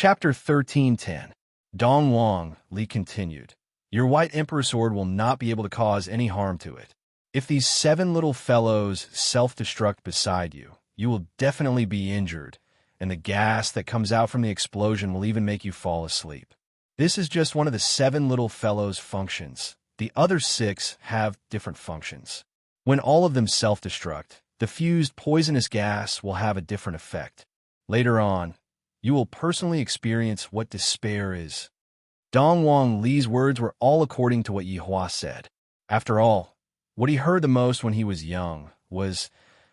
Chapter 13:10. Dong Wang, Li continued. Your white emperor sword will not be able to cause any harm to it. If these 7 little fellows self-destruct beside you, you will definitely be injured, and the gas that comes out from the explosion will even make you fall asleep. This is just one of the 7 little fellows' functions. The other 6 have different functions. When all of them self-destruct, the fused poisonous gas will have a different effect. Later on, you will personally experience what despair is. Dong Wang Li's words were all according to what Yi Hua said. After all, what he heard the most when he was young was,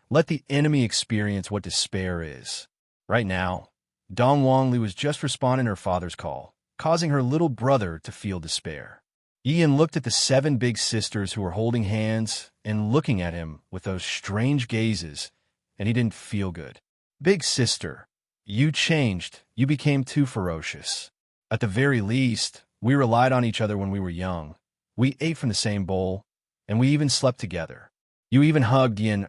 let the enemy experience what despair is. Right now, Dong Wang Li was just responding to her father's call, causing her little brother to feel despair. Ian looked at the 7 big sisters who were holding hands and looking at him with those strange gazes, and he didn't feel good. Big sister, you changed. You became too ferocious. At the very least, we relied on each other when we were young. We ate from the same bowl, and we even slept together. You even hugged Yin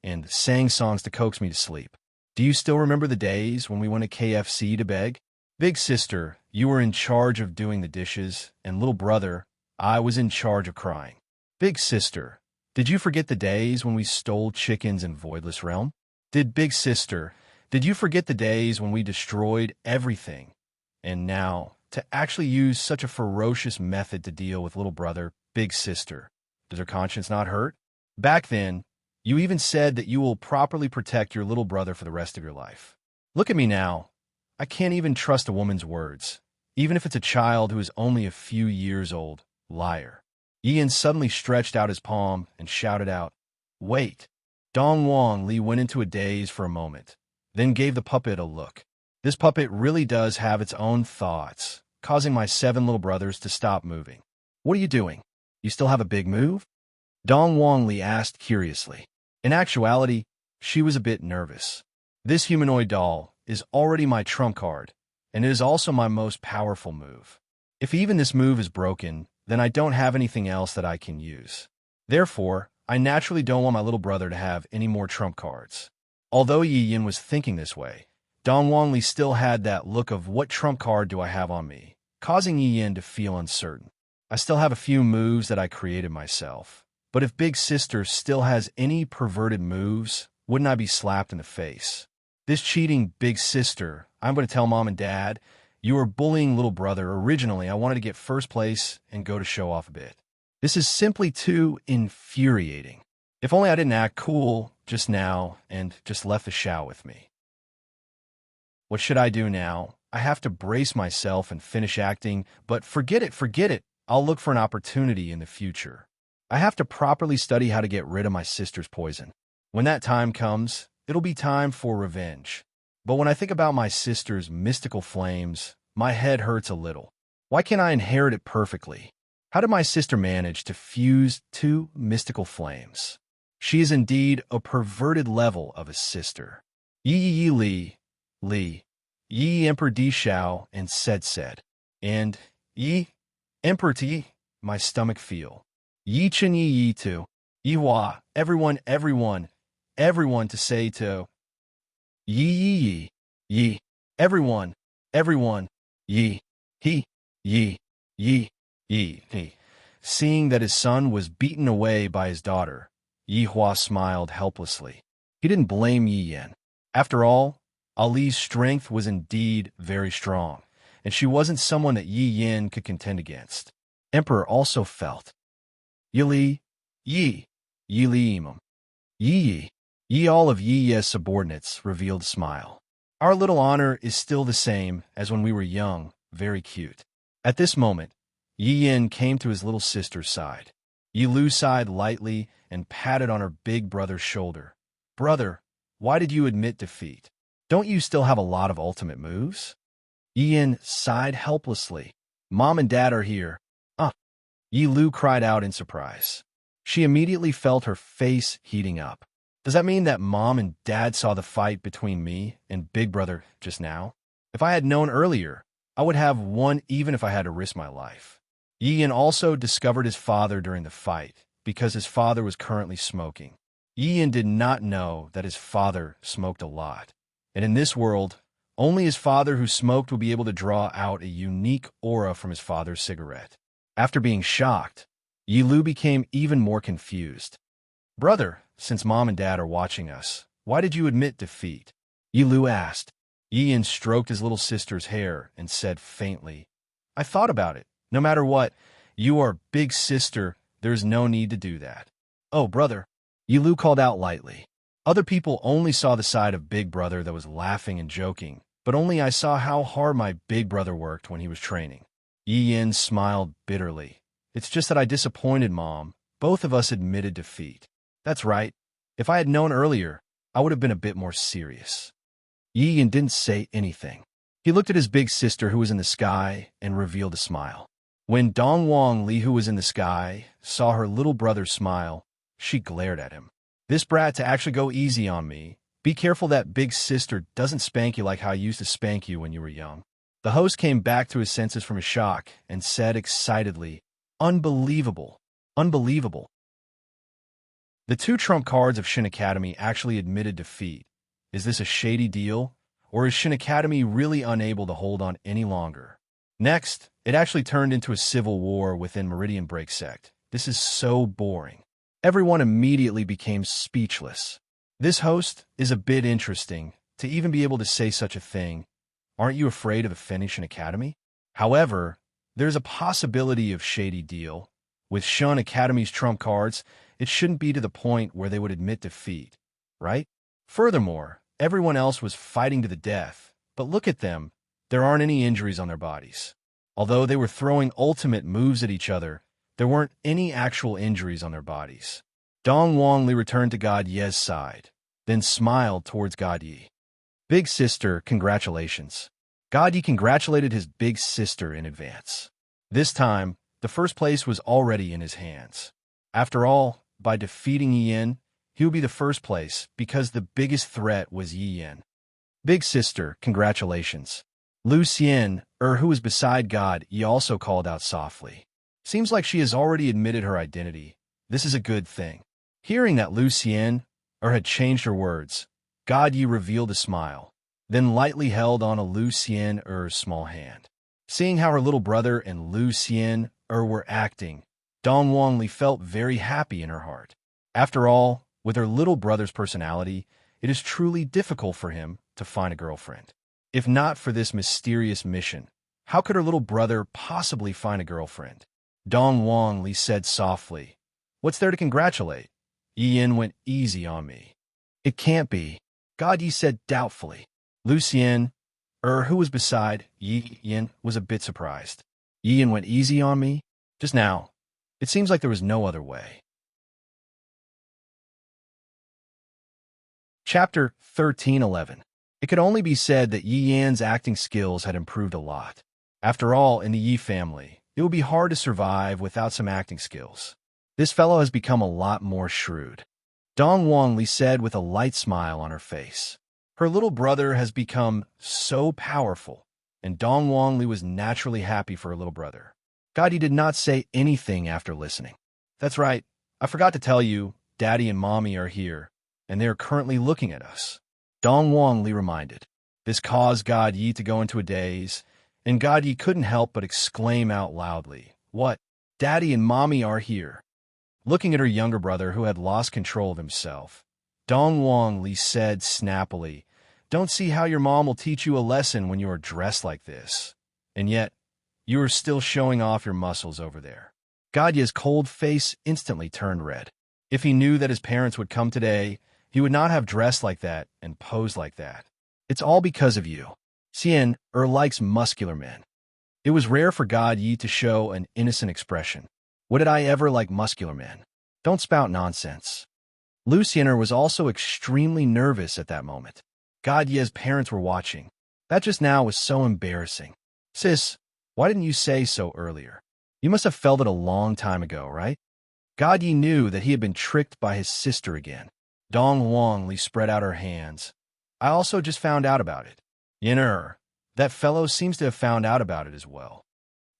and sang songs to coax me to sleep. Do you still remember the days when we went to KFC to beg? Big sister, you were in charge of doing the dishes, and little brother, I was in charge of crying. Big sister, did you forget the days when we stole chickens in Voidless Realm? Big sister, did you forget the days when we destroyed everything? And now, to actually use such a ferocious method to deal with little brother, big sister, does her conscience not hurt? Back then, you even said that you will properly protect your little brother for the rest of your life. Look at me now. I can't even trust a woman's words, even if it's a child who is only a few years old. Liar. Ian suddenly stretched out his palm and shouted out, Wait. Dong Wang Li went into a daze for a moment, then gave the puppet a look. This puppet really does have its own thoughts, causing my 7 little brothers to stop moving. What are you doing? You still have a big move? Dong Wang Li asked curiously. In actuality, she was a bit nervous. This humanoid doll is already my trump card, and it is also my most powerful move. If even this move is broken, then I don't have anything else that I can use. Therefore, I naturally don't want my little brother to have any more trump cards. Although Yi Yin was thinking this way, Dong Wang Li still had that look of what trump card do I have on me, causing Yi Yin to feel uncertain. I still have a few moves that I created myself, but if big sister still has any perverted moves, wouldn't I be slapped in the face? This cheating big sister, I'm going to tell mom and dad, you were bullying little brother. Originally, I wanted to get first place and go to show off a bit. This is simply too infuriating. If only I didn't act cool just now and just left the show with me. What should I do now? I have to brace myself and finish acting, but forget it. I'll look for an opportunity in the future. I have to properly study how to get rid of my sister's poison. When that time comes, it'll be time for revenge. But when I think about my sister's mystical flames, my head hurts a little. Why can't I inherit it perfectly? How did my sister manage to fuse 2 mystical flames? She is indeed a perverted level of a sister. Yi Li, Yi Emperor Di Shao, and said, and Yi Emperor Ti, my stomach feel. Yi Chen Yi to, Yi Hua, everyone to say to, Yi, everyone, Yi, he, Yi. Seeing that his son was beaten away by his daughter, Yi Hua smiled helplessly. He didn't blame Yi Yin. After all, Ali's strength was indeed very strong, and she wasn't someone that Yi Yin could contend against. Emperor also felt. Yi Li Imam. Yi, all of Yi's subordinates revealed a smile. Our little honor is still the same as when we were young, very cute. At this moment, Yi Yin came to his little sister's side. Yi Lu sighed lightly and patted on her big brother's shoulder. Brother, why did you admit defeat? Don't you still have a lot of ultimate moves? Yi Yin sighed helplessly. Mom and Dad are here. Yi Lu cried out in surprise. She immediately felt her face heating up. Does that mean that Mom and Dad saw the fight between me and Big Brother just now? If I had known earlier, I would have won even if I had to risk my life. Yi Yin also discovered his father during the fight because his father was currently smoking. Yi Yin did not know that his father smoked a lot. And in this world, Only his father who smoked would be able to draw out a unique aura from his father's cigarette. After being shocked, Yi Lu became even more confused. Brother, since Mom and Dad are watching us, why did you admit defeat? Yi Lu asked. Yi Yin stroked his little sister's hair and said faintly, I thought about it. No matter what, you are big sister. There's no need to do that. Oh, brother, Yi Lu called out lightly. Other people only saw the side of Big Brother that was laughing and joking, but only I saw how hard my big brother worked when he was training. Yi Yin smiled bitterly. It's just that I disappointed Mom. Both of us admitted defeat. That's right. If I had known earlier, I would have been a bit more serious. Yi Yin didn't say anything. He looked at his big sister who was in the sky and revealed a smile. When Dong Wang Li, who was in the sky, saw her little brother smile, she glared at him. This brat to actually go easy on me. Be careful that big sister doesn't spank you like how I used to spank you when you were young. The host came back to his senses from his shock and said excitedly, Unbelievable. Unbelievable. The 2 trump cards of Shin Academy actually admitted defeat. Is this a shady deal? Or is Shin Academy really unable to hold on any longer? Next, it actually turned into a civil war within Meridian Break Sect. This is so boring. Everyone immediately became speechless. This host is a bit interesting, to even be able to say such a thing. Aren't you afraid of offending Shin Academy? However, there's a possibility of shady deal. With Shin Academy's trump cards, it shouldn't be to the point where they would admit defeat, right? Furthermore, everyone else was fighting to the death, but look at them. There aren't any injuries on their bodies. Although they were throwing ultimate moves at each other, there weren't any actual injuries on their bodies. Dong Wang Li returned to God Ye's side, then smiled towards God Yi. Big sister, congratulations. God Yi congratulated his big sister in advance. This time, the first place was already in his hands. After all, by defeating Yi Yin, he would be the first place because the biggest threat was Yi Yin. Big sister, congratulations. Lu Xian, who was beside God Yi, also called out softly. Seems like she has already admitted her identity. This is a good thing. Hearing that Lu Xian, had changed her words, God Yi revealed a smile, then lightly held on a Lu Xian's small hand. Seeing how her little brother and Lu Xian were acting, Dong Wang Li felt very happy in her heart. After all, with her little brother's personality, it is truly difficult for him to find a girlfriend. If not for this mysterious mission, how could her little brother possibly find a girlfriend? Dong Wang Li said softly, What's there to congratulate? Yi Yin went easy on me. It can't be, God Yi said doubtfully. Lu Xian, who was beside Yi Yin, was a bit surprised. Yi Yin went easy on me? Just now. It seems like there was no other way. Chapter 13:11. It could only be said that Yi Yan's acting skills had improved a lot. After all, in the Yi family, it would be hard to survive without some acting skills. This fellow has become a lot more shrewd. Dong Wang Li said with a light smile on her face. Her little brother has become so powerful, and Dong Wang Li was naturally happy for her little brother. God Yi did not say anything after listening. That's right, I forgot to tell you, Daddy and Mommy are here, and they are currently looking at us. Dong Wang Li reminded. This caused God Yi to go into a daze, and God Yi couldn't help but exclaim out loudly, What? Daddy and Mommy are here. Looking at her younger brother who had lost control of himself, Dong Wang Li said snappily, Don't see how your mom will teach you a lesson when you are dressed like this. And yet, you are still showing off your muscles over there. God Yi's cold face instantly turned red. If he knew that his parents would come today, he would not have dressed like that and posed like that. It's all because of you. Xian likes muscular men. It was rare for God Yi to show an innocent expression. What did I ever like muscular men? Don't spout nonsense. Lu Xian was also extremely nervous at that moment. God Yi's parents were watching. That just now was so embarrassing. Sis, why didn't you say so earlier? You must have felt it a long time ago, right? God Yi knew that he had been tricked by his sister again. Dong Wang Li spread out her hands. I also just found out about it. Yin that fellow seems to have found out about it as well.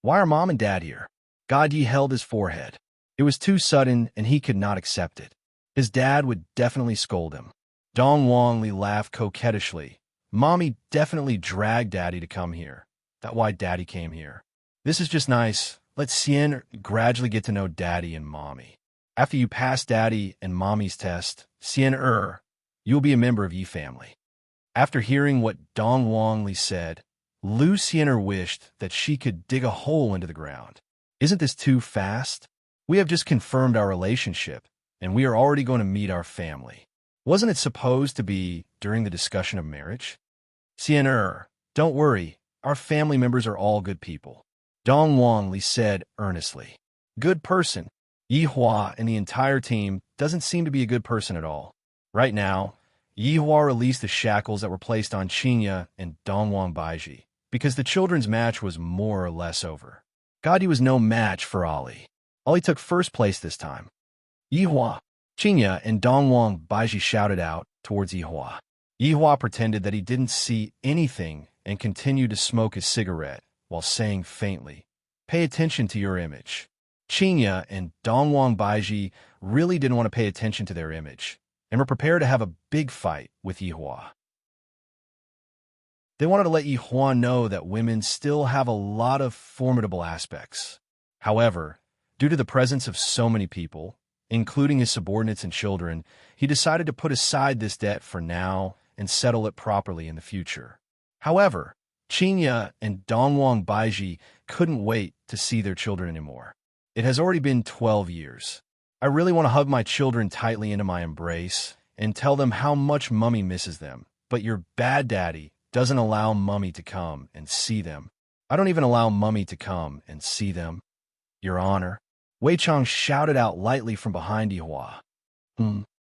Why are Mom and Dad here? God Yi held his forehead. It was too sudden and he could not accept it. His dad would definitely scold him. Dong Wang Li laughed coquettishly. Mommy definitely dragged Daddy to come here. That's why Daddy came here. This is just nice. Let Cien gradually get to know Daddy and Mommy. After you pass Daddy and Mommy's test, Cien you will be a member of Yi family. After hearing what Dong Wang Li said, Lu Cien wished that she could dig a hole into the ground. Isn't this too fast? We have just confirmed our relationship, and we are already going to meet our family. Wasn't it supposed to be during the discussion of marriage? Cien don't worry, our family members are all good people. Dong Wang Li said earnestly. Good person. Yi Hua and the entire team doesn't seem to be a good person at all. Right now, Yi Hua released the shackles that were placed on Qinya and Dongwang Baiji, because the children's match was more or less over. Gadi was no match for Ali. Ali took first place this time. Yi Hua, Qinya, and Dongwang Baiji shouted out towards Yi Hua. Yi Hua pretended that he didn't see anything and continued to smoke his cigarette while saying faintly, "Pay attention to your image." Qinya and Dongwang Baiji really didn't want to pay attention to their image and were prepared to have a big fight with Yi Hua. They wanted to let Yi Hua know that women still have a lot of formidable aspects. However, due to the presence of so many people, including his subordinates and children, he decided to put aside this debt for now and settle it properly in the future. However, Qinya and Dongwang Baiji couldn't wait to see their children anymore. It has already been 12 years. I really want to hug my children tightly into my embrace and tell them how much Mummy misses them, but your bad daddy doesn't allow Mummy to come and see them. I don't even allow Mummy to come and see them. Your Honor. Wei Chong shouted out lightly from behind Yi Hua.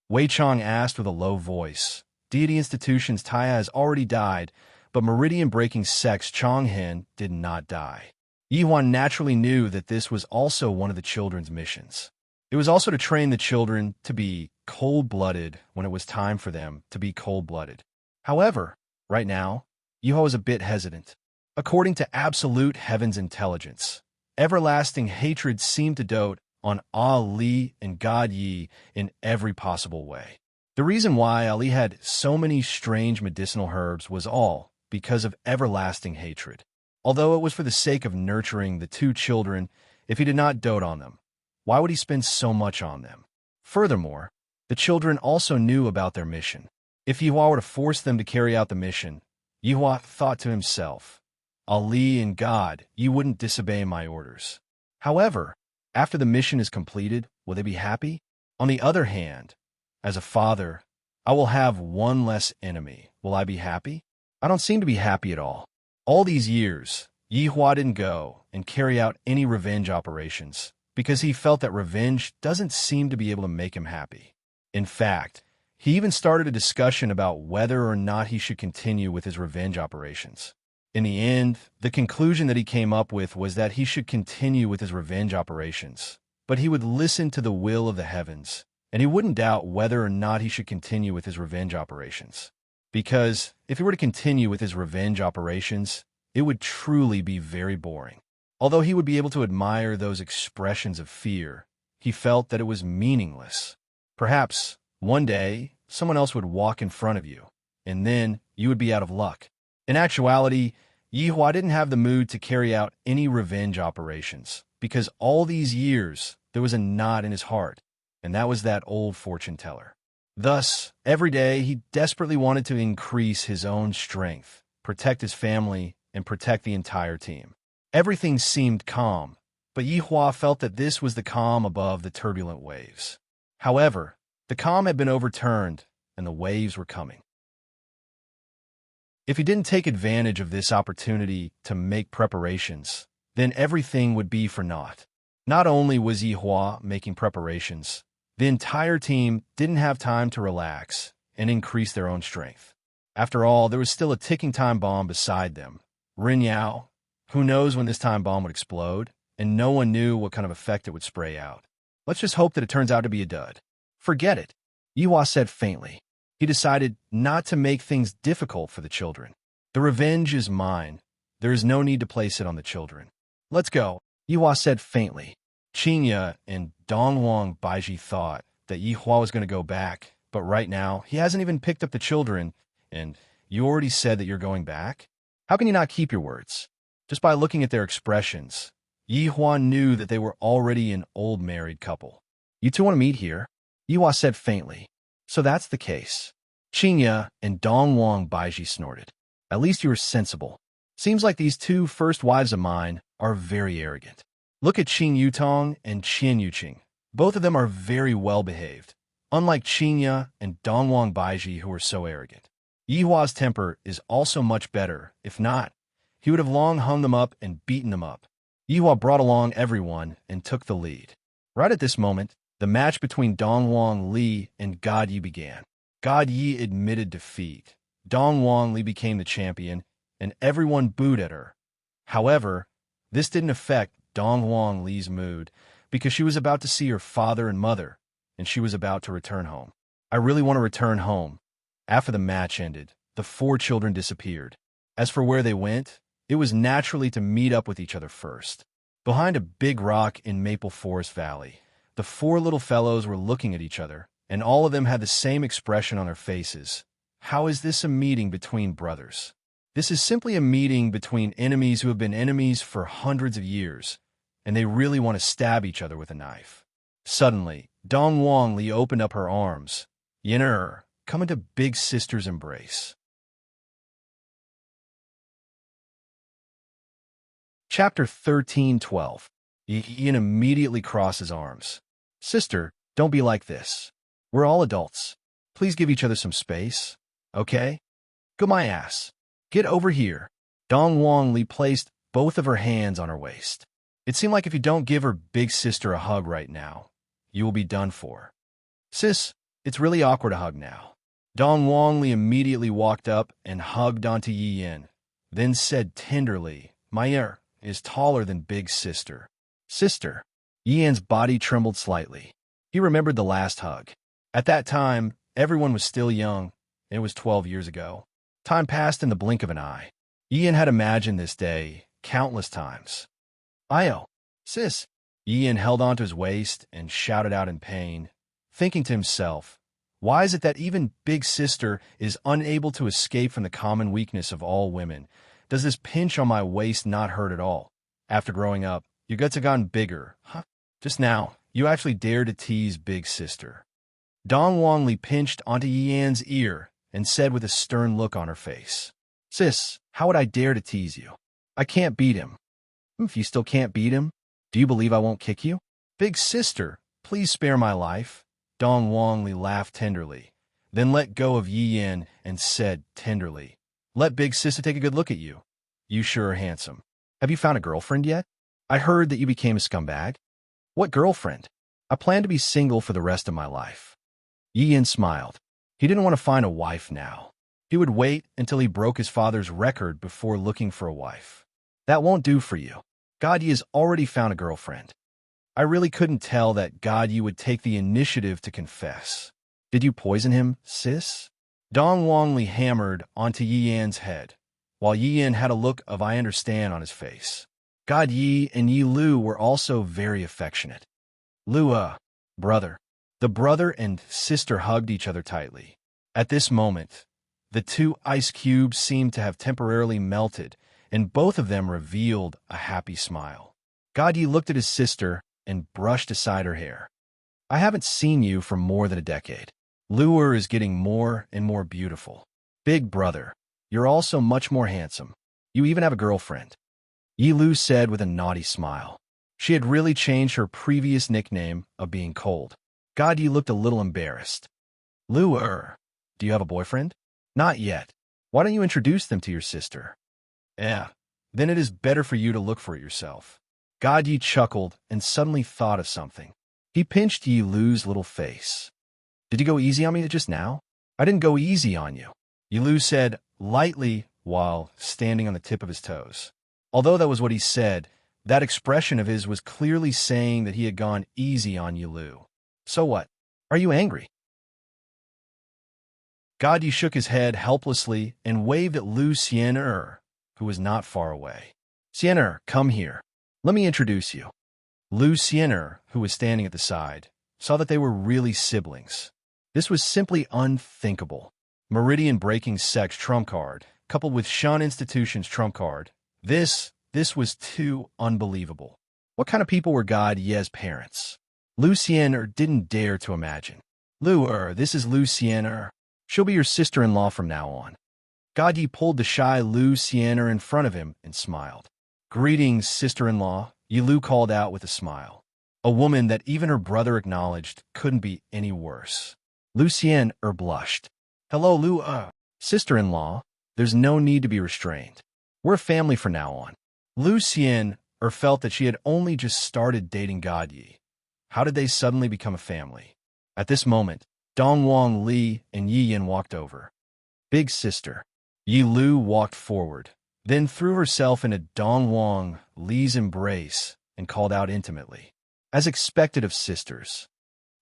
Wei Chong asked with a low voice. Deity Institution's Taya has already died, but meridian-breaking sex Chong Hen did not die. Yi Hua naturally knew that this was also one of the children's missions. It was also to train the children to be cold-blooded when it was time for them to be cold-blooded. However, right now, Yi Hua was a bit hesitant. According to absolute heaven's intelligence, everlasting hatred seemed to dote on Ali and God Yi in every possible way. The reason why Ali had so many strange medicinal herbs was all because of everlasting hatred. Although it was for the sake of nurturing the two children, if he did not dote on them, why would he spend so much on them? Furthermore, the children also knew about their mission. If Yi Hua were to force them to carry out the mission, Yi Hua thought to himself, Ali and God, you wouldn't disobey my orders. However, after the mission is completed, will they be happy? On the other hand, as a father, I will have one less enemy. Will I be happy? I don't seem to be happy at all. All these years, Yi Hua didn't go and carry out any revenge operations because he felt that revenge doesn't seem to be able to make him happy. In fact, he even started a discussion about whether or not he should continue with his revenge operations. In the end, the conclusion that he came up with was that he should continue with his revenge operations, but he would listen to the will of the heavens, and he wouldn't doubt whether or not he should continue with his revenge operations. Because if he were to continue with his revenge operations, it would truly be very boring. Although he would be able to admire those expressions of fear, he felt that it was meaningless. Perhaps, one day, someone else would walk in front of you, and then you would be out of luck. In actuality, Yi Hua didn't have the mood to carry out any revenge operations, because all these years there was a knot in his heart, and that was that old fortune teller. Thus, every day he desperately wanted to increase his own strength, protect his family, and protect the entire team. Everything seemed calm, but Yi Hua felt that this was the calm above the turbulent waves. However, the calm had been overturned, and the waves were coming. If he didn't take advantage of this opportunity to make preparations, then everything would be for naught. Not only was Yi Hua making preparations, the entire team didn't have time to relax and increase their own strength. After all, there was still a ticking time bomb beside them. Rin Yao, who knows when this time bomb would explode, and no one knew what kind of effect it would spray out. Let's just hope that it turns out to be a dud. Forget it, Yi Hua said faintly. He decided not to make things difficult for the children. The revenge is mine. There is no need to place it on the children. Let's go, Yi Hua said faintly. Qinya and Dongwang Baiji thought that Yi Hua was going to go back, but right now he hasn't even picked up the children, and You already said that you're going back? How can you not keep your words? Just by looking at their expressions, Yi Huan knew that they were already an old married couple. You two want to meet here? Yihua said faintly. So that's the case. Qingya and Dongwang Baiji snorted. At least you were sensible. Seems like these two first wives of mine are very arrogant. Look at Qing Yutong and Qian Yuqing. Both of them are very well behaved, unlike Qingya and Dongwang Baiji who are so arrogant. Yihua's temper is also much better. If not, he would have long hung them up and beaten them up. Yihua brought along everyone and took the lead. Right at this moment, the match between Dongwang Li and God Yi began. God Yi admitted defeat. Dongwang Li became the champion, and everyone booed at her. However, this didn't affect Dongwang Li's mood, because she was about to see her father and mother, and she was about to return home. I really want to return home. After the match ended, the four children disappeared. As for where they went, it was naturally to meet up with each other first. Behind a big rock in Maple Forest Valley, the four little fellows were looking at each other, and all of them had the same expression on their faces. How is this a meeting between brothers? This is simply a meeting between enemies who have been enemies for hundreds of years, and they really want to stab each other with a knife. Suddenly, Dongwang Li opened up her arms. Yin, come into big sister's embrace. Chapter 13:12. Yin immediately crossed his arms. Sister, don't be like this. We're all adults. Please give each other some space, okay? Go my ass. Get over here. Dongwang Li placed both of her hands on her waist. It seemed like if you don't give her big sister a hug right now, you will be done for. Sis, it's really awkward to hug now. Dongwang Li immediately walked up and hugged onto Yi Yin, then said tenderly, My ear is taller than big sister. Sister. Yi Yin's body trembled slightly. He remembered the last hug. At that time, everyone was still young, and it was 12 years ago. Time passed in the blink of an eye. Yi Yin had imagined this day countless times. Io, sis. Yi Yin held onto his waist and shouted out in pain, thinking to himself, why is it that even big sister is unable to escape from the common weakness of all women? Does this pinch on my waist not hurt at all? After growing up, your guts have gotten bigger, huh? Just now, you actually dared to tease big sister. Dongwang Li pinched onto Yi Yin's ear and said with a stern look on her face, Sis, how would I dare to tease you? I can't beat him. If you still can't beat him, do you believe I won't kick you? Big sister, please spare my life. Dongwang Li laughed tenderly, then let go of Yi Yin and said tenderly, Let big sister take a good look at you. You sure are handsome. Have you found a girlfriend yet? I heard that you became a scumbag. What girlfriend? I plan to be single for the rest of my life. Yi Yin smiled. He didn't want to find a wife now. He would wait until he broke his father's record before looking for a wife. That won't do for you. God Yi has already found a girlfriend. I really couldn't tell that God Yi would take the initiative to confess. Did you poison him, sis? Dongwang Li hammered onto Yi Yan's head, while Yi Yin had a look of I understand on his face. God Yi and Yi Lu were also very affectionate. Lu, brother. The brother and sister hugged each other tightly. At this moment, the two ice cubes seemed to have temporarily melted, and both of them revealed a happy smile. God Yi looked at his sister and brushed aside her hair. I haven't seen you for more than a decade. Lu is getting more and more beautiful. Big brother, you're also much more handsome. You even have a girlfriend. Yi Lu said with a naughty smile. She had really changed her previous nickname of being cold. God Yi looked a little embarrassed. Lu, do you have a boyfriend? Not yet. Why don't you introduce them to your sister? Yeah, then it is better for you to look for it yourself. God Yi chuckled and suddenly thought of something. He pinched Yi Lu's little face. Did you go easy on me just now? I didn't go easy on you, Yi Lu said lightly while standing on the tip of his toes. Although that was what he said, that expression of his was clearly saying that he had gone easy on Yi Lu. So what? Are you angry? God Yi shook his head helplessly and waved at Lu Xian'er, who was not far away. Xian'er, come here. Let me introduce you. Lu Xian'er, who was standing at the side, saw that they were really siblings. This was simply unthinkable. meridian-breaking sex trump card, coupled with Shun Institution's trump card. This was too unbelievable. What kind of people were God Ye's parents? Lucienne didn't dare to imagine. This is Lucienne. She'll be your sister-in-law from now on. God Yi pulled the shy Lucienne in front of him and smiled. Greetings, sister-in-law, Yi Lu called out with a smile. A woman that even her brother acknowledged couldn't be any worse. Lucienne blushed. Hello, sister-in-law. There's no need to be restrained. We're a family from now on. Lucienne felt that she had only just started dating God Yi. How did they suddenly become a family? At this moment, Dongwang Li and Yi Yin walked over. Big sister. Yi Lu walked forward, then threw herself into Dongwang Li's embrace and called out intimately. As expected of sisters.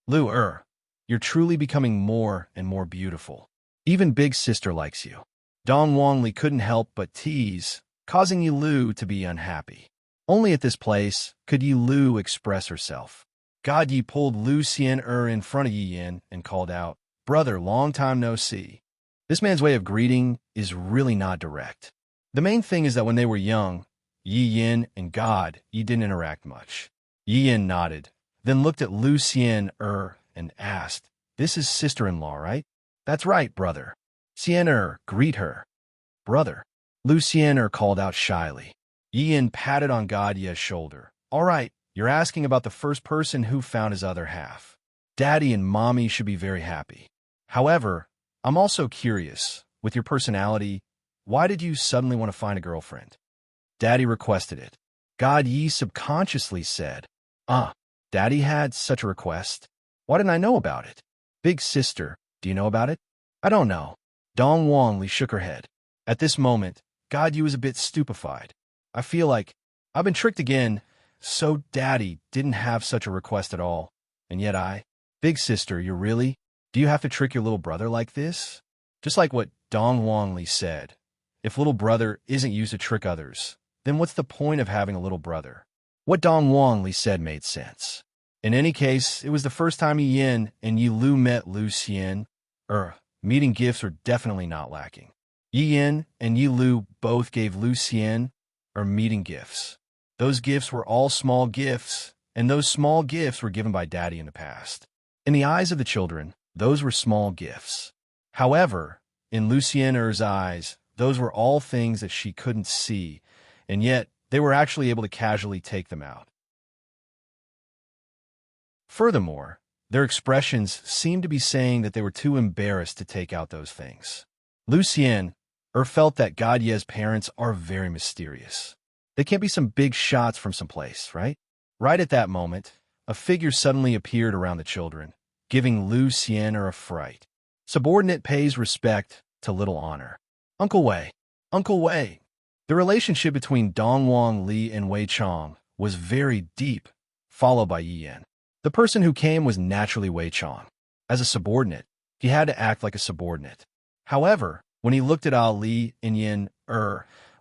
You're truly becoming more and more beautiful. Even big sister likes you. Dongwang Li couldn't help but tease, causing Yi Lu to be unhappy. Only at this place could Yi Lu express herself. God Yi pulled Lucienne in front of Yi Yin and called out, Brother, long time no see. This man's way of greeting is really not direct. The main thing is that when they were young, Yi Yin and God Yi didn't interact much. Yi Yin nodded, then looked at Lucienne and asked, This is sister-in-law, right? That's right, brother. Sienne greet her. Brother. Lucienne called out shyly. Yi Yin patted on God Ye's shoulder. All right, you're asking about the first person who found his other half. Daddy and Mommy should be very happy. However, I'm also curious, with your personality, why did you suddenly want to find a girlfriend? Daddy requested it. God Yi subconsciously said, Daddy had such a request. Why didn't I know about it? Big sister, do you know about it? I don't know. Dongwang Li shook her head. At this moment, God Yi was a bit stupefied. I feel like I've been tricked again, so Daddy didn't have such a request at all. And yet Big sister, do you have to trick your little brother like this? Just like what Dongwang Li said. If little brother isn't used to trick others, then what's the point of having a little brother? What Dongwang Li said made sense. In any case, it was the first time Yi Yin and Yi Lu met Lucienne. Meeting gifts were definitely not lacking. Yi Yin and Yi Lu both gave Lucienne meeting gifts. Those gifts were all small gifts, and those small gifts were given by Daddy in the past. In the eyes of the children, those were small gifts. However, in Lucienne's eyes, those were all things that she couldn't see, and yet they were actually able to casually take them out. Furthermore, their expressions seemed to be saying that they were too embarrassed to take out those things. Lucienne felt that God Ye's parents are very mysterious. They can't be some big shots from someplace, right? Right at that moment, a figure suddenly appeared around the children, giving Lucienne a fright. Subordinate pays respect to little honor. Uncle Wei. Uncle Wei. The relationship between Dongwang Li and Wei Chong was very deep, followed by Yi Yin. The person who came was naturally Wei Chong. As a subordinate, he had to act like a subordinate. However, when he looked at Ali and Yin,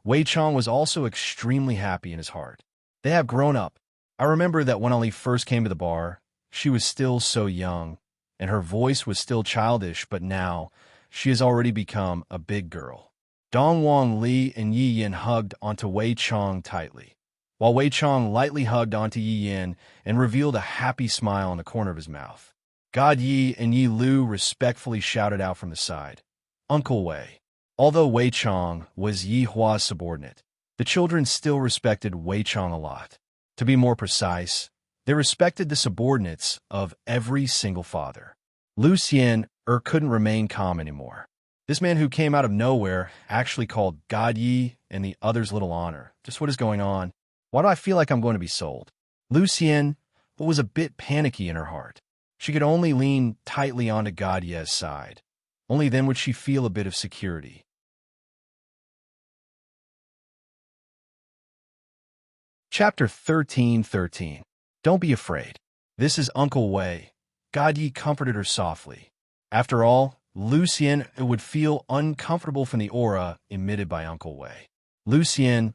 Wei Chong was also extremely happy in his heart. They have grown up. I remember that when Ali first came to the bar, she was still so young, and her voice was still childish, but now she has already become a big girl. Dongwang Li and Yi Yin hugged onto Wei Chong tightly, while Wei Chong lightly hugged onto Yi Yin and revealed a happy smile on the corner of his mouth. God Yi and Yi Lu respectfully shouted out from the side, Uncle Wei. Although Wei Chong was Yi Hua's subordinate, the children still respected Wei Chong a lot. To be more precise, they respected the subordinates of every single father. Lucienne couldn't remain calm anymore. This man who came out of nowhere actually called God Yi and the others little honor. Just what is going on? Why do I feel like I'm going to be sold? Lucienne was a bit panicky in her heart. She could only lean tightly onto God Yi's side. Only then would she feel a bit of security. Chapter 13:13. Don't be afraid. This is Uncle Wei. God Yi comforted her softly. After all, Lucienne would feel uncomfortable from the aura emitted by Uncle Wei. Lucienne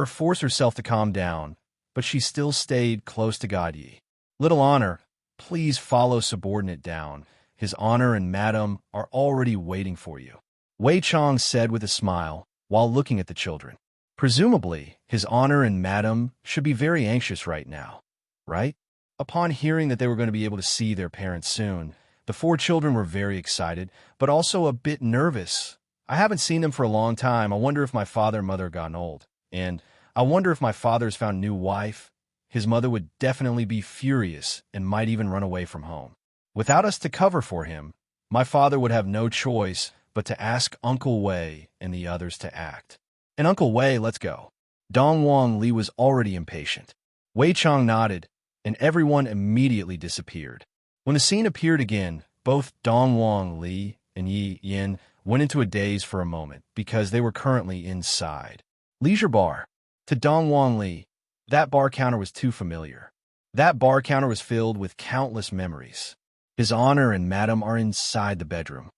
forced herself to calm down, but she still stayed close to God Yi. Little honor, please follow subordinate down. his honor and madam are already waiting for you," Wei Chong said with a smile while looking at the children. Presumably, his honor and madam should be very anxious right now, right? Upon hearing that they were going to be able to see their parents soon, the four children were very excited, but also a bit nervous. "I haven't seen them for a long time. I wonder if my father and mother have gotten old. And I wonder if my father's found a new wife. His mother would definitely be furious and might even run away from home. Without us to cover for him, my father would have no choice but to ask Uncle Wei and the others to act. And Uncle Wei, let's go." Dong Wang Li was already impatient. Wei Chong nodded, and everyone immediately disappeared. When the scene appeared again, both Dong Wang Li and Yi Yin went into a daze for a moment because they were currently inside. Leisure bar. To Dong Wang Li, that bar counter was too familiar. That bar counter was filled with countless memories. His honor and madam are inside the bedroom,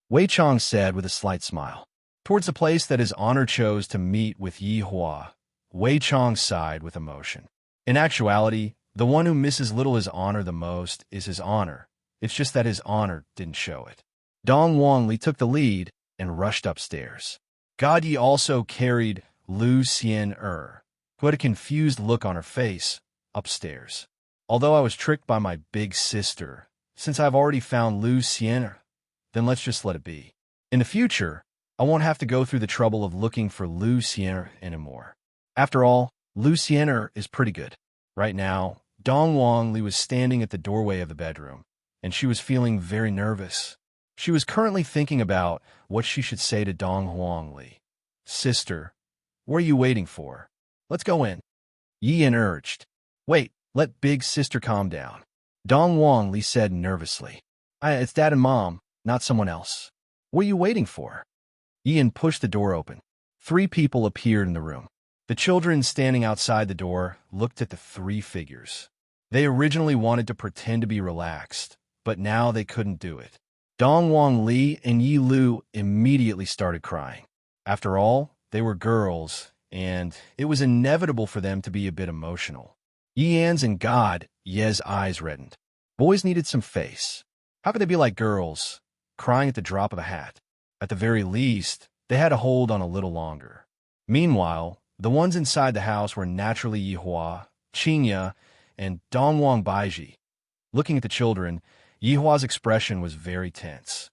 Wei Chong said with a slight smile. Towards the place that his honor chose to meet with Yi Hua, Wei Chong sighed with emotion. In actuality, the one who misses little his honor the most is his honor. It's just that his honor didn't show it. Dong Wang Li took the lead and rushed upstairs. God Yi also carried Lu Xian who had a confused look on her face, upstairs. "Although I was tricked by my big sister, since I've already found Lu Xian, then let's just let it be. In the future, I won't have to go through the trouble of looking for Lu Xian anymore. After all, Lu Xian is pretty good." Right now, Dong Wang Li was standing at the doorway of the bedroom, and she was feeling very nervous. She was currently thinking about what she should say to Dong Wang Li. "Sister, what are you waiting for? Let's go in," Yi Yin urged. "Wait, let big sister calm down," Dong Wang Li said nervously. It's Dad and Mom, not someone else. What are you waiting for?" Yi Yin pushed the door open. 3 people appeared in the room. The children standing outside the door looked at the 3 figures. They originally wanted to pretend to be relaxed, but now they couldn't do it. Dong Wang Li and Yi Lu immediately started crying. After all, they were girls, and it was inevitable for them to be a bit emotional. Yi Yan's and God Ye's eyes reddened. Boys needed some face. How could they be like girls, crying at the drop of a hat? At the very least, they had to hold on a little longer. Meanwhile, the ones inside the house were naturally Yi Hua, Qinya, and Dongwang Baiji. Looking at the children, Yi Hua's expression was very tense.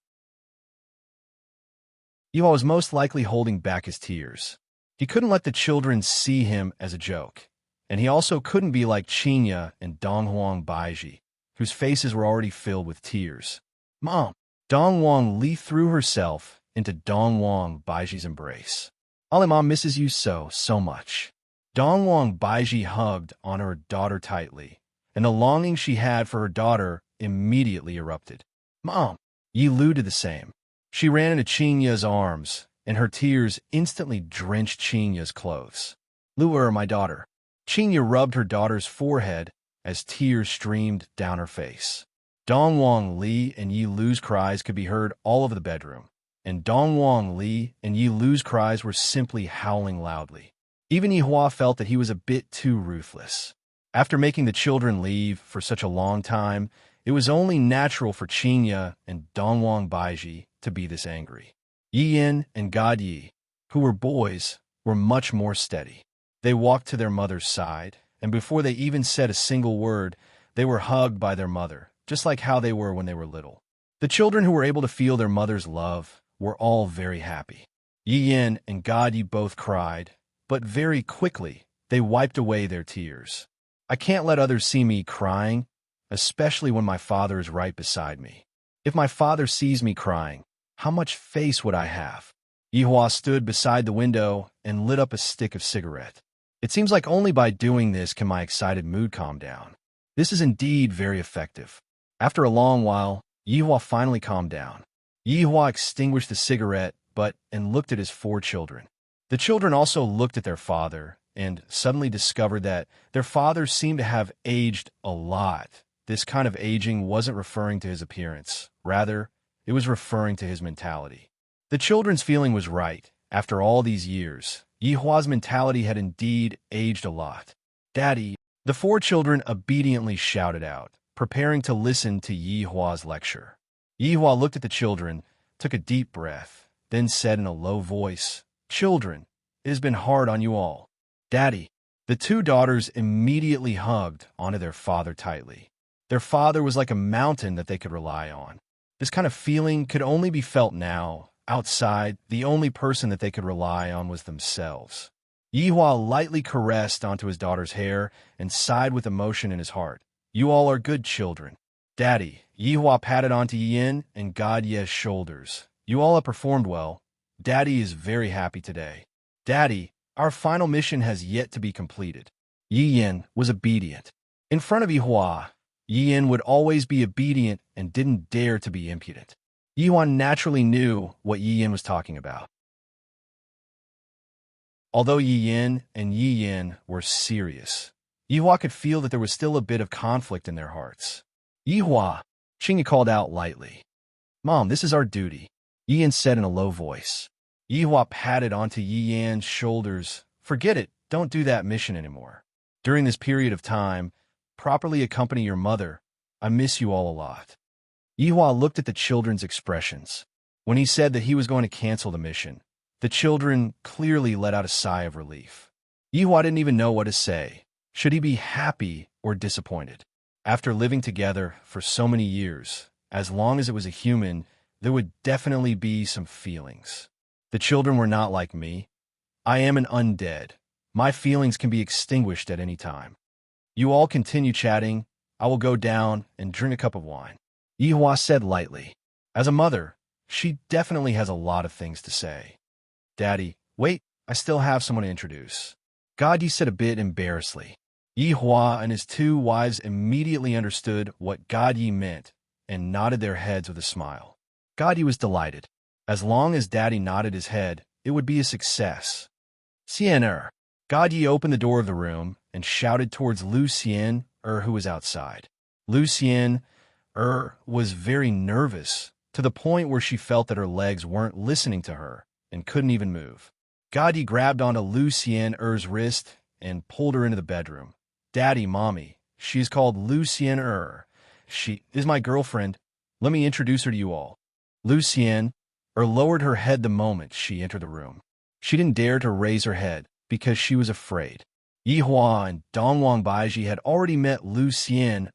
Yi Hua was most likely holding back his tears. He couldn't let the children see him as a joke, and he also couldn't be like Qinya and Dongwang Baiji, whose faces were already filled with tears. "Mom!" Dongwang Li threw herself into Dongwang Baiji's embrace. "Ollie, Mom misses you so much." Dongwang Baiji hugged on her daughter tightly, and the longing she had for her daughter immediately erupted. "Mom!" Yi Lu did the same. She ran into Qinya's arms, and her tears instantly drenched Qinya's clothes. "Lu, my daughter." Qinya rubbed her daughter's forehead as tears streamed down her face. Dongwang Li and Yi Lu's cries could be heard all over the bedroom, and Dongwang Li and Yi Lu's cries were simply howling loudly. Even Yi Hua felt that he was a bit too ruthless. After making the children leave for such a long time, it was only natural for Qinya and Dongwang Baiji to be this angry. Yi Yin and God Yi, who were boys, were much more steady. They walked to their mother's side, and before they even said a single word, they were hugged by their mother, just like how they were when they were little. The children who were able to feel their mother's love were all very happy. Yi Yin and God Yi both cried, but very quickly they wiped away their tears. "I can't let others see me crying, especially when my father is right beside me. If my father sees me crying, how much face would I have?" Yi Hua stood beside the window and lit up a stick of cigarette. "It seems like only by doing this can my excited mood calm down. This is indeed very effective." After a long while, Yi Hua finally calmed down. Yi Hua extinguished the cigarette and looked at his 4 children. The children also looked at their father and suddenly discovered that their father seemed to have aged a lot. This kind of aging wasn't referring to his appearance. Rather, it was referring to his mentality. The children's feeling was right. After all these years, Yi Hua's mentality had indeed aged a lot. "Daddy!" The 4 children obediently shouted out, preparing to listen to Yi Hua's lecture. Yihua looked at the children, took a deep breath, then said in a low voice, "Children, it has been hard on you all. Daddy." The two daughters immediately hugged onto their father tightly. Their father was like a mountain that they could rely on. This kind of feeling could only be felt now. Outside, the only person that they could rely on was themselves. Yihua lightly caressed onto his daughter's hair and sighed with emotion in his heart. "You all are good children." "Daddy," Yihua patted onto Yin and God Ye's shoulders. "You all have performed well. Daddy is very happy today." "Daddy, our final mission has yet to be completed." Yi Yin was obedient. In front of Yihua, Yi Yin would always be obedient and didn't dare to be impudent. Yihua naturally knew what Yi Yin was talking about. Although Yi Yin and Yi Yin were serious, Yihua could feel that there was still a bit of conflict in their hearts. "Yihua," Qingyi called out lightly. "Mom, this is our duty," Yi Yin said in a low voice. Yihua patted onto Yi Yan's shoulders. "Forget it. Don't do that mission anymore. During this period of time, properly accompany your mother. I miss you all a lot." Yihua looked at the children's expressions. When he said that he was going to cancel the mission, the children clearly let out a sigh of relief. Yihua didn't even know what to say. Should he be happy or disappointed? After living together for so many years, as long as it was a human, there would definitely be some feelings. The children were not like me. I am an undead. My feelings can be extinguished at any time. You all continue chatting. I will go down and drink a cup of wine," Yihua said lightly. As a mother, she definitely has a lot of things to say. "Daddy, wait, I still have someone to introduce," God Yi said a bit embarrassedly. Yihua and his two wives immediately understood what God Yi meant and nodded their heads with a smile. God Yi was delighted. As long as Daddy nodded his head, it would be a success. "Xian God Yi opened the door of the room and shouted towards Lu Xian who was outside. Lu Xian was very nervous, to the point where she felt that her legs weren't listening to her and couldn't even move. God Yi grabbed onto Lu Xian wrist and pulled her into the bedroom. "Daddy, Mommy, she is called Lu Xian She is my girlfriend. Let me introduce her to you all." Lu Xian lowered her head the moment she entered the room. She didn't dare to raise her head because she was afraid. Yihua and Dongwang Baiji had already met Lu Xian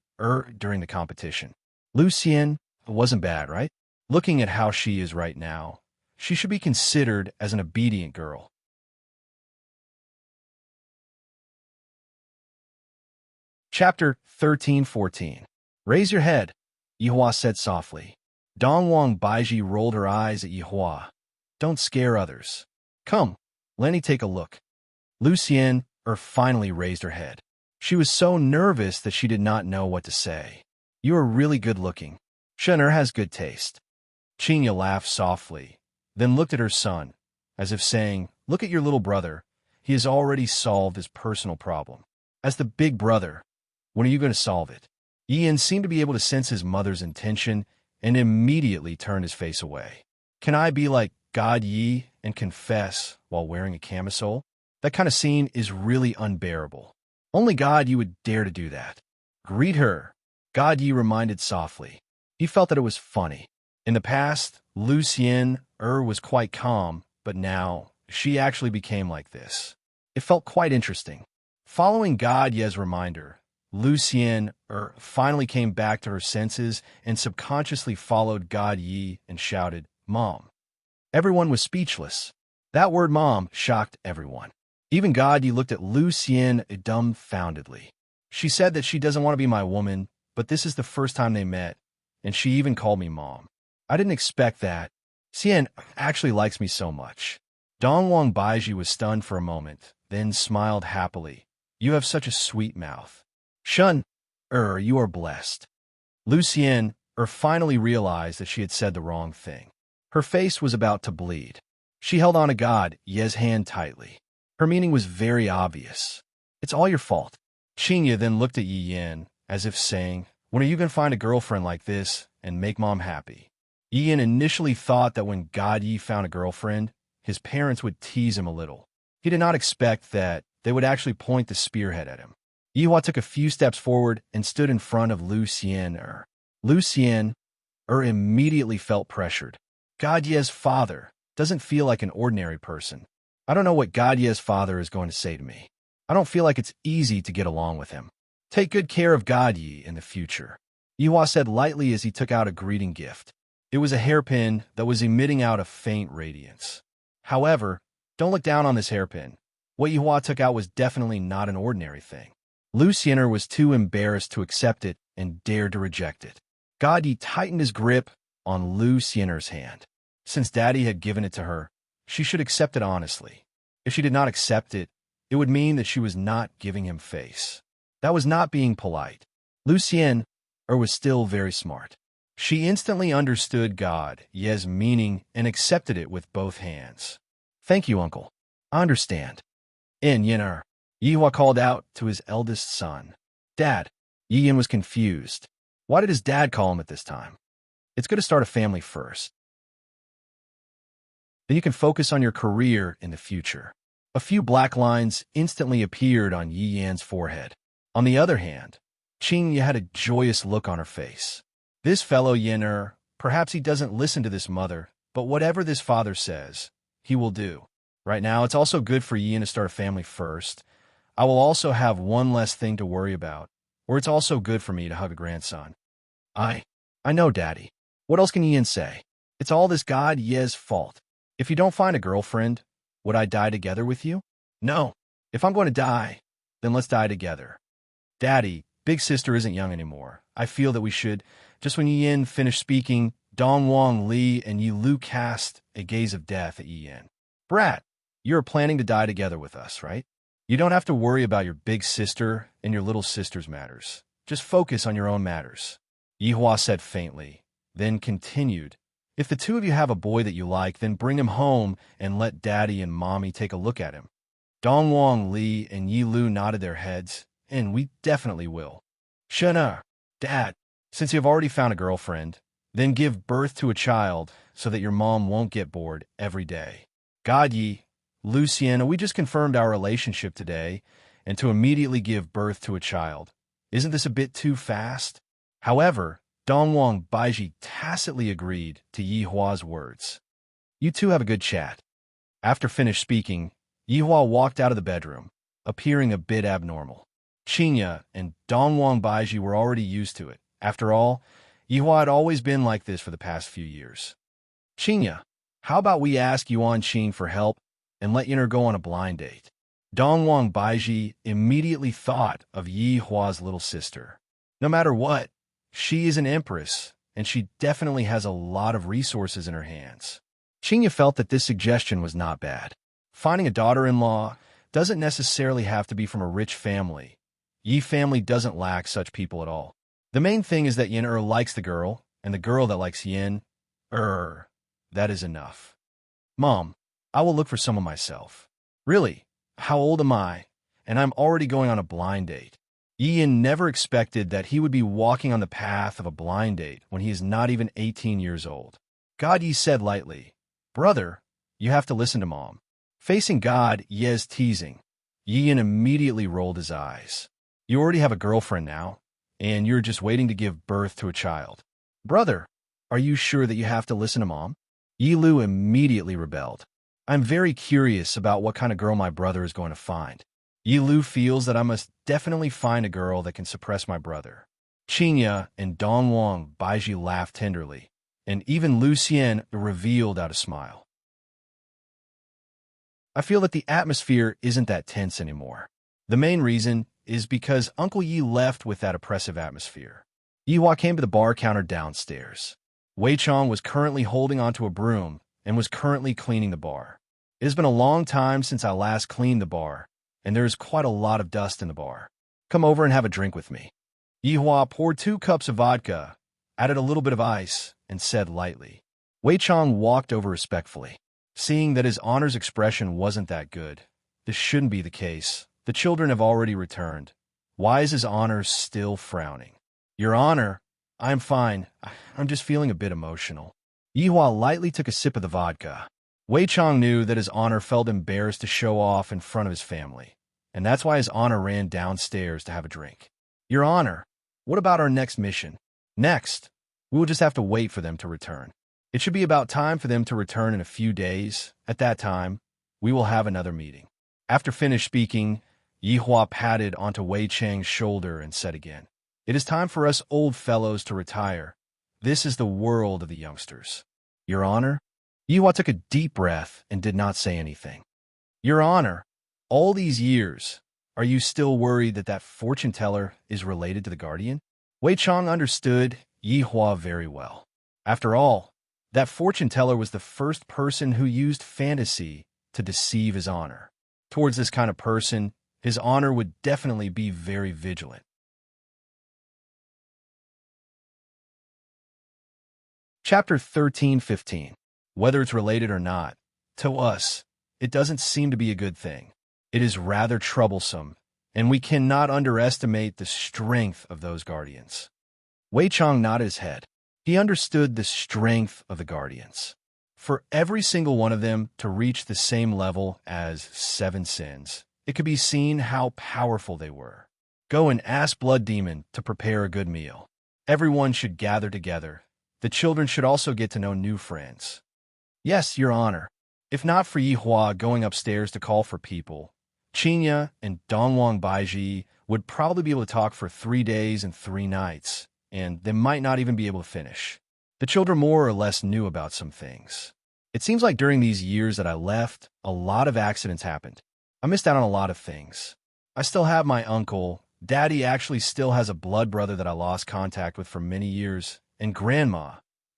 during the competition. Lu Xian wasn't bad, right? Looking at how she is right now, she should be considered as an obedient girl. Chapter 13-14. "Raise your head," Yihua said softly. Dongwang Baiji rolled her eyes at Yihua. "Don't scare others. Come, let me take a look." Lu Xian finally raised her head. She was so nervous that she did not know what to say. "You are really good looking. Shen has good taste." Qingyi laughed softly, then looked at her son, as if saying, "Look at your little brother. He has already solved his personal problem. As the big brother, when are you going to solve it?" Ian seemed to be able to sense his mother's intention and immediately turned his face away. "Can I be like God Yi and confess while wearing a camisole? That kind of scene is really unbearable. Only God Yi would dare to do that." "Greet her," God Yi reminded softly. He felt that it was funny. In the past, Lu Xian was quite calm, but now she actually became like this. It felt quite interesting. Following God Ye's reminder, Lu Xian finally came back to her senses and subconsciously followed God Yi and shouted, "Mom." Everyone was speechless. That word "mom" shocked everyone. Even God Yi looked at Lu Xian dumbfoundedly. "She said that she doesn't want to be my woman, but this is the first time they met, and she even called me mom. I didn't expect that. Xian actually likes me so much." Dongwang Baiji was stunned for a moment, then smiled happily. "You have such a sweet mouth. Shun, you are blessed." Lu Xian finally realized that she had said the wrong thing. Her face was about to bleed. She held on to God Ye's hand tightly. Her meaning was very obvious. "It's all your fault." Qingyi then looked at Yi Yin, as if saying, "When are you going to find a girlfriend like this and make mom happy?" Yi Yin initially thought that when God Yi found a girlfriend, his parents would tease him a little. He did not expect that they would actually point the spearhead at him. Yihua took a few steps forward and stood in front of Lu Xian. Lu Xian immediately felt pressured. God Ye's father doesn't feel like an ordinary person. I don't know what God Ye's father is going to say to me. I don't feel like it's easy to get along with him. Take good care of God Ye in the future, Yihua said lightly as he took out a greeting gift. It was a hairpin that was emitting out a faint radiance. However, don't look down on this hairpin. What Yihua took out was definitely not an ordinary thing. Lu Xiener was too embarrassed to accept it and dared to reject it. God Yi tightened his grip on Lu Xiener's hand. Since Daddy had given it to her, she should accept it honestly. If she did not accept it, it would mean that she was not giving him face. That was not being polite. Lu Xiener was still very smart. She instantly understood God Ye's meaning and accepted it with both hands. Thank you, uncle. I understand. In Yener, Yihua called out to his eldest son. Dad. Yiyan was confused. Why did his dad call him at this time? It's good to start a family first. Then you can focus on your career in the future. A few black lines instantly appeared on Yi Yan's forehead. On the other hand, Qing Yi had a joyous look on her face. This fellow Yener, perhaps he doesn't listen to this mother, but whatever this father says, he will do. Right now, it's also good for Yi Yan to start a family first. I will also have one less thing to worry about, or it's also good for me to hug a grandson. I know, Daddy. What else can Yi Yan say? It's all this God Ye's fault. If you don't find a girlfriend, would I die together with you? No. If I'm going to die, then let's die together. Daddy, big sister isn't young anymore. I feel that we should. Just when Yi Yan finished speaking, Dong Wang Li and Yi Lu cast a gaze of death at Yi Yan. Brat, you're planning to die together with us, right? You don't have to worry about your big sister and your little sister's matters. Just focus on your own matters. Yihua said faintly, then continued. If the two of you have a boy that you like, then bring him home and let Daddy and Mommy take a look at him. Dong Wang Li and Yi Lu nodded their heads, and we definitely will. Shena, Dad, since you've already found a girlfriend, then give birth to a child so that your mom won't get bored every day. God Yi, Lu Xiener, we just confirmed our relationship today, and to immediately give birth to a child. Isn't this a bit too fast? However, Dongwang Baiji tacitly agreed to Yihua's words. You two have a good chat. After finished speaking, Yihua walked out of the bedroom, appearing a bit abnormal. Qinya and Dongwang Baiji were already used to it. After all, Yihua had always been like this for the past few years. Qinya, how about we ask Yuan Qing for help and let Yin'er go on a blind date? Dongwang Baiji immediately thought of Yihua's little sister. No matter what, she is an empress, and she definitely has a lot of resources in her hands. Qinya felt that this suggestion was not bad. Finding a daughter-in-law doesn't necessarily have to be from a rich family. Yi family doesn't lack such people at all. The main thing is that Yin likes the girl, and the girl that likes Yin, that is enough. Mom, I will look for someone myself. Really? How old am I? And I'm already going on a blind date. Yin never expected that he would be walking on the path of a blind date when he is not even 18 years old. God Yi said lightly, Brother, you have to listen to Mom. Facing God Ye's teasing, Yin immediately rolled his eyes. You already have a girlfriend now, and you're just waiting to give birth to a child. Brother, are you sure that you have to listen to Mom? Yi Lu immediately rebelled. I'm very curious about what kind of girl my brother is going to find. Yi Lu feels that I must definitely find a girl that can suppress my brother. Qinya and Dongwang Baiji laughed tenderly, and even Lu Xian revealed out a smile. I feel that the atmosphere isn't that tense anymore. The main reason is because Uncle Yi left with that oppressive atmosphere. Yihua came to the bar counter downstairs. Wei Chong was currently holding onto a broom and was currently cleaning the bar. It has been a long time since I last cleaned the bar, and there is quite a lot of dust in the bar. Come over and have a drink with me. Yihua poured 2 cups of vodka, added a little bit of ice, and said lightly. Wei Chong walked over respectfully. Seeing that his honor's expression wasn't that good, this shouldn't be the case. The children have already returned. Why is his honor still frowning? Your honor, I'm fine. I'm just feeling a bit emotional. Yihua lightly took a sip of the vodka. Wei Chong knew that his honor felt embarrassed to show off in front of his family, and that's why his honor ran downstairs to have a drink. Your honor, what about our next mission? Next, We will just have to wait for them to return. It should be about time for them to return in a few days. At that time, we will have another meeting." After finished speaking, Yihua patted onto Wei Chang's shoulder and said again, "It is time for us old fellows to retire. This is the world of the youngsters." "Your Honor?" Yihua took a deep breath and did not say anything. "Your Honor, all these years, are you still worried that that fortune teller is related to the guardian?" Wei Chang understood Yihua very well. After all, that fortune teller was the first person who used fantasy to deceive his honor. Towards this kind of person, his honor would definitely be very vigilant. Chapter 13:15. Whether it's related or not, to us, it doesn't seem to be a good thing. It is rather troublesome, and we cannot underestimate the strength of those guardians. Wei Chang nodded his head. He understood the strength of the guardians. For every single one of them to reach the same level as 7 sins, it could be seen how powerful they were. Go and ask Blood Demon to prepare a good meal. Everyone should gather together. The children should also get to know new friends. Yes, Your Honor. If not for Yihua going upstairs to call for people, Qinya and Dongwang Baiji would probably be able to talk for 3 days and 3 nights, and they might not even be able to finish. The children more or less knew about some things. It seems like during these years that I left, a lot of accidents happened. I missed out on a lot of things. I still have my uncle. Daddy actually still has a blood brother that I lost contact with for many years, and Grandma.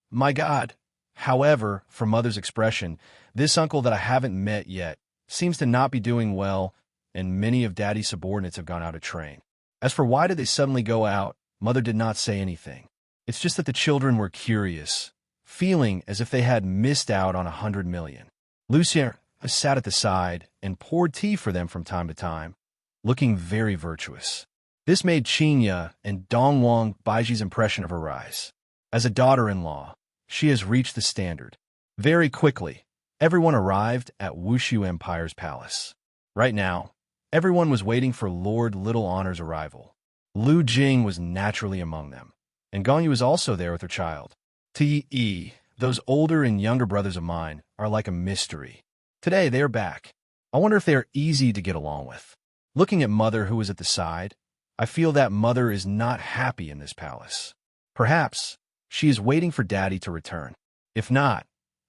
My God. However, from Mother's expression, this uncle that I haven't met yet seems to not be doing well, and many of Daddy's subordinates have gone out to train. As for why did they suddenly go out, Mother did not say anything. It's just that the children were curious, feeling as if they had missed out on 100 million. Lucien sat at the side and poured tea for them from time to time, looking very virtuous. This made Qinya and Dongwang Baiji's impression of her rise. As a daughter-in-law, she has reached the standard. Very quickly, everyone arrived at Wushu Empire's palace. Right now, everyone was waiting for Lord Little Honor's arrival. Lu Jing was naturally among them, and Gongyu was also there with her child. T.E., those older and younger brothers of mine, are like a mystery. Today, they are back. I wonder if they are easy to get along with. Looking at Mother, who was at the side, I feel that Mother is not happy in this palace. Perhaps she is waiting for Daddy to return. If not,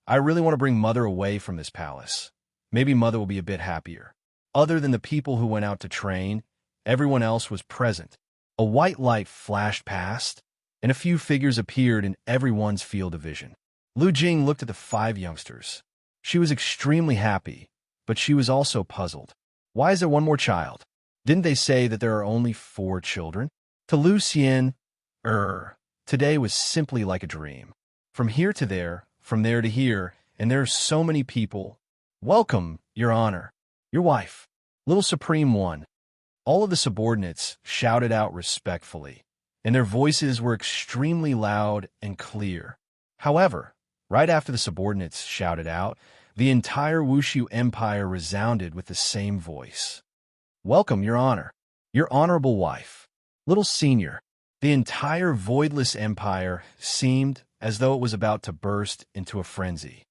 I really want to bring Mother away from this palace. Maybe Mother will be a bit happier. Other than the people who went out to train, everyone else was present. A white light flashed past, and a few figures appeared in everyone's field of vision. Lu Jing looked at the 5 youngsters. She was extremely happy, but she was also puzzled. Why is there one more child? Didn't they say that there are only 4 children? To Lu Xian, today was simply like a dream. From here to there, from there to here, and there are so many people. Welcome, Your Honor, your wife, Little Supreme One. All of the subordinates shouted out respectfully, and their voices were extremely loud and clear. However, right after the subordinates shouted out, the entire Wushu Empire resounded with the same voice. Welcome, Your Honor, your honorable wife, Little Senior. The entire voidless empire seemed as though it was about to burst into a frenzy.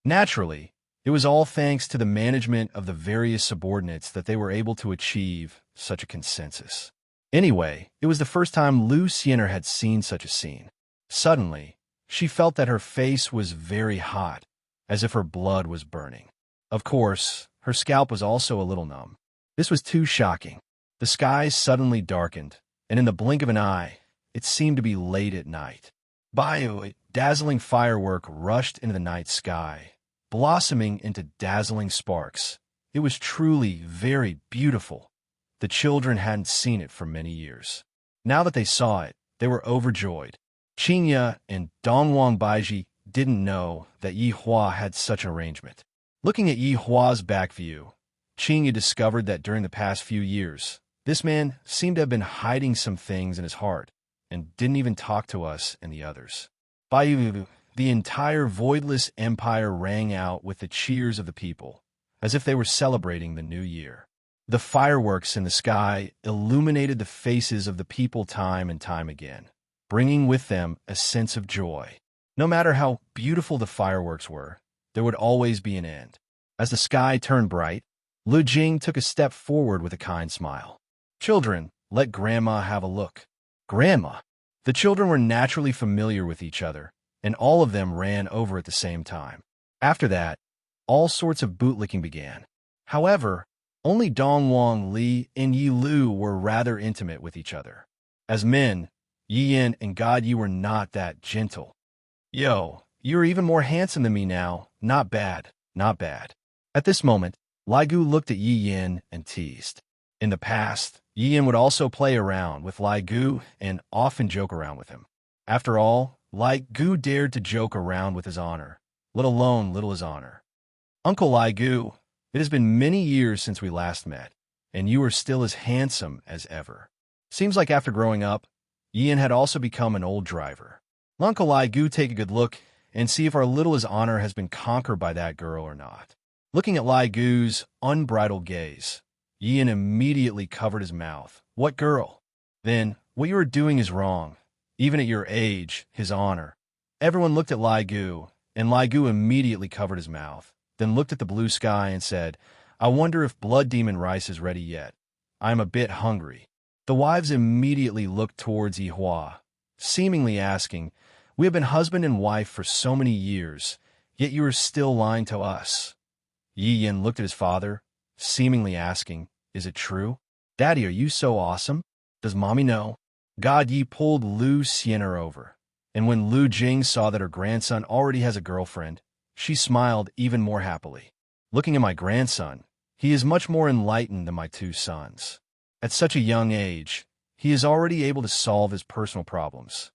Naturally, it was all thanks to the management of the various subordinates that they were able to achieve such a consensus. Anyway, it was the first time Lu Xiener had seen such a scene. Suddenly, she felt that her face was very hot, as if her blood was burning. Of course, her scalp was also a little numb. This was too shocking. The skies suddenly darkened, and in the blink of an eye, it seemed to be late at night. A dazzling firework rushed into the night sky, blossoming into dazzling sparks. It was truly very beautiful. The children hadn't seen it for many years. Now that they saw it, they were overjoyed. Qinya and Dongwang Baiji didn't know that Yihua had such an arrangement. Looking at Yihua's back view, Qinya discovered that during the past few years, this man seemed to have been hiding some things in his heart and didn't even talk to us and the others. The entire voidless empire rang out with the cheers of the people, as if they were celebrating the new year. The fireworks in the sky illuminated the faces of the people time and time again. bringing with them a sense of joy. No matter how beautiful the fireworks were, there would always be an end. As the sky turned bright, Lu Jing took a step forward with a kind smile. "Children, let Grandma have a look." "Grandma?" The children were naturally familiar with each other, and all of them ran over at the same time. After that, all sorts of bootlicking began. However, only Dongwang Li and Yi Lu were rather intimate with each other. As men, Yi Yin and God Yi were not that gentle. "Yo, you're even more handsome than me now. Not bad, not bad." At this moment, Lai Gu looked at Yi Yin and teased. In the past, Yi Yin would also play around with Lai Gu and often joke around with him. After all, Lai Gu dared to joke around with his honor, let alone little his honor. "Uncle Lai Gu, it has been many years since we last met, and you are still as handsome as ever." Seems like after growing up, Yi Yin had also become an old driver. "Uncle Lai Gu, take a good look and see if our little his honor has been conquered by that girl or not." Looking at Lai Gu's unbridled gaze, Yi Yin immediately covered his mouth. "What girl?" "Then, what you are doing is wrong. Even at your age, his honor." Everyone looked at Lai Gu, and Lai Gu immediately covered his mouth, then looked at the blue sky and said, "I wonder if Blood Demon rice is ready yet. I am a bit hungry." The wives immediately looked towards Yi Hua, seemingly asking, "We have been husband and wife for so many years, yet you are still lying to us." Yi Yin looked at his father, seemingly asking, "Is it true? Daddy, are you so awesome? Does mommy know?" God Yi pulled Lu Xianer over, and when Lu Jing saw that her grandson already has a girlfriend, she smiled even more happily. "Looking at my grandson, he is much more enlightened than my two sons. At such a young age, he is already able to solve his personal problems.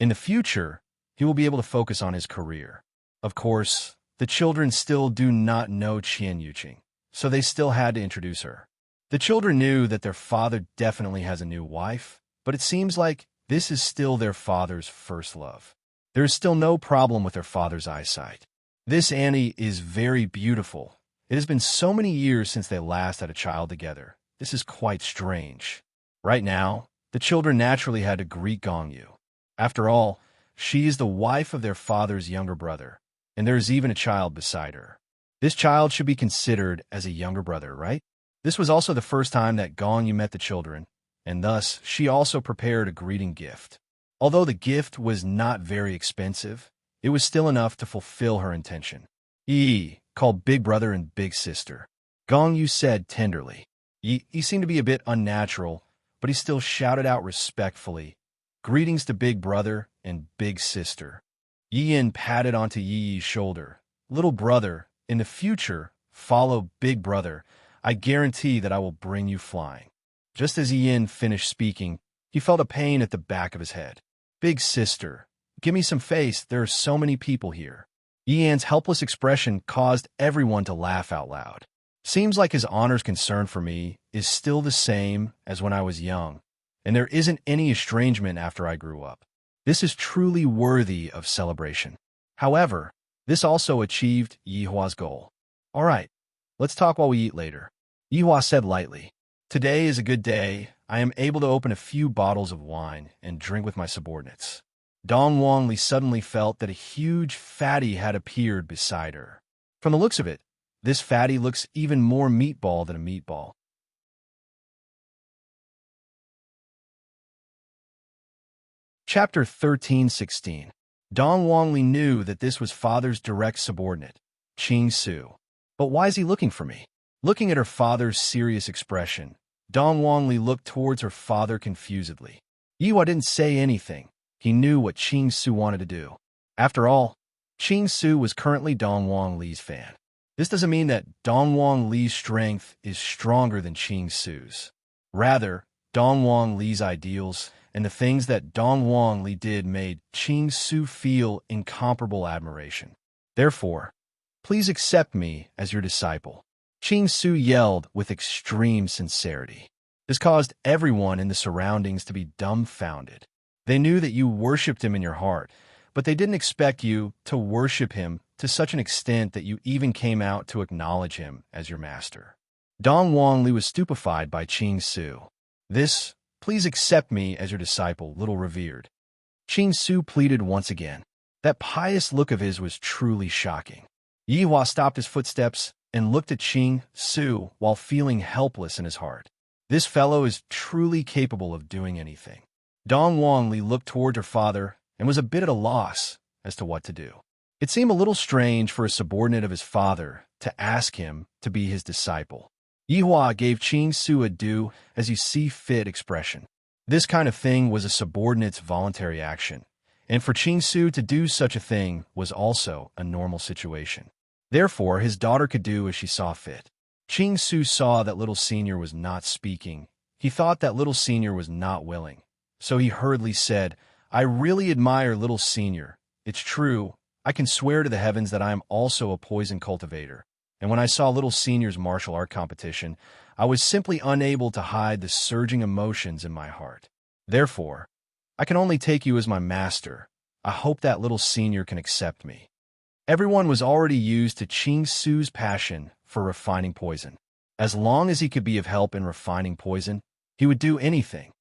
In the future, he will be able to focus on his career." Of course, the children still do not know Qian Yuqing, so they still had to introduce her. The children knew that their father definitely has a new wife, but it seems like this is still their father's first love. There is still no problem with their father's eyesight. "This Annie is very beautiful. It has been so many years since they last had a child together. This is quite strange." Right now, the children naturally had to greet Gong Yu. After all, she is the wife of their father's younger brother, and there is even a child beside her. This child should be considered as a younger brother, right? This was also the first time that Gong Yu met the children, and thus she also prepared a greeting gift. Although the gift was not very expensive, it was still enough to fulfill her intention. "Yi," called Big Brother and Big Sister. Gong Yu said tenderly. He seemed to be a bit unnatural, but he still shouted out respectfully, "Greetings to Big Brother and Big Sister." Yi Yin patted onto Yi Yi's shoulder. "Little brother, in the future, follow Big Brother. I guarantee that I will bring you flying." Just as Yi Yin finished speaking, he felt a pain at the back of his head. "Big Sister, give me some face. There are so many people here." Yi Yin's helpless expression caused everyone to laugh out loud. Seems like his honor's concern for me is still the same as when I was young, and there isn't any estrangement after I grew up. This is truly worthy of celebration. However, this also achieved Yi Hua's goal. "All right, let's talk while we eat later," Yi Hua said lightly. "Today is a good day. I am able to open a few bottles of wine and drink with my subordinates." Dong Wangli suddenly felt that a huge fatty had appeared beside her. From the looks of it, this fatty looks even more meatball than a meatball. Chapter 13:16. Dong Wangli knew that this was father's direct subordinate, Qing Su. But why is he looking for me? Looking at her father's serious expression, Dong Wangli looked towards her father confusedly. Yihua didn't say anything. He knew what Qing Su wanted to do. After all, Qing Su was currently Dong Wangli's fan. This doesn't mean that Dong Wangli's strength is stronger than Qing Su's. Rather, Dong Wangli's ideals and the things that Dong Wangli did made Qing Su feel incomparable admiration. Therefore, please accept me as your disciple. Qing Su yelled with extreme sincerity. This caused everyone in the surroundings to be dumbfounded. They knew that you worshipped him in your heart, but they didn't expect you to worship him to such an extent that you even came out to acknowledge him as your master. Dong Wangli was stupefied by Qing Su. This Please accept me as your disciple, little revered. Qing Su pleaded once again. That pious look of his was truly shocking. Yihua stopped his footsteps and looked at Qing Su while feeling helpless in his heart. This fellow is truly capable of doing anything. Dong Wangli looked toward her father and was a bit at a loss as to what to do. It seemed a little strange for a subordinate of his father to ask him to be his disciple. Yihua gave Qing Su a do as you see fit expression. This kind of thing was a subordinate's voluntary action, and for Qing Su to do such a thing was also a normal situation. Therefore, his daughter could do as she saw fit. Qing Su saw that little senior was not speaking. He thought that little senior was not willing. So he hurriedly said, I really admire little senior. It's true. I can swear to the heavens that I am also a poison cultivator. And when I saw little senior's martial art competition, I was simply unable to hide the surging emotions in my heart. Therefore, I can only take you as my master. I hope that little senior can accept me. Everyone was already used to Qing Su's passion for refining poison. As long as he could be of help in refining poison, he would do anything.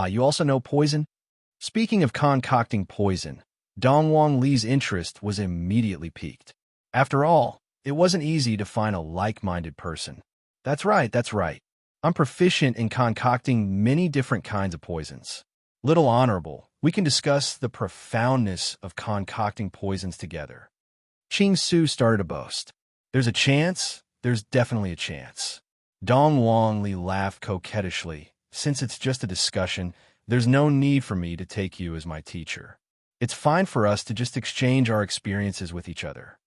You also know poison? Speaking of concocting poison, Dong Wangli's interest was immediately piqued. After all, it wasn't easy to find a like-minded person. That's right. I'm proficient in concocting many different kinds of poisons. Little Honorable, we can discuss the profoundness of concocting poisons together. Qing Su started to boast. There's a chance? There's definitely a chance. Dong Wangli laughed coquettishly. Since it's just a discussion, there's no need for me to take you as my teacher. It's fine for us to just exchange our experiences with each other.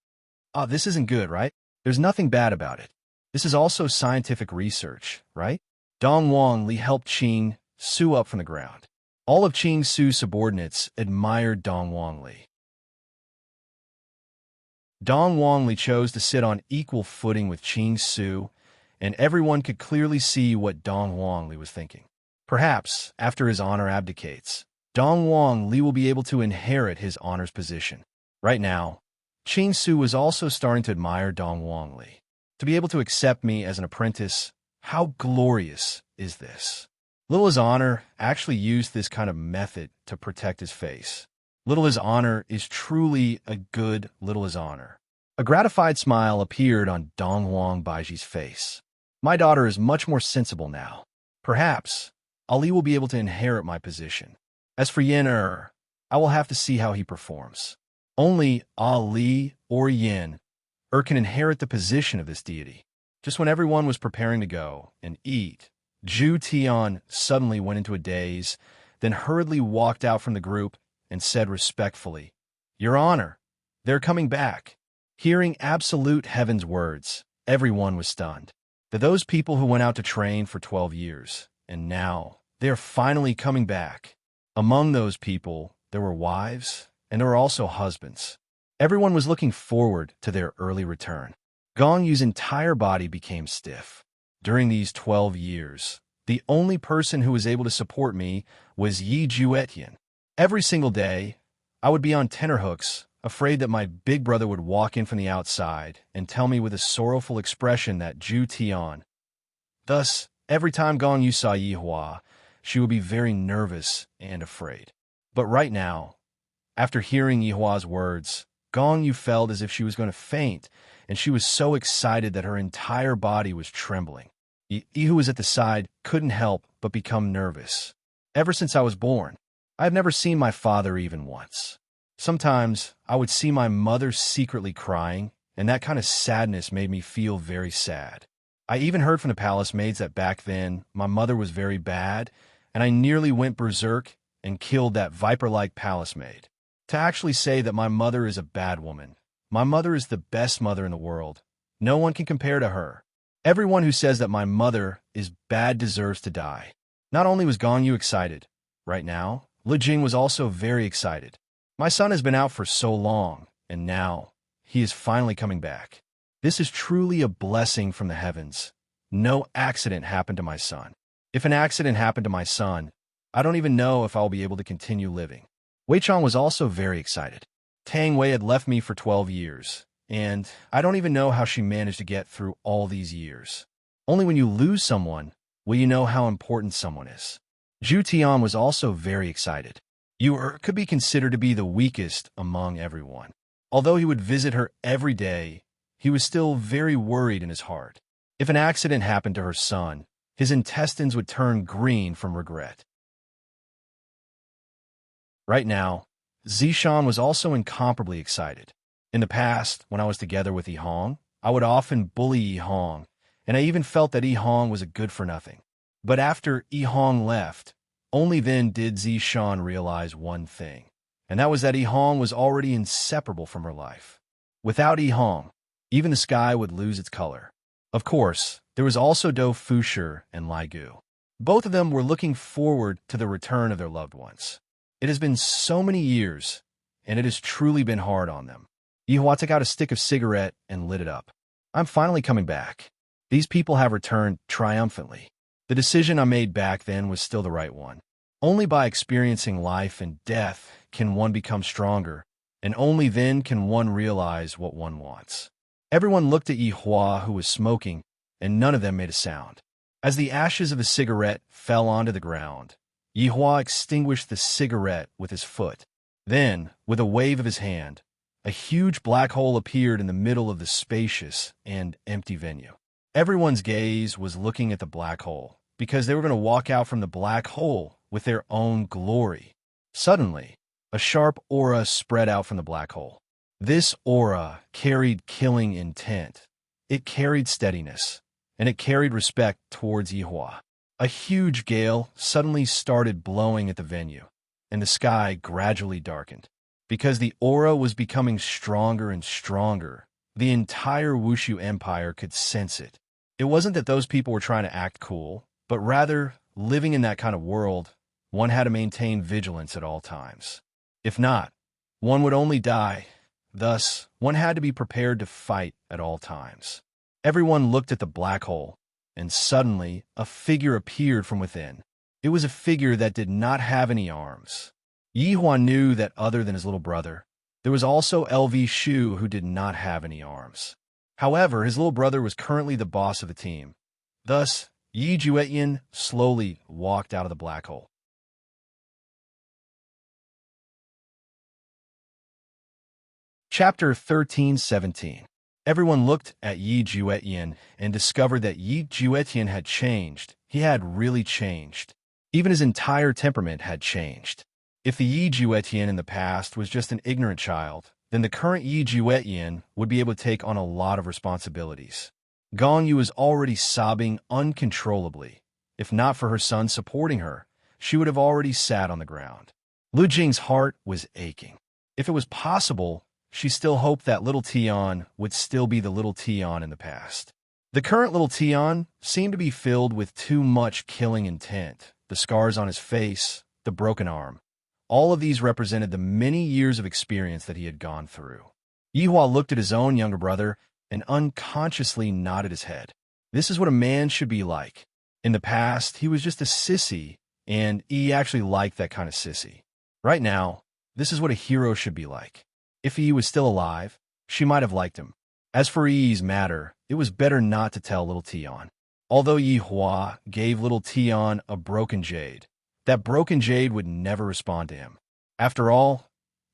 This isn't good, right? There's nothing bad about it. This is also scientific research, right? Dong Wangli helped Qing Su up from the ground. All of Qing Su's subordinates admired Dong Wangli. Dong Wangli chose to sit on equal footing with Qing Su, and everyone could clearly see what Dong Wangli was thinking. Perhaps, after his honor abdicates, Dong Wangli will be able to inherit his honor's position. Right now, Qing Su was also starting to admire Dong Wangli. To be able to accept me as an apprentice, how glorious is this? Little His Honor actually used this kind of method to protect his face. Little His Honor is truly a good Little His Honor. A gratified smile appeared on Dong Wang Baiji's face. My daughter is much more sensible now. Perhaps Ali will be able to inherit my position. As for Yin I will have to see how he performs. Only Ali or Yin can inherit the position of this deity. Just when everyone was preparing to go and eat, Zhu Tian suddenly went into a daze, then hurriedly walked out from the group and said respectfully, Your Honor, they're coming back. Hearing absolute heaven's words, everyone was stunned. That those people who went out to train for 12 years, and now they're finally coming back. Among those people, there were wives, and there were also husbands. Everyone was looking forward to their early return. Gong Yu's entire body became stiff. During these 12 years, the only person who was able to support me was Yi Juetian. Every single day, I would be on tenterhooks, afraid that my big brother would walk in from the outside and tell me with a sorrowful expression that Zhu Tian. Thus, every time Gong Yu saw Yihua, she would be very nervous and afraid. But right now, after hearing Yihua's words, Gong Yu felt as if she was going to faint, and she was so excited that her entire body was trembling. Yi, who was at the side, couldn't help but become nervous. Ever since I was born, I have never seen my father even once. Sometimes I would see my mother secretly crying, and that kind of sadness made me feel very sad. I even heard from the palace maids that back then my mother was very bad, and I nearly went berserk and killed that viper-like palace maid. To actually say that my mother is a bad woman, my mother is the best mother in the world. No one can compare to her. Everyone who says that my mother is bad deserves to die. Not only was Gong Yu excited, right now, Li Jing was also very excited. My son has been out for so long, and now he is finally coming back. This is truly a blessing from the heavens. No accident happened to my son. If an accident happened to my son, I don't even know if I'll be able to continue living. Wei Chang was also very excited. Tang Wei had left me for 12 years, and I don't even know how she managed to get through all these years. Only when you lose someone will you know how important someone is. Zhu Tian was also very excited. Yu could be considered to be the weakest among everyone. Although he would visit her every day, he was still very worried in his heart. If an accident happened to her son, his intestines would turn green from regret. Right now, Zishan was also incomparably excited. In the past, when I was together with Yihong, I would often bully Yihong, and I even felt that Yihong was a good-for-nothing. But after Yihong left, only then did Zishan realize one thing, and that was that Yihong was already inseparable from her life. Without Yihong, even the sky would lose its color. Of course, there was also Do Fusher and Lai Gu. Both of them were looking forward to the return of their loved ones. It has been so many years, and it has truly been hard on them. Yihua took out a stick of cigarette and lit it up. I'm finally coming back. These people have returned triumphantly. The decision I made back then was still the right one. Only by experiencing life and death can one become stronger, and only then can one realize what one wants. Everyone looked at Yihua, who was smoking, and none of them made a sound. As the ashes of the cigarette fell onto the ground, Yihua extinguished the cigarette with his foot. Then, with a wave of his hand, a huge black hole appeared in the middle of the spacious and empty venue. Everyone's gaze was looking at the black hole, because they were going to walk out from the black hole with their own glory. Suddenly, a sharp aura spread out from the black hole. This aura carried killing intent. It carried steadiness, and it carried respect towards Yihua. A huge gale suddenly started blowing at the venue, and the sky gradually darkened. Because the aura was becoming stronger and stronger, the entire Wushu Empire could sense it. It wasn't that those people were trying to act cool, but rather, living in that kind of world, one had to maintain vigilance at all times. If not, one would only die. Thus, one had to be prepared to fight at all times. Everyone looked at the black hole, and suddenly a figure appeared from within. It was a figure that did not have any arms. Yihua knew that other than his little brother, there was also LV Shu who did not have any arms. However, his little brother was currently the boss of the team. Thus, Yi Juetian slowly walked out of the black hole. Chapter 13-17. Everyone looked at Yi Juetian and discovered that Yi Juetian had changed. He had really changed. Even his entire temperament had changed. If the Yi Juetian in the past was just an ignorant child, then the current Yi Juetian would be able to take on a lot of responsibilities. Gong Yu was already sobbing uncontrollably. If not for her son supporting her, she would have already sat on the ground. Lu Jing's heart was aching. If it was possible, she still hoped that little Tian would still be the little Tian in the past. The current little Tian seemed to be filled with too much killing intent. The scars on his face, the broken arm. All of these represented the many years of experience that he had gone through. Yihua looked at his own younger brother and unconsciously nodded his head. This is what a man should be like. In the past, he was just a sissy, and he actually liked that kind of sissy. Right now, this is what a hero should be like. If he was still alive, she might have liked him. As for Yi's matter, it was better not to tell little Tian. Although Yihua gave little Tian a broken jade, that broken jade would never respond to him. After all,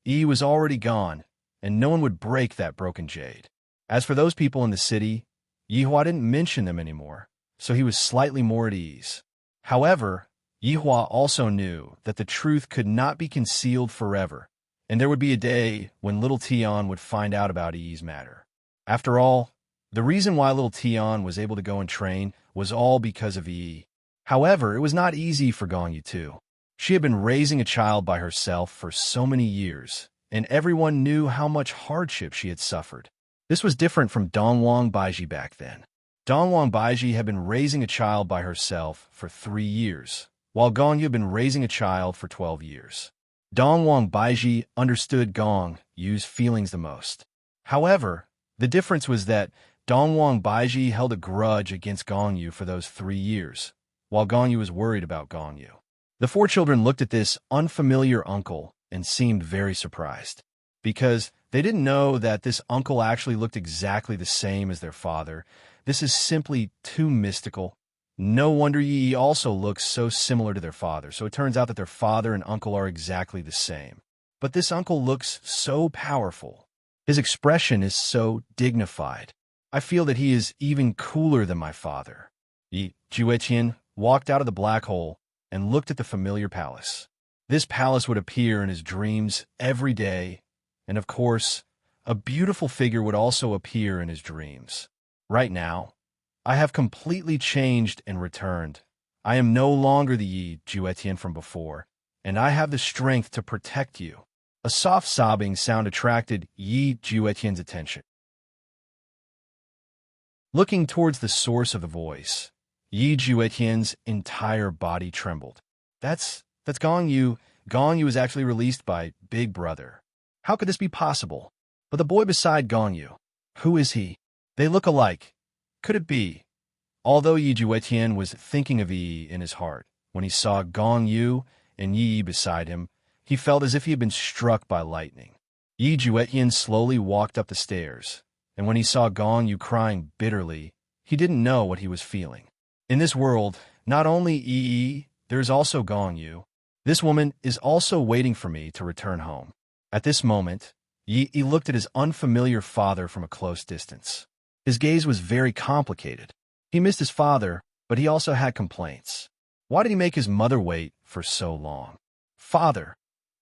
Yi was already gone, and no one would break that broken jade. As for those people in the city, Yihua didn't mention them anymore, so he was slightly more at ease. However, Yihua also knew that the truth could not be concealed forever, and there would be a day when little Tian would find out about Yi's matter. After all, the reason why little Tian was able to go and train was all because of Yi. However, it was not easy for Gong Yu too. She had been raising a child by herself for so many years, and everyone knew how much hardship she had suffered. This was different from Dongwang Baiji back then. Dongwang Baiji had been raising a child by herself for 3 years, while Gong Yu had been raising a child for 12 years. Dongwang Baiji understood Gong Yu's feelings the most. However, the difference was that Dongwang Baiji held a grudge against Gong Yu for those 3 years, while Gong Yu was worried about Gong Yu. The 4 children looked at this unfamiliar uncle and seemed very surprised, because they didn't know that this uncle actually looked exactly the same as their father. This is simply too mystical. No wonder Yi also looks so similar to their father, so it turns out that their father and uncle are exactly the same. But this uncle looks so powerful. His expression is so dignified. I feel that he is even cooler than my father. Yi Juetian walked out of the black hole and looked at the familiar palace. This palace would appear in his dreams every day, and of course, a beautiful figure would also appear in his dreams. Right now, I have completely changed and returned. I am no longer the Yi Juetian from before, and I have the strength to protect you. A soft sobbing sound attracted Yi Juetian's attention. Looking towards the source of the voice, Yi Juetian's entire body trembled. That's Gong Yu. Gong Yu is actually released by Big Brother. How could this be possible? But the boy beside Gong Yu, who is he? They look alike. Could it be? Although Yi Juetian was thinking of Yi in his heart, when he saw Gong Yu and Yi beside him, he felt as if he had been struck by lightning. Yi Juetian slowly walked up the stairs, and when he saw Gong Yu crying bitterly, he didn't know what he was feeling. In this world, not only Yi, there is also Gong Yu. This woman is also waiting for me to return home. At this moment, Yi looked at his unfamiliar father from a close distance. His gaze was very complicated. He missed his father, but he also had complaints. Why did he make his mother wait for so long? Father,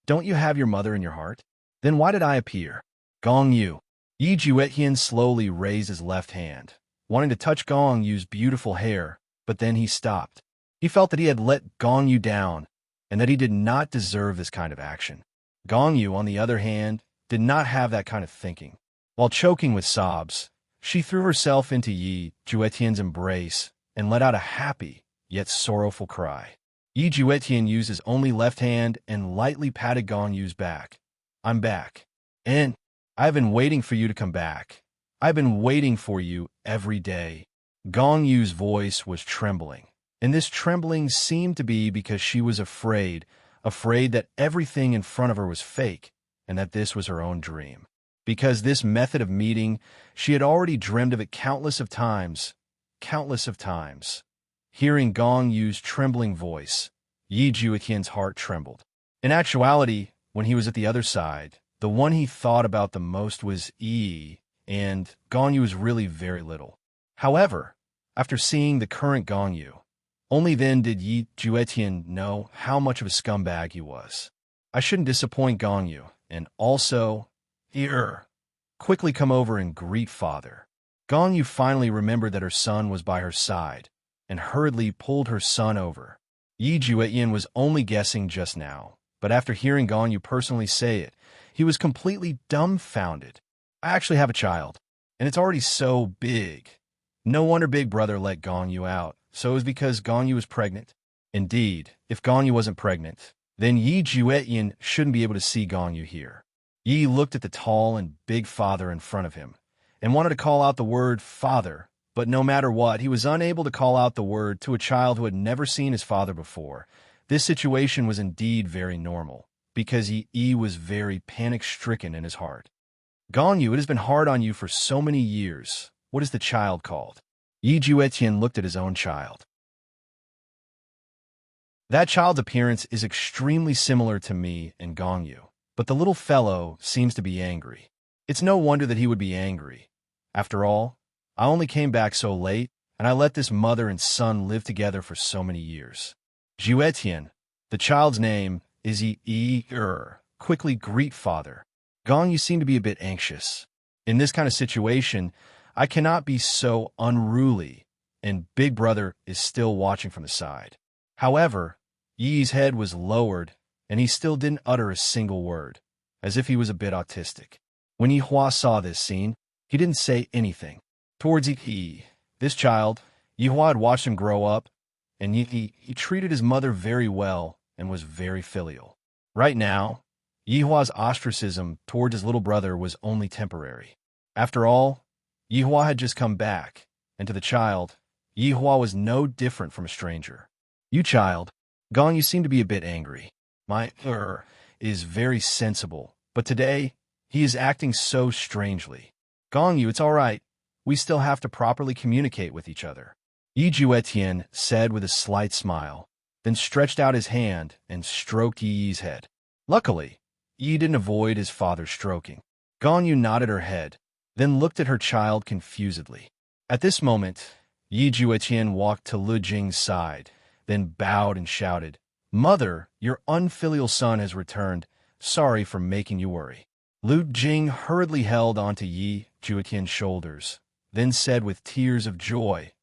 don't you have your mother in your heart? Then why did I appear? Gong Yu. Yi Juetian slowly raised his left hand, wanting to touch Gong Yu's beautiful hair, but then he stopped. He felt that he had let Gong Yu down, and that he did not deserve this kind of action. Gong Yu, on the other hand, did not have that kind of thinking. While choking with sobs, she threw herself into Yi Juetian's embrace and let out a happy, yet sorrowful cry. Yi Juetian used his only left hand and lightly patted Gong Yu's back. I'm back. And I've been waiting for you to come back. I've been waiting for you every day. Gong Yu's voice was trembling, and this trembling seemed to be because she was afraid that everything in front of her was fake, and that this was her own dream. Because this method of meeting, she had already dreamed of it countless of times. Hearing Gong Yu's trembling voice, Yi Juetian's heart trembled. In actuality, when he was at the other side, the one he thought about the most was Yi, and Gong Yu was really very little. However, after seeing the current Gong Yu, only then did Yi Juetian know how much of a scumbag he was. I shouldn't disappoint Gong Yu, and also, quickly come over and greet father. Gong Yu finally remembered that her son was by her side, and hurriedly pulled her son over. Yi Juetian was only guessing just now, but after hearing Gong Yu personally say it, he was completely dumbfounded. I actually have a child, and it's already so big. No wonder Big Brother let Gong Yu out, so it was because Gong Yu was pregnant. Indeed, if Gong Yu wasn't pregnant, then Yi Juetian shouldn't be able to see Gong Yu here. Yi looked at the tall and big father in front of him, and wanted to call out the word father, but no matter what, he was unable to call out the word to a child who had never seen his father before. This situation was indeed very normal, because Yi was very panic-stricken in his heart. Gong Yu, it has been hard on you for so many years. What is the child called? Yi Juetian looked at his own child. That child's appearance is extremely similar to me and Gong Yu, but the little fellow seems to be angry. It's no wonder that he would be angry. After all, I only came back so late, and I let this mother and son live together for so many years. Juetian, the child's name is Yi. Quickly greet father. Gong Yu seemed to be a bit anxious. In this kind of situation, I cannot be so unruly, and Big Brother is still watching from the side. However, Yi's head was lowered, and he still didn't utter a single word, as if he was a bit autistic. When Yihua saw this scene, he didn't say anything. Towards Yi, this child, Yihua had watched him grow up, and he treated his mother very well and was very filial. Right now, Yihua's ostracism towards his little brother was only temporary. After all, Yihua had just come back, and to the child, Yihua was no different from a stranger. You child, Gong, you seem to be a bit angry. My is very sensible, but today, he is acting so strangely. Gong Yu, it's all right. We still have to properly communicate with each other. Yi Juetian said with a slight smile, then stretched out his hand and stroked Yi's head. Luckily, Yi didn't avoid his father's stroking. Gong Yu nodded her head, then looked at her child confusedly. At this moment, Yi Juetian walked to Lu Jing's side, then bowed and shouted, "Mother, your unfilial son has returned. Sorry for making you worry." Lu Jing hurriedly held onto Yi Juetian's shoulders, then said with tears of joy,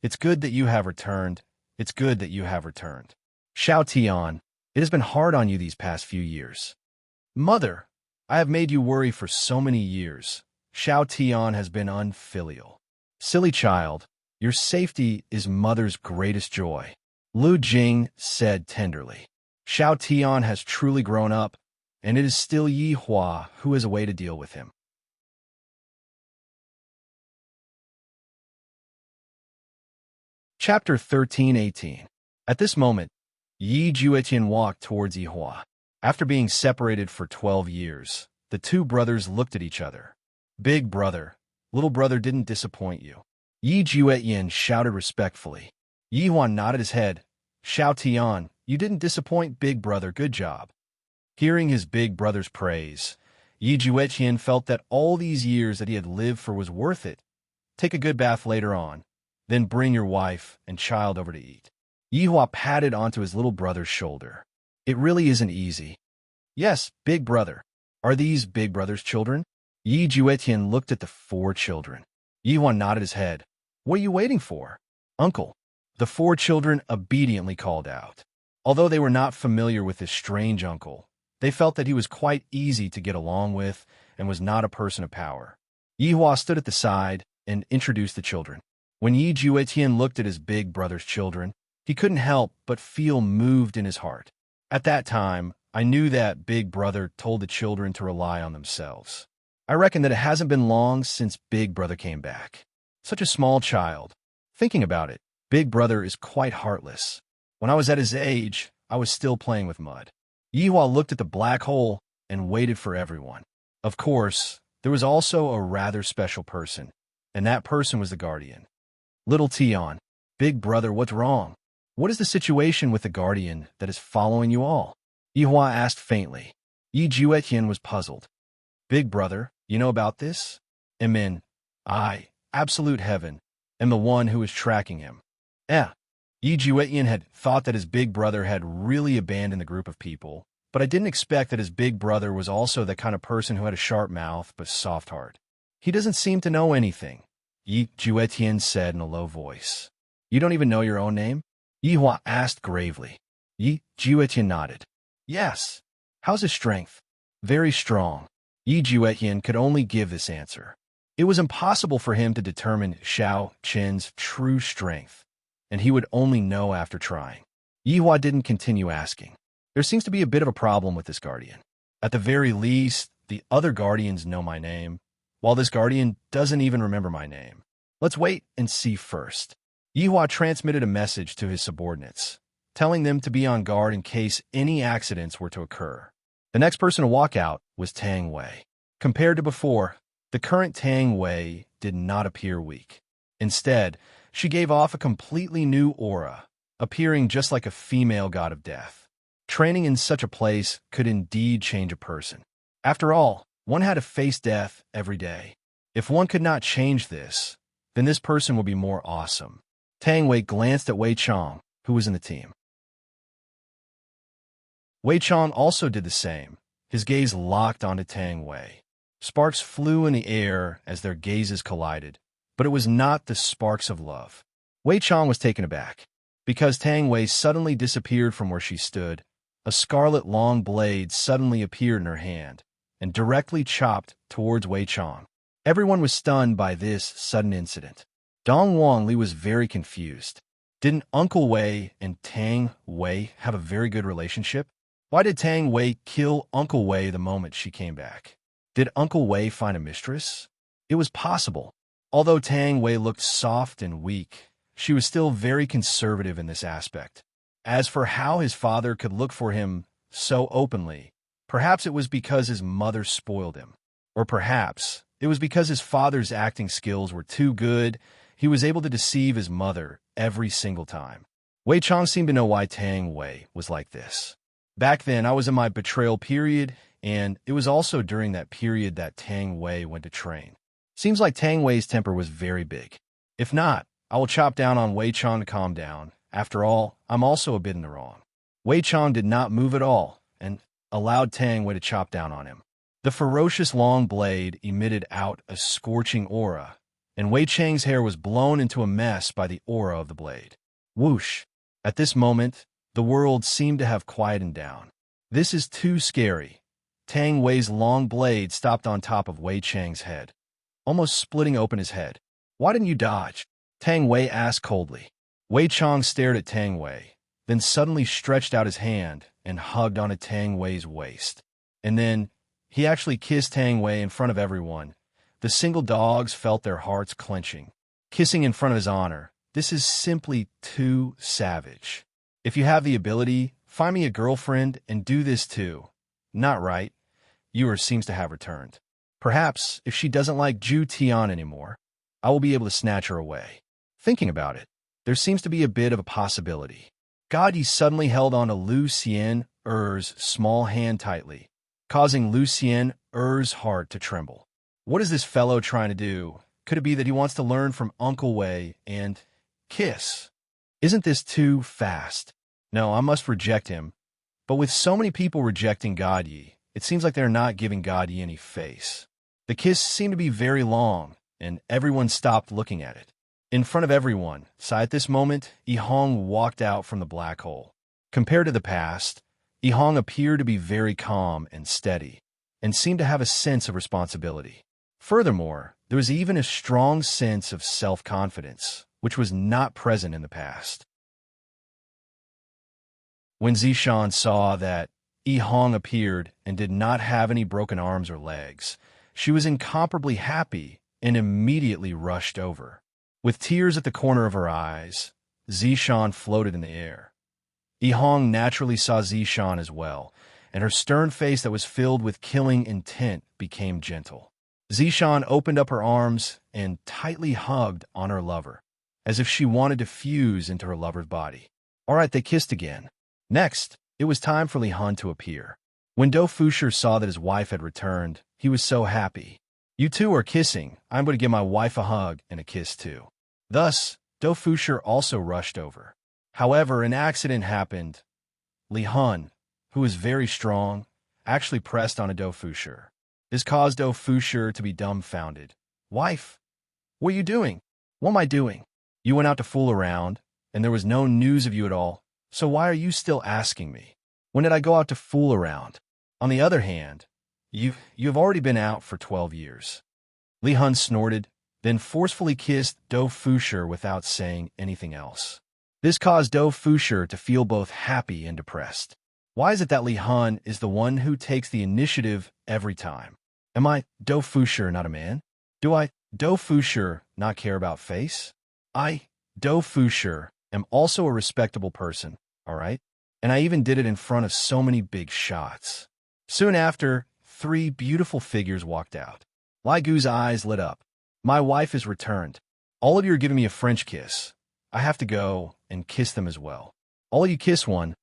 "It's good that you have returned. It's good that you have returned. Xiao Tian, it has been hard on you these past few years." "Mother, I have made you worry for so many years. Xiao Tian has been unfilial." "Silly child, your safety is mother's greatest joy," Lu Jing said tenderly. "Xiao Tian has truly grown up, and it is still Yi Hua who has a way to deal with him." Chapter 13:18. At this moment, Yi Juetian walked towards Yi Hua. After being separated for 12 years, the two brothers looked at each other. "Big brother, little brother didn't disappoint you." Yi Juetian shouted respectfully. Yi Hua nodded his head. "Xiao Tian, you didn't disappoint big brother, good job." Hearing his big brother's praise, Yi Juetian felt that all these years that he had lived for was worth it. "Take a good bath later on, then bring your wife and child over to eat." Yi Hua patted onto his little brother's shoulder. "It really isn't easy." "Yes, big brother. Are these big brother's children?" Yi Juetian looked at the 4 children. Yi Hua nodded his head. "What are you waiting for?" "Uncle." The 4 children obediently called out. Although they were not familiar with this strange uncle, they felt that he was quite easy to get along with and was not a person of power. Yi Hua stood at the side and introduced the children. When Yi Juetian looked at his big brother's children, he couldn't help but feel moved in his heart. At that time, I knew that big brother told the children to rely on themselves. I reckon that it hasn't been long since big brother came back. Such a small child. Thinking about it, big brother is quite heartless. When I was at his age, I was still playing with mud. Yi Hua looked at the black hole and waited for everyone. Of course, there was also a rather special person, and that person was the guardian. "Little Tian, big brother, what's wrong? What is the situation with the guardian that is following you all?" Yi Hua asked faintly. Yi Juetian was puzzled. "Big brother, you know about this?" I, absolute heaven, am the one who is tracking him." Yi Juetian had thought that his big brother had really abandoned the group of people, but I didn't expect that his big brother was also the kind of person who had a sharp mouth but soft heart. "He doesn't seem to know anything," Yi Juetian said in a low voice. "You don't even know your own name?" Yi Hua asked gravely. Yi Juetian nodded. "Yes." "How's his strength?" "Very strong." Yi Juetian could only give this answer. It was impossible for him to determine Xiao Qin's true strength, and he would only know after trying. Yi Hua didn't continue asking. "There seems to be a bit of a problem with this guardian. At the very least, the other guardians know my name, while this guardian doesn't even remember my name. Let's wait and see first." Yi Hua transmitted a message to his subordinates, telling them to be on guard in case any accidents were to occur. The next person to walk out was Tang Wei. Compared to before, the current Tang Wei did not appear weak. Instead, she gave off a completely new aura, appearing just like a female god of death. Training in such a place could indeed change a person. After all, one had to face death every day. If one could not change this, then this person would be more awesome. Tang Wei glanced at Wei Chong, who was in the team. Wei Chong also did the same, his gaze locked onto Tang Wei. Sparks flew in the air as their gazes collided, but it was not the sparks of love. Wei Chong was taken aback. Because Tang Wei suddenly disappeared from where she stood, a scarlet long blade suddenly appeared in her hand and directly chopped towards Wei Chong. Everyone was stunned by this sudden incident. Dong Wangli was very confused. Didn't Uncle Wei and Tang Wei have a very good relationship? Why did Tang Wei kill Uncle Wei the moment she came back? Did Uncle Wei find a mistress? It was possible. Although Tang Wei looked soft and weak, she was still very conservative in this aspect. As for how his father could look for him so openly, perhaps it was because his mother spoiled him. Or perhaps it was because his father's acting skills were too good, he was able to deceive his mother every single time. Wei Chang seemed to know why Tang Wei was like this. Back then, I was in my betrayal period, and it was also during that period that Tang Wei went to train. Seems like Tang Wei's temper was very big. If not, I will chop down on Wei Chang to calm down. After all, I'm also a bit in the wrong. Wei Chang did not move at all, and allowed Tang Wei to chop down on him. The ferocious long blade emitted out a scorching aura, and Wei Chang's hair was blown into a mess by the aura of the blade. Whoosh! At this moment, the world seemed to have quietened down. This is too scary. Tang Wei's long blade stopped on top of Wei Chang's head, almost splitting open his head. Why didn't you dodge? Tang Wei asked coldly. Wei Chang stared at Tang Wei, then suddenly stretched out his hand and hugged onto Tang Wei's waist. And then, he actually kissed Tang Wei in front of everyone. The single dogs felt their hearts clenching. Kissing in front of his honor. This is simply too savage. If you have the ability, find me a girlfriend and do this too. Not right. Yuer seems to have returned. Perhaps, if she doesn't like Zhu Tian anymore, I will be able to snatch her away. Thinking about it, there seems to be a bit of a possibility. God Yi suddenly held on to Lu Xian Er's small hand tightly, causing Lu Xian Er's heart to tremble. What is this fellow trying to do? Could it be that he wants to learn from Uncle Wei and kiss? Isn't this too fast? No, I must reject him. But with so many people rejecting God Yi, it seems like they're not giving God Yi any face. The kiss seemed to be very long, and everyone stopped looking at it. In front of everyone, at this moment, Yi Hong walked out from the black hole. Compared to the past, Yi Hong appeared to be very calm and steady, and seemed to have a sense of responsibility. Furthermore, there was even a strong sense of self-confidence, which was not present in the past. When Zishan saw that Yi Hong appeared and did not have any broken arms or legs, she was incomparably happy and immediately rushed over. With tears at the corner of her eyes, Zishan floated in the air. Yi Hong naturally saw Zishan as well, and her stern face that was filled with killing intent became gentle. Zishan opened up her arms and tightly hugged on her lover, as if she wanted to fuse into her lover's body. All right, they kissed again. Next, it was time for Li Han to appear. When Do Fusher saw that his wife had returned, he was so happy. You two are kissing. I'm going to give my wife a hug and a kiss too. Thus, Do Fusher also rushed over. However, an accident happened. Li Han, who was very strong, actually pressed on a Do Fusher. This caused Do Fusher to be dumbfounded. Wife, what are you doing? What am I doing? You went out to fool around, and there was no news of you at all, so why are you still asking me? When did I go out to fool around? On the other hand, you have already been out for 12 years. Li Han snorted, then forcefully kissed Do Fusher without saying anything else. This caused Do Fusher to feel both happy and depressed. Why is it that Li Han is the one who takes the initiative every time? Am I, Do Fusher, not a man? Do I, Do Fusher, not care about face? I, Do Fusher, am also a respectable person, all right? And I even did it in front of so many big shots. Soon after, 3 beautiful figures walked out. Lai Gu's eyes lit up. My wife is returned. All of you are giving me a French kiss. I have to go and kiss them as well. All of you kiss one.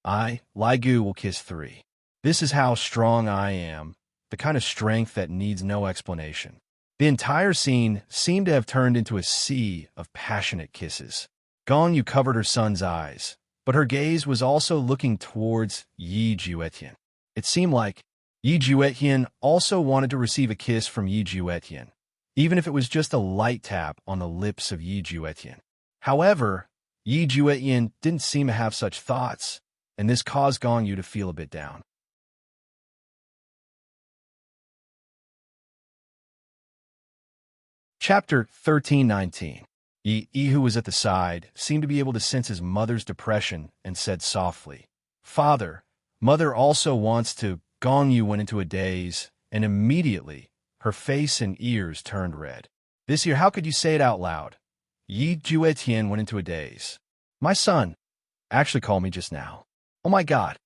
I, Lai Gu, will kiss 3. This is how strong I am, the kind of strength that needs no explanation. The entire scene seemed to have turned into a sea of passionate kisses. Gong Yu covered her son's eyes, but her gaze was also looking towards Yi Juetian. It seemed like Yi Juetian also wanted to receive a kiss from Yi Juetian, even if it was just a light tap on the lips of Yi Juetian. However, Yi Juetian didn't seem to have such thoughts, and this caused Gong Yu to feel a bit down. Chapter 13:19. Yi, who was at the side, seemed to be able to sense his mother's depression and said softly, Father, Mother also wants to. Gong Yu went into a daze, and immediately her face and ears turned red. This year, how could you say it out loud? Yi Juetian went into a daze. My son actually called me just now. Oh my God.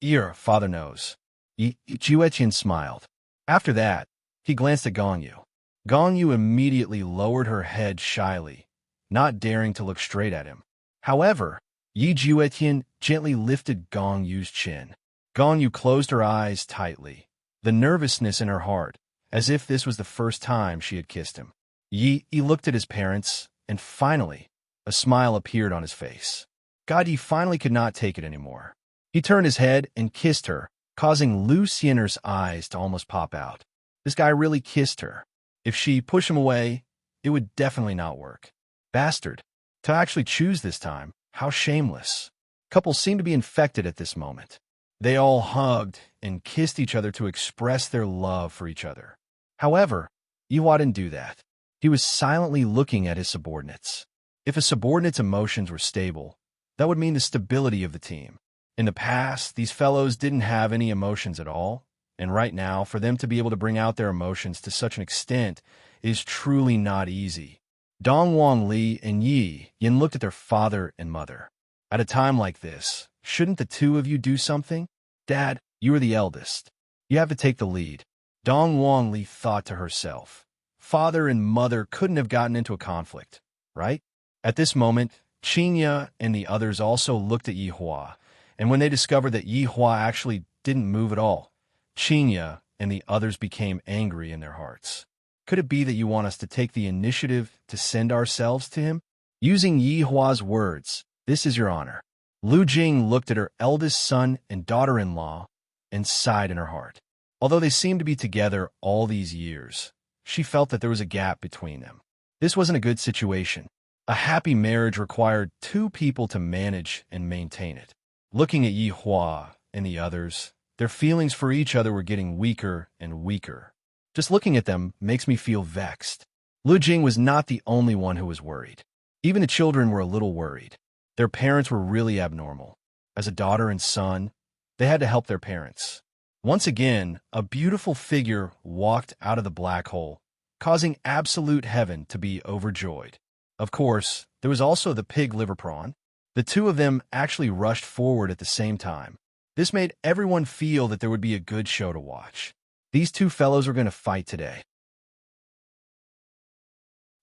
Ear, father knows. Yi Juetian smiled. After that, he glanced at Gong Yu. Gong Yu immediately lowered her head shyly, not daring to look straight at him. However, Yi Juetian gently lifted Gong Yu's chin. Gong Yu closed her eyes tightly, the nervousness in her heart, as if this was the first time she had kissed him. Yi looked at his parents, and finally, a smile appeared on his face. God Yi finally could not take it anymore. He turned his head and kissed her, causing Lu Xiener's eyes to almost pop out. This guy really kissed her. If she pushed him away, it would definitely not work. Bastard. To actually choose this time, how shameless. Couples seemed to be infected at this moment. They all hugged and kissed each other to express their love for each other. However, Yihua didn't do that. He was silently looking at his subordinates. If a subordinate's emotions were stable, that would mean the stability of the team. In the past, these fellows didn't have any emotions at all, and right now, for them to be able to bring out their emotions to such an extent is truly not easy. Dong Wang Li and Yi Yin looked at their father and mother. At a time like this, shouldn't the two of you do something? Dad, you are the eldest. You have to take the lead. Dong Wang Li thought to herself. Father and mother couldn't have gotten into a conflict, right? At this moment, Qingya and the others also looked at Yihua, and when they discovered that Yihua actually didn't move at all, Qingya and the others became angry in their hearts. Could it be that you want us to take the initiative to send ourselves to him? Using Yihua's words, this is your honor. Lu Jing looked at her eldest son and daughter-in-law and sighed in her heart. Although they seemed to be together all these years, she felt that there was a gap between them. This wasn't a good situation. A happy marriage required two people to manage and maintain it. Looking at Yihua and the others, their feelings for each other were getting weaker and weaker. Just looking at them makes me feel vexed. Lu Jing was not the only one who was worried. Even the children were a little worried. Their parents were really abnormal. As a daughter and son, they had to help their parents. Once again, a beautiful figure walked out of the black hole, causing absolute heaven to be overjoyed. Of course, there was also the pig liver prawn. The two of them actually rushed forward at the same time. This made everyone feel that there would be a good show to watch. These two fellows were going to fight today.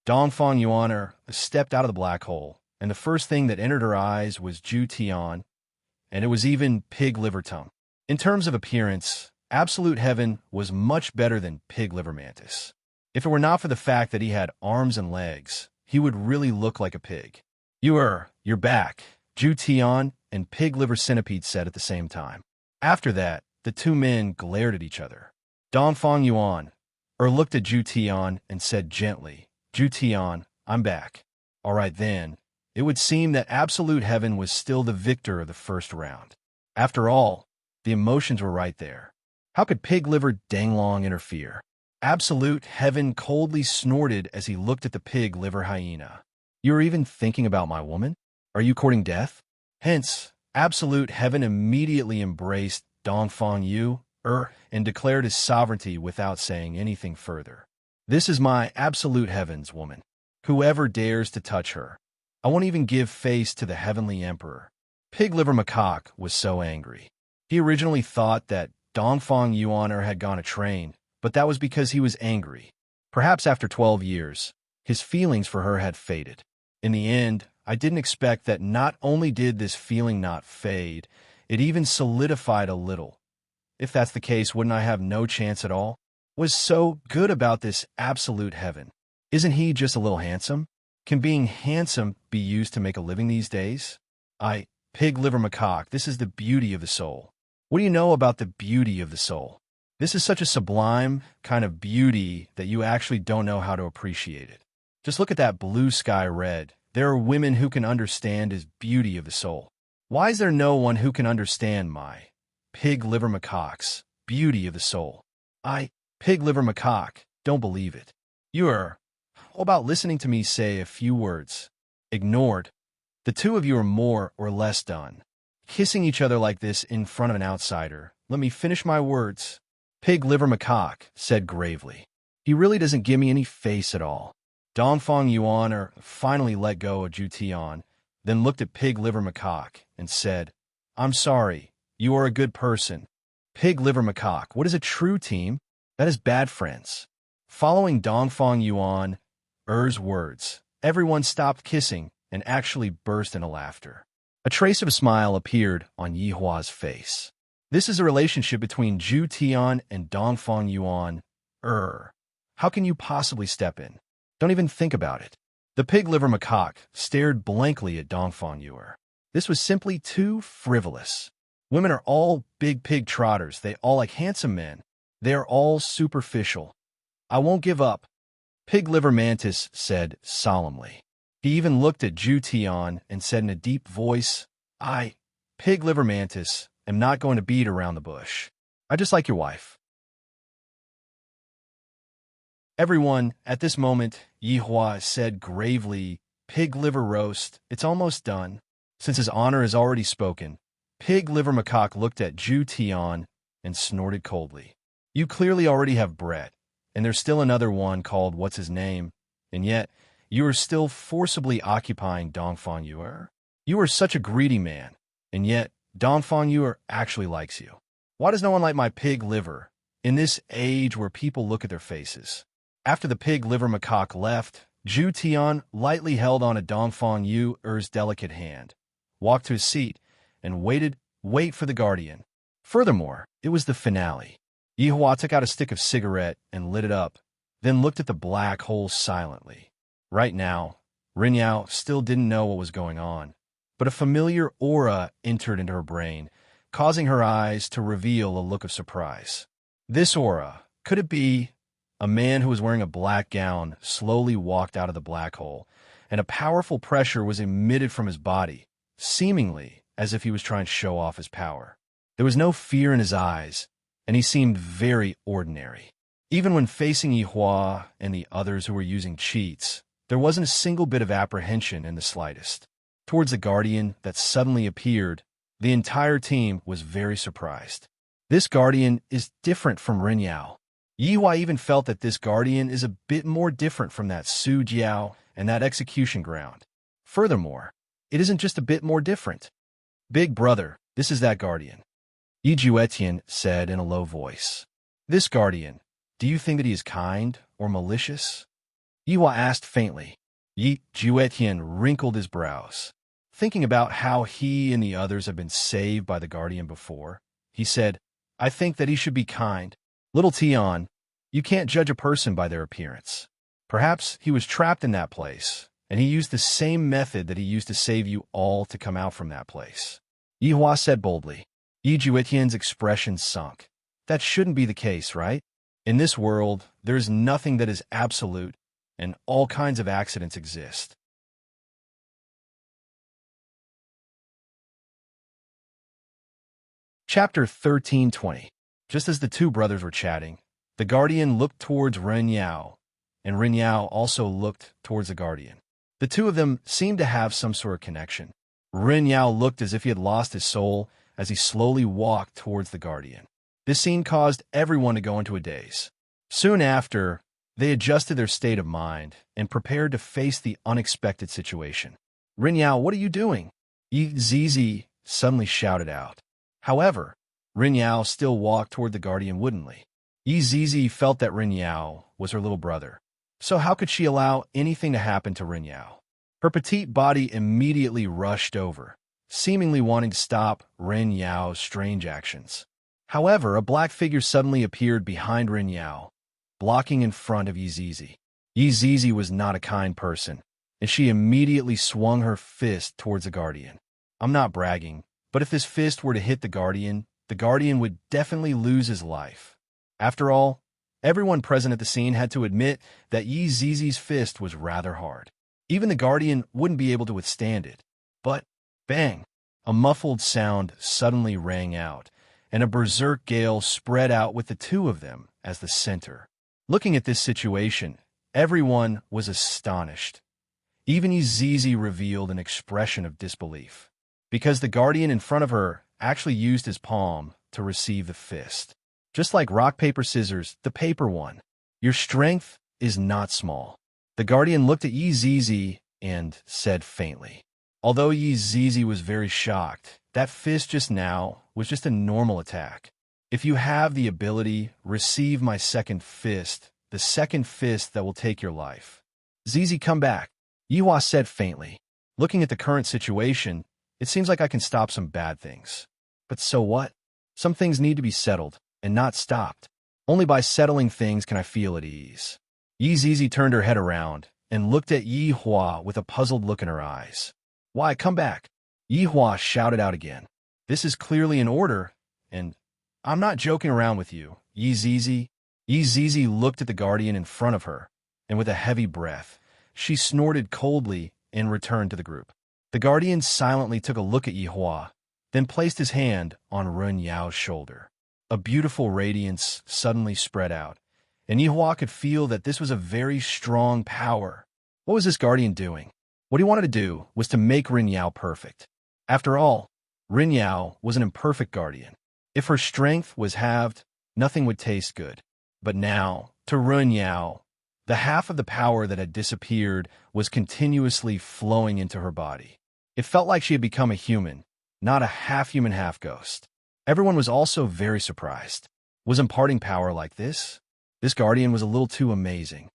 Dongfang Yuaner stepped out of the black hole, and the first thing that entered her eyes was Zhu Tian, and it was even pig liver tongue. In terms of appearance, Absolute Heaven was much better than Pig Liver Mantis. If it were not for the fact that he had arms and legs, he would really look like a pig. You're back, Zhu Tian and Pig Liver Centipede said at the same time. After that, the two men glared at each other. Dongfang Yuan looked at Zhu Tian and said gently, Zhu Tian, I'm back. All right then. It would seem that Absolute Heaven was still the victor of the first round. After all, the emotions were right there. How could Pig Liver Danglong interfere? Absolute Heaven coldly snorted as he looked at the Pig Liver Hyena. You're even thinking about my woman? Are you courting death? Hence, Absolute Heaven immediately embraced Dongfang Yu and declared his sovereignty without saying anything further. This is my Absolute Heaven's woman. Whoever dares to touch her, I won't even give face to the Heavenly Emperor. Pig Liver Macaque was so angry. He originally thought that Dongfang Yuaner had gone a train, but that was because he was angry. Perhaps after 12 years, his feelings for her had faded. In the end, I didn't expect that not only did this feeling not fade, it even solidified a little. If that's the case, wouldn't I have no chance at all? What's so good about this Absolute Heaven? Isn't he just a little handsome? Can being handsome be used to make a living these days? Pig Liver Macaque, this is the beauty of the soul. What do you know about the beauty of the soul? This is such a sublime kind of beauty that you actually don't know how to appreciate it. Just look at that blue sky red. There are women who can understand his beauty of the soul. Why is there no one who can understand my Pig Liver Macaque's beauty of the soul? Pig Liver Macaque, don't believe it. How about listening to me say a few words? Ignored. The two of you are more or less done. Kissing each other like this in front of an outsider. Let me finish my words. Pig Liver Macaque said gravely. He really doesn't give me any face at all. Dongfang Yuan finally let go of Zhu Tian, then looked at Pig Liver Macaque and said, I'm sorry, you are a good person. Pig Liver Macaque, what is a true team? That is bad friends. Following Dongfang Yuan's words, everyone stopped kissing and actually burst into laughter. A trace of a smile appeared on Yihua's face. This is a relationship between Zhu Tian and Dongfang Yuan. How can you possibly step in? Don't even think about it. The pig-liver macaque stared blankly at Dongfang Yuan. This was simply too frivolous. Women are all big pig trotters. They all like handsome men. They are all superficial. I won't give up, Pig-liver mantis said solemnly. He even looked at Zhu Tian and said in a deep voice, I, pig-liver mantis, am not going to beat around the bush. I just like your wife. Everyone, at this moment, Yihua said gravely, pig-liver roast, it's almost done. Since his honor is already spoken, pig-liver macaque looked at Zhu Tian and snorted coldly. You clearly already have bread, and there's still another one called what's his name, and yet you are still forcibly occupying Dongfang Yuer. You are such a greedy man, and yet Dongfang Yuer actually likes you. Why does no one like my pig liver in this age where people look at their faces? After the pig-liver macaque left, Zhu Tian lightly held on to Dongfang Yuer's delicate hand, walked to his seat, and wait for the guardian. Furthermore, it was the finale. Yihua took out a stick of cigarette and lit it up, then looked at the black hole silently. Right now, Rinyao still didn't know what was going on, but a familiar aura entered into her brain, causing her eyes to reveal a look of surprise. This aura, could it be? A man who was wearing a black gown slowly walked out of the black hole, and a powerful pressure was emitted from his body, seemingly as if he was trying to show off his power. There was no fear in his eyes, and he seemed very ordinary. Even when facing Yihua and the others who were using cheats, there wasn't a single bit of apprehension in the slightest. Towards the guardian that suddenly appeared, the entire team was very surprised. This guardian is different from Rinyao. Yihua even felt that this guardian is a bit more different from that Su Jiao and that execution ground. Furthermore, it isn't just a bit more different. Big brother, this is that guardian. Yi Juetian said in a low voice. This guardian, do you think that he is kind or malicious? Yihua asked faintly. Yi Juetian wrinkled his brows. Thinking about how he and the others have been saved by the guardian before, he said, I think that he should be kind. Little Tian, you can't judge a person by their appearance. Perhaps he was trapped in that place, and he used the same method that he used to save you all to come out from that place. Yihua said boldly. Yi Juetian's expression sunk. That shouldn't be the case, right? In this world, there is nothing that is absolute, and all kinds of accidents exist. Chapter 1320. Just as the two brothers were chatting, the guardian looked towards Ren Yao, and Ren Yao also looked towards the guardian. The two of them seemed to have some sort of connection. Ren Yao looked as if he had lost his soul as he slowly walked towards the guardian. This scene caused everyone to go into a daze. Soon after, they adjusted their state of mind and prepared to face the unexpected situation. Ren Yao, what are you doing? Yi Zizi suddenly shouted out. However, Ren Yao still walked toward the guardian woodenly. Yi Zizi felt that Ren Yao was her little brother. So how could she allow anything to happen to Ren Yao? Her petite body immediately rushed over, seemingly wanting to stop Ren Yao's strange actions. However, a black figure suddenly appeared behind Ren Yao, blocking in front of Yi Zizi. Yi Zizi was not a kind person, and she immediately swung her fist towards the guardian. I'm not bragging, but if this fist were to hit the guardian would definitely lose his life. After all, everyone present at the scene had to admit that Yi Zizi's fist was rather hard. Even the guardian wouldn't be able to withstand it. But, bang, a muffled sound suddenly rang out, and a berserk gale spread out with the two of them as the center. Looking at this situation, everyone was astonished. Even Yi Zizi revealed an expression of disbelief, because the guardian in front of her actually used his palm to receive the fist. Just like rock, paper, scissors, the paper won. Your strength is not small. The guardian looked at Yi Zizi and said faintly. Although Yi Zizi was very shocked, that fist just now was just a normal attack. If you have the ability, receive my second fist, the second fist that will take your life. Zizi, come back. Yihua said faintly. Looking at the current situation, it seems like I can stop some bad things. But so what? Some things need to be settled, and not stopped. Only by settling things can I feel at ease. Yi Zizi turned her head around and looked at Yihua with a puzzled look in her eyes. Why, come back. Yihua shouted out again. This is clearly an order, and I'm not joking around with you, Yi Zizi. Yi Zizi looked at the guardian in front of her, and with a heavy breath, she snorted coldly and returned to the group. The guardian silently took a look at Yihua, then placed his hand on Ren Yao's shoulder. A beautiful radiance suddenly spread out, and Yihua could feel that this was a very strong power. What was this guardian doing? What he wanted to do was to make Ren Yao perfect. After all, Ren Yao was an imperfect guardian. If her strength was halved, nothing would taste good. But now, to Ren Yao, the half of the power that had disappeared was continuously flowing into her body. It felt like she had become a human, not a half-human, half-ghost. Everyone was also very surprised. Was imparting power like this? This guardian was a little too amazing.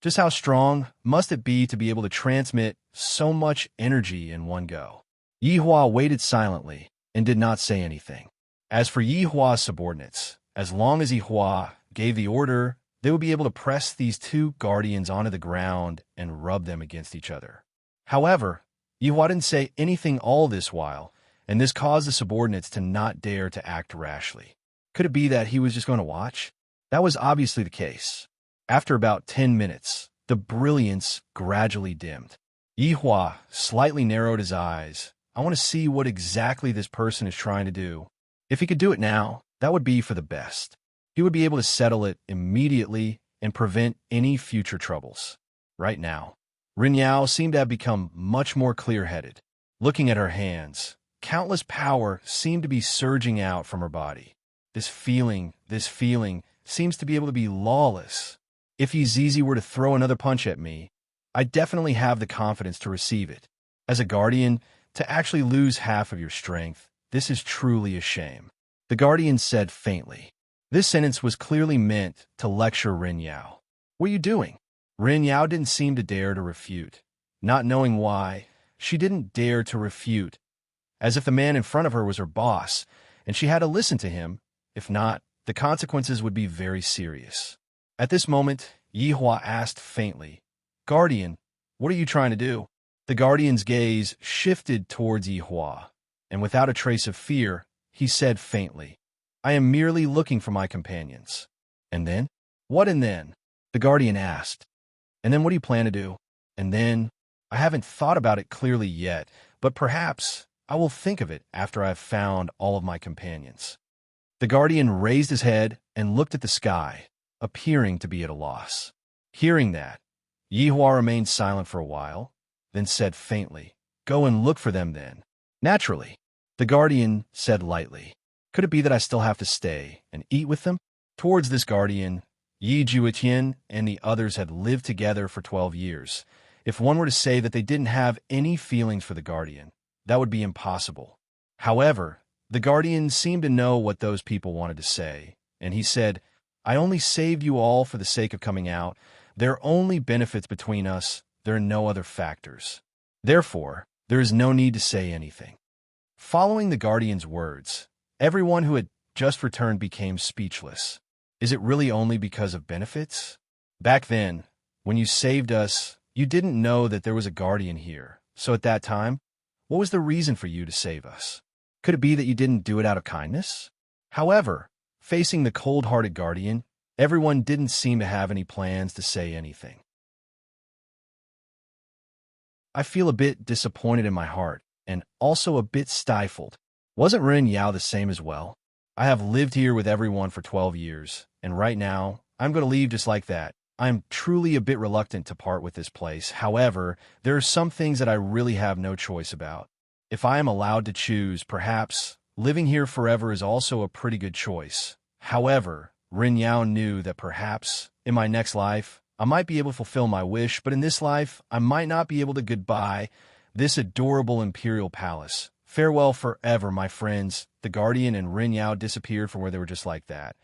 Just how strong must it be to be able to transmit so much energy in one go? Yihua waited silently and did not say anything. As for Yihua's subordinates, as long as Yihua gave the order, they would be able to press these two guardians onto the ground and rub them against each other. However, Yihua didn't say anything all this while, and this caused the subordinates to not dare to act rashly. Could it be that he was just going to watch? That was obviously the case. After about 10 minutes, the brilliance gradually dimmed. Yihua slightly narrowed his eyes. I want to see what exactly this person is trying to do. If he could do it now, that would be for the best. He would be able to settle it immediately and prevent any future troubles. Right now, Ren Yao seemed to have become much more clear-headed. Looking at her hands, countless power seemed to be surging out from her body. This feeling seems to be able to be lawless. If Yi Zizi were to throw another punch at me, I definitely have the confidence to receive it. As a guardian, to actually lose half of your strength, this is truly a shame. The guardian said faintly. This sentence was clearly meant to lecture Ren Yao. What are you doing? Ren Yao didn't seem to dare to refute. Not knowing why, she didn't dare to refute, as if the man in front of her was her boss, and she had to listen to him. If not, the consequences would be very serious. At this moment, Yihua asked faintly, Guardian, what are you trying to do? The guardian's gaze shifted towards Yihua, and without a trace of fear, he said faintly, I am merely looking for my companions. And then? What and then? The guardian asked. And then what do you plan to do? And then? I haven't thought about it clearly yet, but perhaps I will think of it after I have found all of my companions. The guardian raised his head and looked at the sky, appearing to be at a loss. Hearing that, Yihua remained silent for a while, then said faintly, Go and look for them then. Naturally, the guardian said lightly, Could it be that I still have to stay and eat with them? Towards this guardian, Yi Juetian and the others had lived together for 12 years. If one were to say that they didn't have any feelings for the guardian, that would be impossible. However, the guardian seemed to know what those people wanted to say, and he said, I only saved you all for the sake of coming out. There are only benefits between us. There are no other factors. Therefore, there is no need to say anything. Following the guardian's words, everyone who had just returned became speechless. Is it really only because of benefits? Back then, when you saved us, you didn't know that there was a guardian here. So at that time, what was the reason for you to save us? Could it be that you didn't do it out of kindness? However, facing the cold-hearted guardian, everyone didn't seem to have any plans to say anything. I feel a bit disappointed in my heart, and also a bit stifled. Wasn't Ren Yao the same as well? I have lived here with everyone for 12 years, and right now, I'm going to leave just like that. I'm truly a bit reluctant to part with this place. However, there are some things that I really have no choice about. If I am allowed to choose, perhaps living here forever is also a pretty good choice. However, Ren Yao knew that perhaps, in my next life, I might be able to fulfill my wish, but in this life, I might not be able to goodbye this adorable imperial palace. Farewell forever, my friends. The guardian and Ren Yao disappeared from where they were just like that,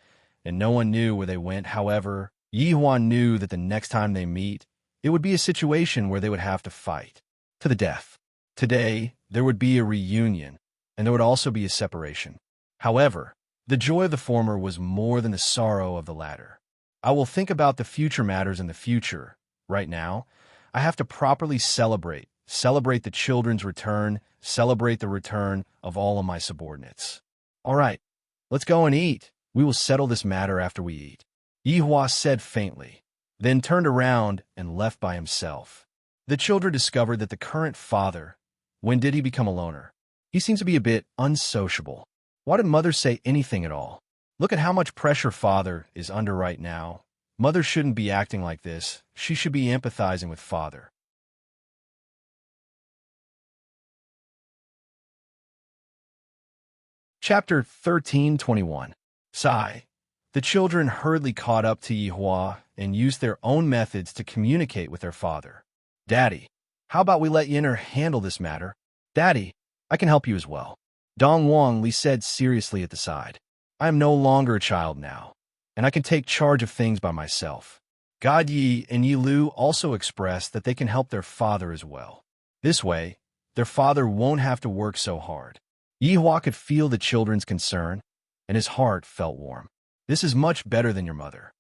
and no one knew where they went. However, Yi Huan knew that the next time they meet, it would be a situation where they would have to fight to the death. Today, there would be a reunion, and there would also be a separation. However, the joy of the former was more than the sorrow of the latter. I will think about the future matters in the future. Right now, I have to properly celebrate the children's return, celebrate the return of all of my subordinates. All right, let's go and eat. We will settle this matter after we eat. Yi Hua said faintly, then turned around and left by himself. The children discovered that the current father, when did he become a loner? He seems to be a bit unsociable. Why did mother say anything at all? Look at how much pressure father is under right now. Mother shouldn't be acting like this. She should be empathizing with father. Chapter 13:21. Sigh. The children hurriedly caught up to Yi Hua and used their own methods to communicate with their father. Daddy, how about we let Yin'er handle this matter? Daddy, I can help you as well. Dong Wang Li said seriously at the side. I am no longer a child now, and I can take charge of things by myself. God Yi and Yi Lu also expressed that they can help their father as well. This way, their father won't have to work so hard. Yi Hua could feel the children's concern, and his heart felt warm. This is much better than your mother.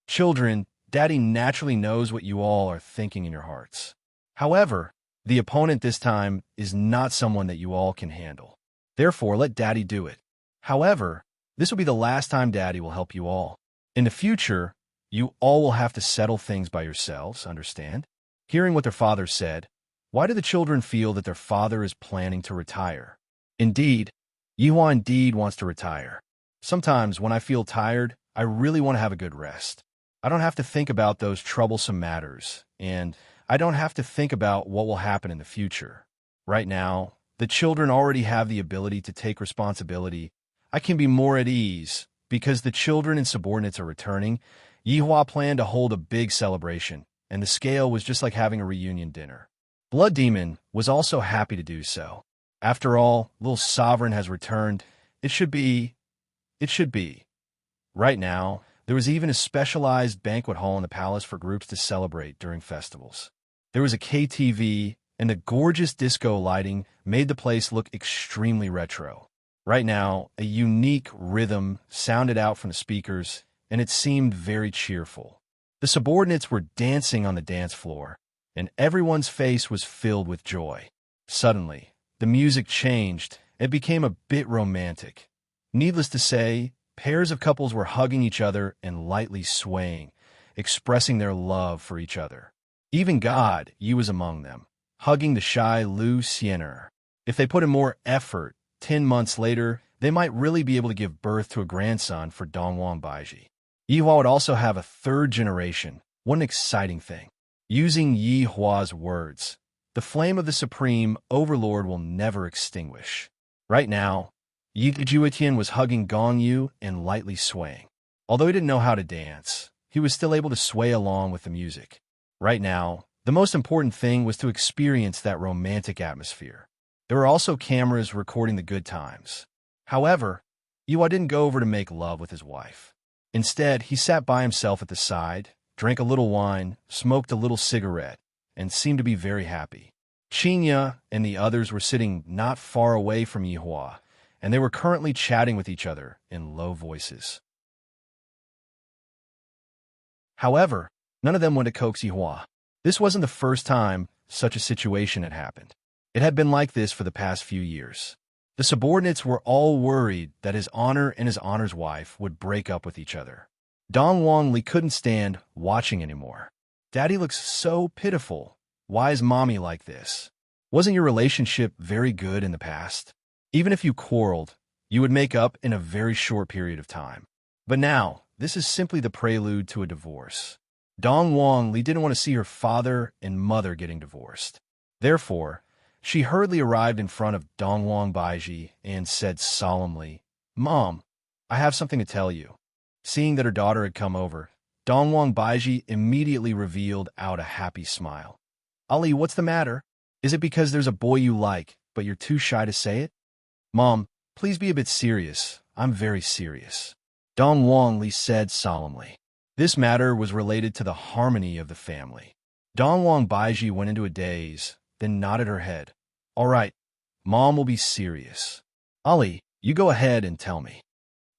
Children, Daddy naturally knows what you all are thinking in your hearts. However, the opponent this time is not someone that you all can handle. Therefore, let Daddy do it. However, this will be the last time Daddy will help you all. In the future, you all will have to settle things by yourselves, understand? Hearing what their father said, why do the children feel that their father is planning to retire? Indeed, Yi Hua indeed wants to retire. Sometimes when I feel tired, I really want to have a good rest. I don't have to think about those troublesome matters, and I don't have to think about what will happen in the future. Right now, the children already have the ability to take responsibility. I can be more at ease. Because the children and subordinates are returning, Yi Hua planned to hold a big celebration, and the scale was just like having a reunion dinner. Blood Demon was also happy to do so. After all, little sovereign has returned. It should be. Right now, there was even a specialized banquet hall in the palace for groups to celebrate during festivals. There was a KTV, and the gorgeous disco lighting made the place look extremely retro. Right now, a unique rhythm sounded out from the speakers, and it seemed very cheerful. The subordinates were dancing on the dance floor, and everyone's face was filled with joy. Suddenly, the music changed. It became a bit romantic. Needless to say, pairs of couples were hugging each other and lightly swaying, expressing their love for each other. Even God, Yi was among them, hugging the shy Lu Xianer. If they put in more effort, 10 months later, they might really be able to give birth to a grandson for Dongwang Baiji. Yi Hua would also have a third generation. What an exciting thing. Using Yi Hua's words, the flame of the Supreme Overlord will never extinguish. Right now, Yi Juetian was hugging Gong Yu and lightly swaying. Although he didn't know how to dance, he was still able to sway along with the music. Right now, the most important thing was to experience that romantic atmosphere. There were also cameras recording the good times. However, Yua didn't go over to make love with his wife. Instead, he sat by himself at the side, drank a little wine, smoked a little cigarette, and seemed to be very happy. Qinya and the others were sitting not far away from Yi Hua, and they were currently chatting with each other in low voices. However, none of them went to coax Yi Hua. This wasn't the first time such a situation had happened. It had been like this for the past few years. The subordinates were all worried that his honor and his honor's wife would break up with each other. Dong Wang Li couldn't stand watching anymore. Daddy looks so pitiful. Why is mommy like this? Wasn't your relationship very good in the past? Even if you quarreled, you would make up in a very short period of time. But now, this is simply the prelude to a divorce. Dong Wang Li didn't want to see her father and mother getting divorced. Therefore, she hurriedly arrived in front of Dongwang Baiji and said solemnly, "Mom, I have something to tell you." Seeing that her daughter had come over, Dongwang Baiji immediately revealed out a happy smile. "Ali, what's the matter? Is it because there's a boy you like, but you're too shy to say it?" "Mom, please be a bit serious. I'm very serious," Dong Wang Li said solemnly. This matter was related to the harmony of the family. Donwang Baiji went into a daze, then nodded her head. All right, Mom will be serious. Ali, you go ahead and tell me.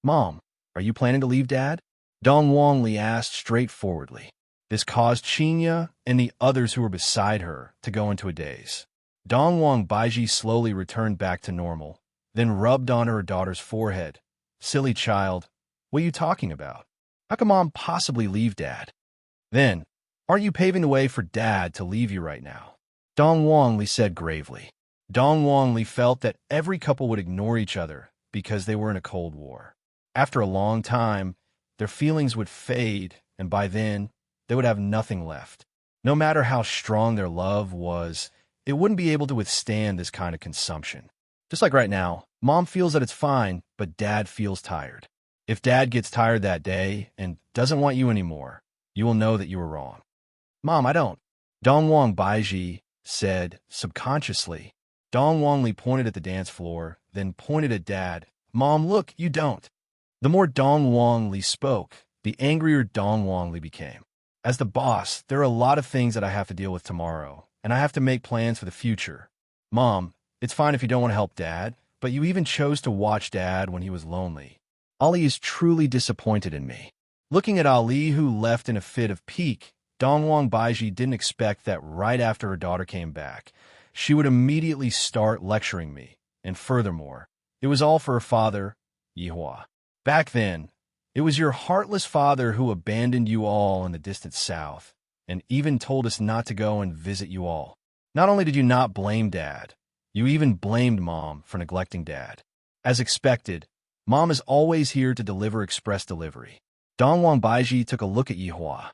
Mom, are you planning to leave Dad? Dongwang Li asked straightforwardly. This caused Qinya and the others who were beside her to go into a daze. Dongwang Baiji slowly returned back to normal, then rubbed on her daughter's forehead. Silly child, what are you talking about? How can Mom possibly leave Dad? Then, aren't you paving the way for Dad to leave you right now? Dongwang Li said gravely. Dongwang Li felt that every couple would ignore each other because they were in a Cold War. After a long time, their feelings would fade, and by then, they would have nothing left. No matter how strong their love was, it wouldn't be able to withstand this kind of consumption. Just like right now, Mom feels that it's fine, but Dad feels tired. If Dad gets tired that day and doesn't want you anymore, you will know that you were wrong. Mom, I don't. Dongwang Baiji said subconsciously. Dongwang Li pointed at the dance floor, then pointed at Dad. Mom, look, you don't. The more Dongwang Li spoke, the angrier Dongwang Li became. As the boss, there are a lot of things that I have to deal with tomorrow, and I have to make plans for the future. Mom, it's fine if you don't want to help Dad, but you even chose to watch Dad when he was lonely. Ali is truly disappointed in me. Looking at Ali, who left in a fit of pique, Dongwang Baiji didn't expect that right after her daughter came back, she would immediately start lecturing me. And furthermore, it was all for her father, Yihua. Back then, it was your heartless father who abandoned you all in the distant south, and even told us not to go and visit you all. Not only did you not blame Dad, you even blamed Mom for neglecting Dad. As expected, Mom is always here to deliver express delivery. Dongwang Baiji took a look at Yihua.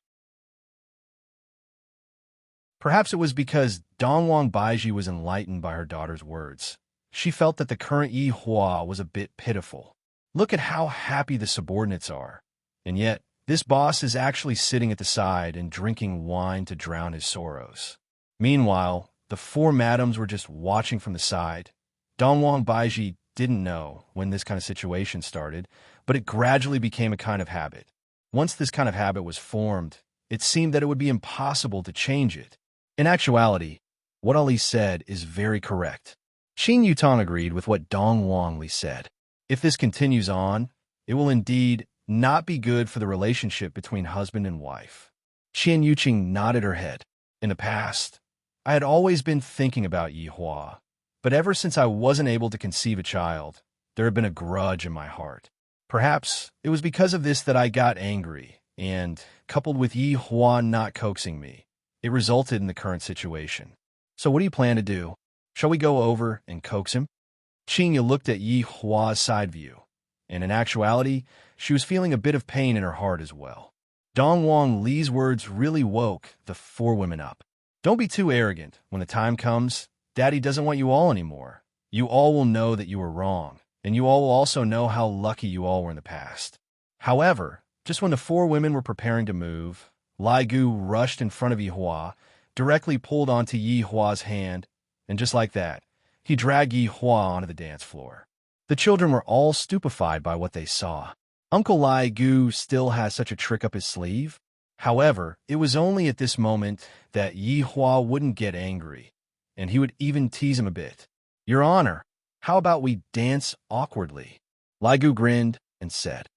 Perhaps it was because Dongwang Baiji was enlightened by her daughter's words. She felt that the current Yihua was a bit pitiful. Look at how happy the subordinates are. And yet, this boss is actually sitting at the side and drinking wine to drown his sorrows. Meanwhile, the four madams were just watching from the side. Dongwang Baiji didn't know when this kind of situation started, but it gradually became a kind of habit. Once this kind of habit was formed, it seemed that it would be impossible to change it. In actuality, what Ali said is very correct. Qin Yutong agreed with what Dongwang Li said. If this continues on, it will indeed not be good for the relationship between husband and wife. Qian Yuqing nodded her head. In the past, I had always been thinking about Yihua, but ever since I wasn't able to conceive a child, there had been a grudge in my heart. Perhaps it was because of this that I got angry, and, coupled with Yihua not coaxing me, it resulted in the current situation. So what do you plan to do? Shall we go over and coax him? Qinya looked at Yihua's side view, and in actuality, she was feeling a bit of pain in her heart as well. Dongwang Li's words really woke the four women up. Don't be too arrogant. When the time comes, Daddy doesn't want you all anymore. You all will know that you were wrong, and you all will also know how lucky you all were in the past. However, just when the four women were preparing to move, Lai Gu rushed in front of Yihua, directly pulled onto Yihua's hand, and just like that, he dragged Yihua onto the dance floor. The children were all stupefied by what they saw. Uncle Lai Gu still has such a trick up his sleeve. However, it was only at this moment that Yihua wouldn't get angry, and he would even tease him a bit. Your Honor, how about we dance awkwardly? Lai Gu grinned and said.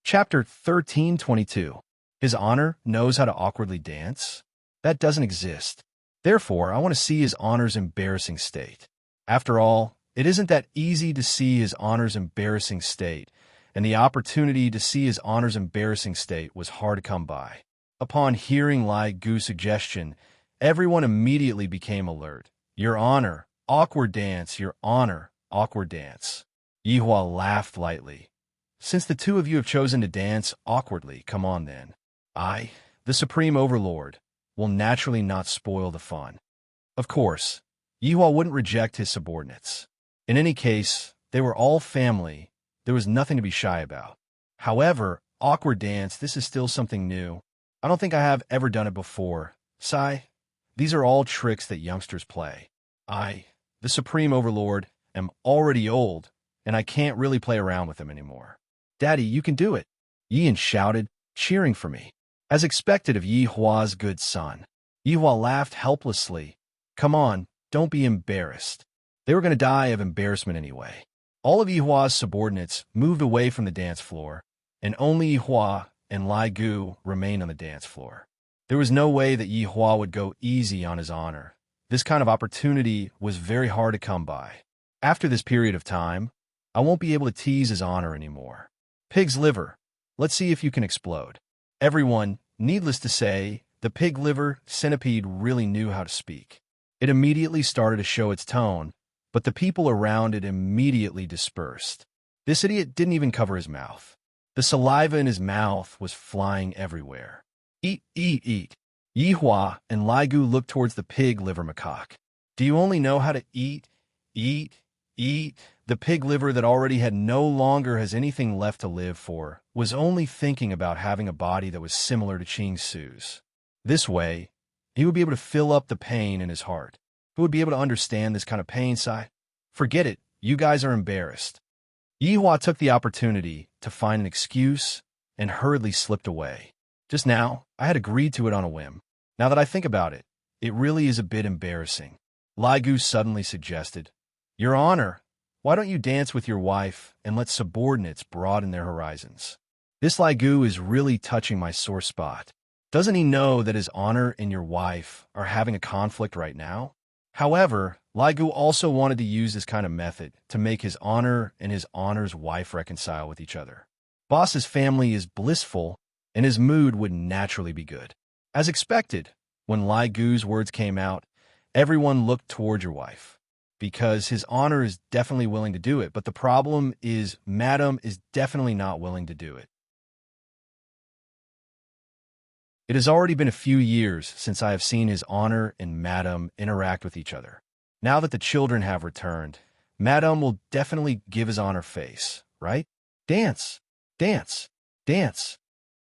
Chapter 1322. His Honor knows how to awkwardly dance? That doesn't exist. Therefore, I want to see His Honor's embarrassing state. After all, it isn't that easy to see His Honor's embarrassing state, and the opportunity to see His Honor's embarrassing state was hard to come by. Upon hearing Lai Gu's suggestion, everyone immediately became alert. Your Honor, awkward dance, Your Honor, awkward dance. Yihua laughed lightly. Since the two of you have chosen to dance awkwardly, come on then. I, the Supreme Overlord, will naturally not spoil the fun. Of course, Yihua wouldn't reject his subordinates. In any case, they were all family. There was nothing to be shy about. However, awkward dance, this is still something new. I don't think I have ever done it before. Sai, these are all tricks that youngsters play. I, the Supreme Overlord, am already old, and I can't really play around with them anymore. Daddy, you can do it, Yian shouted, cheering for me. As expected of Yi Hua's good son, Yi Hua laughed helplessly. Come on, don't be embarrassed. They were going to die of embarrassment anyway. All of Yi Hua's subordinates moved away from the dance floor, and only Yi Hua and Lai Gu remained on the dance floor. There was no way that Yi Hua would go easy on his honor. This kind of opportunity was very hard to come by. After this period of time, I won't be able to tease his honor anymore. Pig's liver. Let's see if you can explode. Everyone, needless to say, the pig liver centipede really knew how to speak. It immediately started to show its tone, but the people around it immediately dispersed. This idiot didn't even cover his mouth. The saliva in his mouth was flying everywhere. Eat, eat, eat. Yi Hua and Lai Gu looked towards the pig liver macaque. Do you only know how to eat, eat, eat? The pig liver that already had no longer has anything left to live for was only thinking about having a body that was similar to Ching Su's. This way, he would be able to fill up the pain in his heart. Who would be able to understand this kind of pain side? Forget it, you guys are embarrassed. Yi Hua took the opportunity to find an excuse and hurriedly slipped away. Just now, I had agreed to it on a whim. Now that I think about it, it really is a bit embarrassing. Lai Gu suddenly suggested, Your Honor, why don't you dance with your wife and let subordinates broaden their horizons? This Lai Gu is really touching my sore spot. Doesn't he know that his honor and your wife are having a conflict right now? However, Lai Gu also wanted to use this kind of method to make his honor and his honor's wife reconcile with each other. Boss's family is blissful, and his mood would naturally be good. As expected, when Lai Gu's words came out, everyone looked toward your wife, because his honor is definitely willing to do it, but the problem is Madam is definitely not willing to do it. It has already been a few years since I have seen his honor and Madam interact with each other. Now that the children have returned, Madam will definitely give his honor face, right? Dance, dance, dance.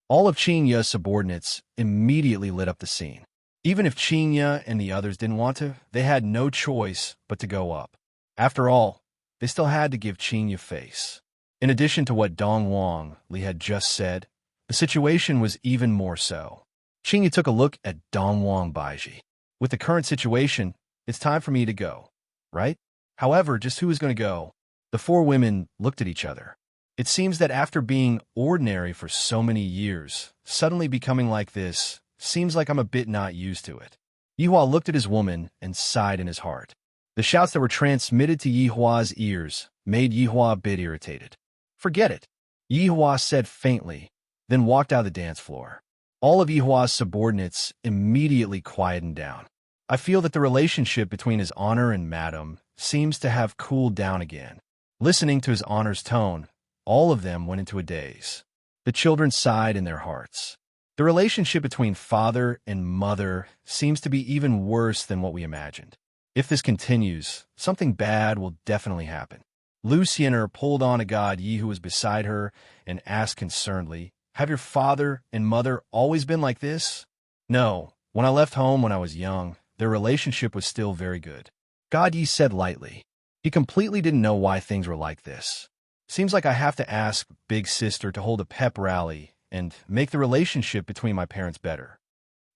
All of Qingya's subordinates immediately lit up the scene. Even if Qingya and the others didn't want to, they had no choice but to go up. After all, they still had to give Qingya face. In addition to what Dong Wang Li had just said, the situation was even more so. Qingya took a look at Dong Wang Baiji. With the current situation, it's time for me to go, right? However, just who is going to go? The four women looked at each other. It seems that after being ordinary for so many years, suddenly becoming like this seems like I'm a bit not used to it. Yi Hua looked at his woman and sighed in his heart. The shouts that were transmitted to Yi Hua's ears made Yi Hua a bit irritated. Forget it, Yi Hua said faintly, then walked out of the dance floor. All of Yi Hua's subordinates immediately quietened down. I feel that the relationship between his honor and Madam seems to have cooled down again. Listening to his honor's tone, all of them went into a daze. The children sighed in their hearts. The relationship between father and mother seems to be even worse than what we imagined. If this continues, something bad will definitely happen. Lu Xiener pulled on a god Yi who was beside her and asked concernedly, Have your father and mother always been like this? No, when I left home when I was young, their relationship was still very good. God Yi said lightly. He completely didn't know why things were like this. Seems like I have to ask Big Sister to hold a pep rally and make the relationship between my parents better.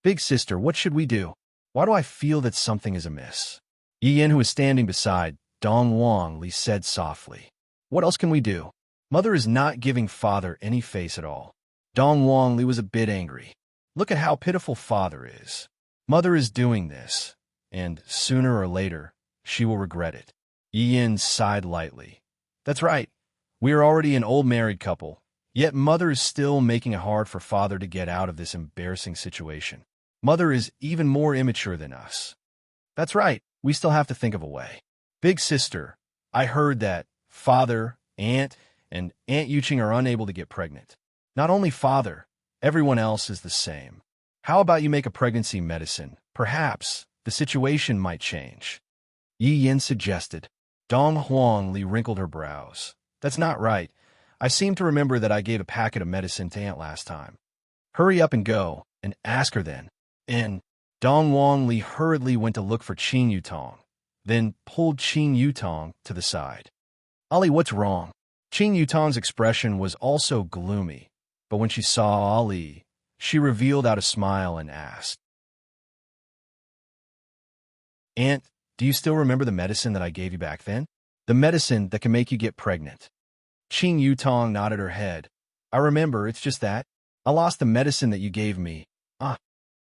Big Sister, what should we do? Why do I feel that something is amiss? Yi Yin, who was standing beside Dong Wang Li, said softly. What else can we do? Mother is not giving father any face at all. Dong Wang Li was a bit angry. Look at how pitiful father is. Mother is doing this, and sooner or later, she will regret it. Yi Yin sighed lightly. That's right. We are already an old married couple, yet mother is still making it hard for father to get out of this embarrassing situation. Mother is even more immature than us. That's right. We still have to think of a way. Big Sister, I heard that father, aunt, and Aunt Yuqing are unable to get pregnant. Not only father, everyone else is the same. How about you make a pregnancy medicine? Perhaps the situation might change. Yi Yin suggested. Dong Huang Li wrinkled her brows. That's not right. I seem to remember that I gave a packet of medicine to Aunt last time. Hurry up and go, and ask her then. And Dong Wang Li hurriedly went to look for Qing Yutong, then pulled Qing Yutong to the side. Ali, what's wrong? Qing Yutong's expression was also gloomy, but when she saw Ali, she revealed out a smile and asked, Aunt, do you still remember the medicine that I gave you back then? The medicine that can make you get pregnant. Qing Yutong nodded her head. I remember, it's just that. I lost the medicine that you gave me. Ah.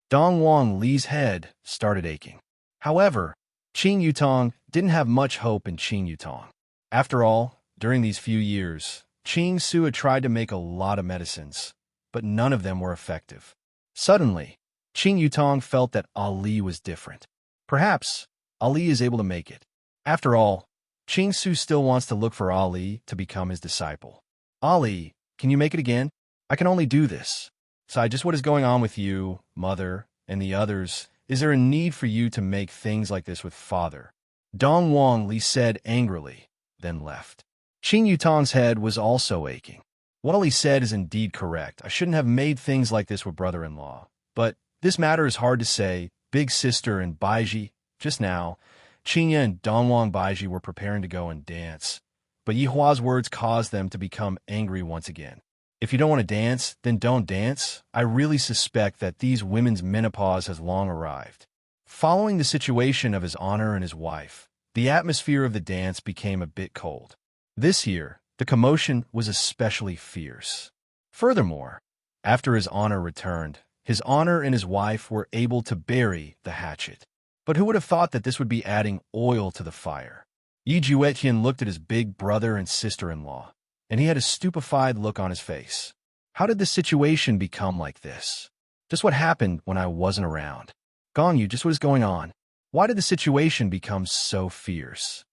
Dong Wang Li's head started aching. However, Qing Yutong didn't have much hope in Qing Yutong. After all, during these few years, Qing Su had tried to make a lot of medicines, but none of them were effective. Suddenly, Qing Yutong felt that Ali was different. Perhaps Ali is able to make it. After all, Qing Su still wants to look for Ali to become his disciple. Ali, can you make it again? I can only do this. Sai, just what is going on with you, Mother, and the others? Is there a need for you to make things like this with Father? Dong Wang Li said angrily, then left. Qing Yutong's head was also aching. What Ali said is indeed correct. I shouldn't have made things like this with brother-in-law. But this matter is hard to say. Big sister and Baiji, just now, Qingya and Dongwang Baiji were preparing to go and dance. But Yihua's words caused them to become angry once again. If you don't want to dance, then don't dance. I really suspect that these women's menopause has long arrived. Following the situation of his honor and his wife, the atmosphere of the dance became a bit cold. This year, the commotion was especially fierce. Furthermore, after his honor returned, his honor and his wife were able to bury the hatchet. But who would have thought that this would be adding oil to the fire? Yi Juetian looked at his big brother and sister-in-law, and he had a stupefied look on his face. How did the situation become like this? Just what happened when I wasn't around? Gongyu, just what is going on? Why did the situation become so fierce?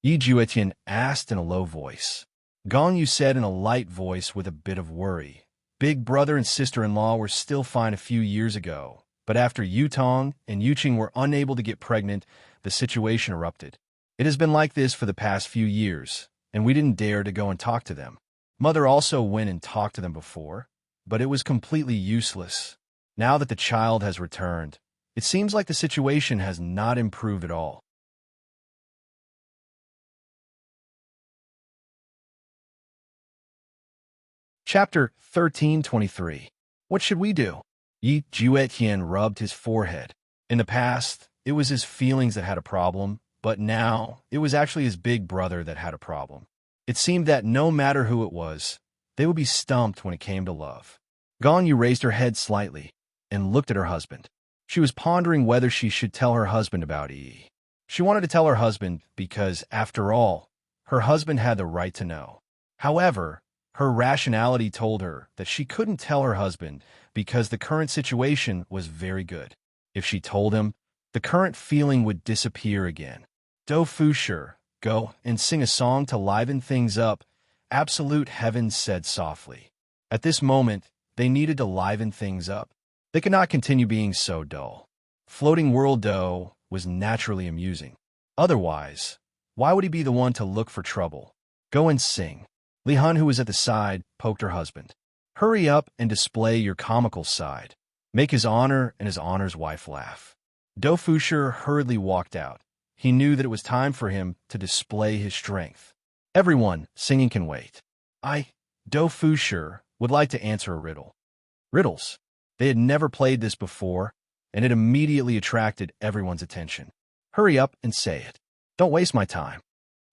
Yi Juetian asked in a low voice. Gongyu said in a light voice with a bit of worry. Big brother and sister-in-law were still fine a few years ago, but after Yutong and Yuqing were unable to get pregnant, the situation erupted. It has been like this for the past few years, and we didn't dare to go and talk to them. Mother also went and talked to them before, but it was completely useless. Now that the child has returned, it seems like the situation has not improved at all. Chapter 1323. What should we do? Yi Juetian rubbed his forehead. In the past, it was his feelings that had a problem, but now it was actually his big brother that had a problem. It seemed that no matter who it was, they would be stumped when it came to love. Gongyu raised her head slightly and looked at her husband. She was pondering whether she should tell her husband about Yi. She wanted to tell her husband because, after all, her husband had the right to know. However, her rationality told her that she couldn't tell her husband because the current situation was very good. If she told him, the current feeling would disappear again. Do Fusher, go and sing a song to liven things up, Absolute Heaven said softly. At this moment, they needed to liven things up. They could not continue being so dull. Floating World Do was naturally amusing. Otherwise, why would he be the one to look for trouble? Go and sing. Li Hun, who was at the side, poked her husband. Hurry up and display your comical side. Make his honor and his honor's wife laugh. Do Fusher hurriedly walked out. He knew that it was time for him to display his strength. Everyone, singing can wait. Do Fusher, would like to answer a riddle. Riddles. They had never played this before, and it immediately attracted everyone's attention. Hurry up and say it. Don't waste my time.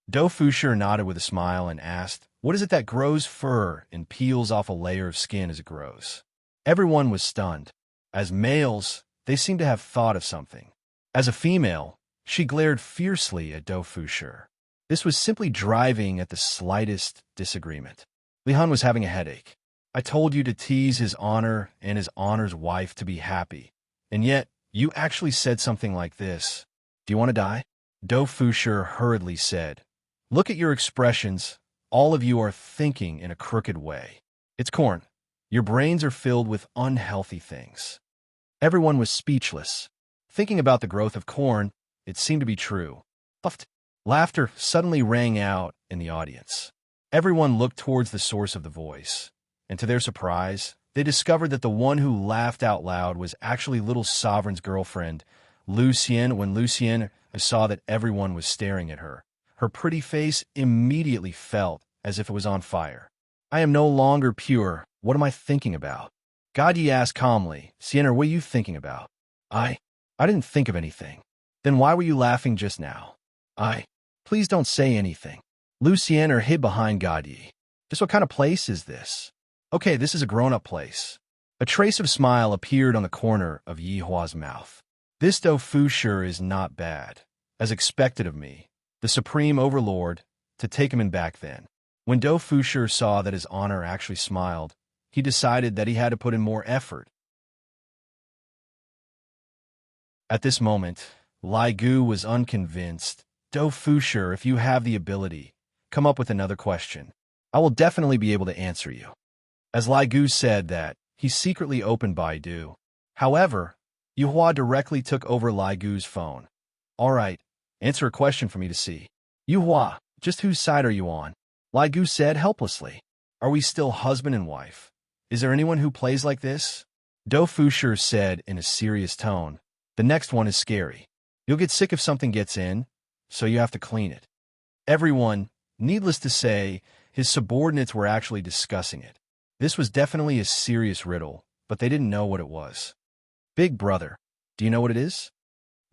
Do Fusher nodded with a smile and asked, what is it that grows fur and peels off a layer of skin as it grows? Everyone was stunned. As males, they seemed to have thought of something. As a female, she glared fiercely at Do Fusher. This was simply driving at the slightest disagreement. Li Han was having a headache. I told you to tease his honor and his honor's wife to be happy, and yet you actually said something like this. Do you want to die? Do Fusher hurriedly said. Look at your expressions. All of you are thinking in a crooked way. It's corn. Your brains are filled with unhealthy things. Everyone was speechless. Thinking about the growth of corn, it seemed to be true. Puffed. Laughter suddenly rang out in the audience. Everyone looked towards the source of the voice, and to their surprise, they discovered that the one who laughed out loud was actually Little Sovereign's girlfriend, Lucien. When Lucien saw that everyone was staring at her, Her pretty face immediately felt as if it was on fire. I am no longer pure. What am I thinking about? Gadi asked calmly. Sienna, what are you thinking about? I didn't think of anything. Then why were you laughing just now? Please don't say anything. Lucienne hid behind Gadi. Just what kind of place is this? Okay, this is a grown-up place. A trace of smile appeared on the corner of Yihua's mouth. This Dou Fusher is not bad. As expected of me, the supreme overlord, to take him in back then. When Dou Fusher saw that his honor actually smiled, he decided that he had to put in more effort. At this moment, Lai Gu was unconvinced. Dou Fusher, if you have the ability, come up with another question. I will definitely be able to answer you. As Lai Gu said that, he secretly opened Baidu. However, Yuhua directly took over Lai Gu's phone. All right, answer a question for me to see. Yuhua, just whose side are you on? Lai Gu said helplessly. Are we still husband and wife? Is there anyone who plays like this? Dou Fusher said in a serious tone. The next one is scary. You'll get sick if something gets in, so you have to clean it. Everyone, needless to say, his subordinates were actually discussing it. This was definitely a serious riddle, but they didn't know what it was. Big brother, do you know what it is?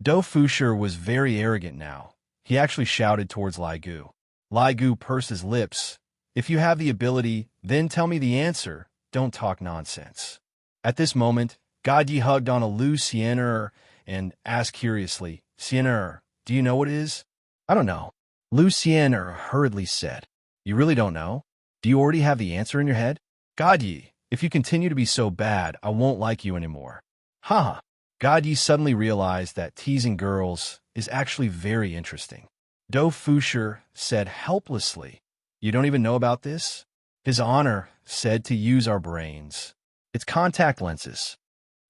Dou Fusher was very arrogant now. He actually shouted towards Lai Gu. Lai Gu pursed his lips. If you have the ability, then tell me the answer. Don't talk nonsense. At this moment, Gadi hugged on a Lu Sienner and asked curiously, Sienner, do you know what it is? I don't know. Lu Sienner hurriedly said. You really don't know? Do you already have the answer in your head? Gadi, if you continue to be so bad, I won't like you anymore. Haha. Gadi suddenly realized that teasing girls is actually very interesting. Dou Fusher said helplessly, You don't even know about this? His honor said to use our brains. It's contact lenses.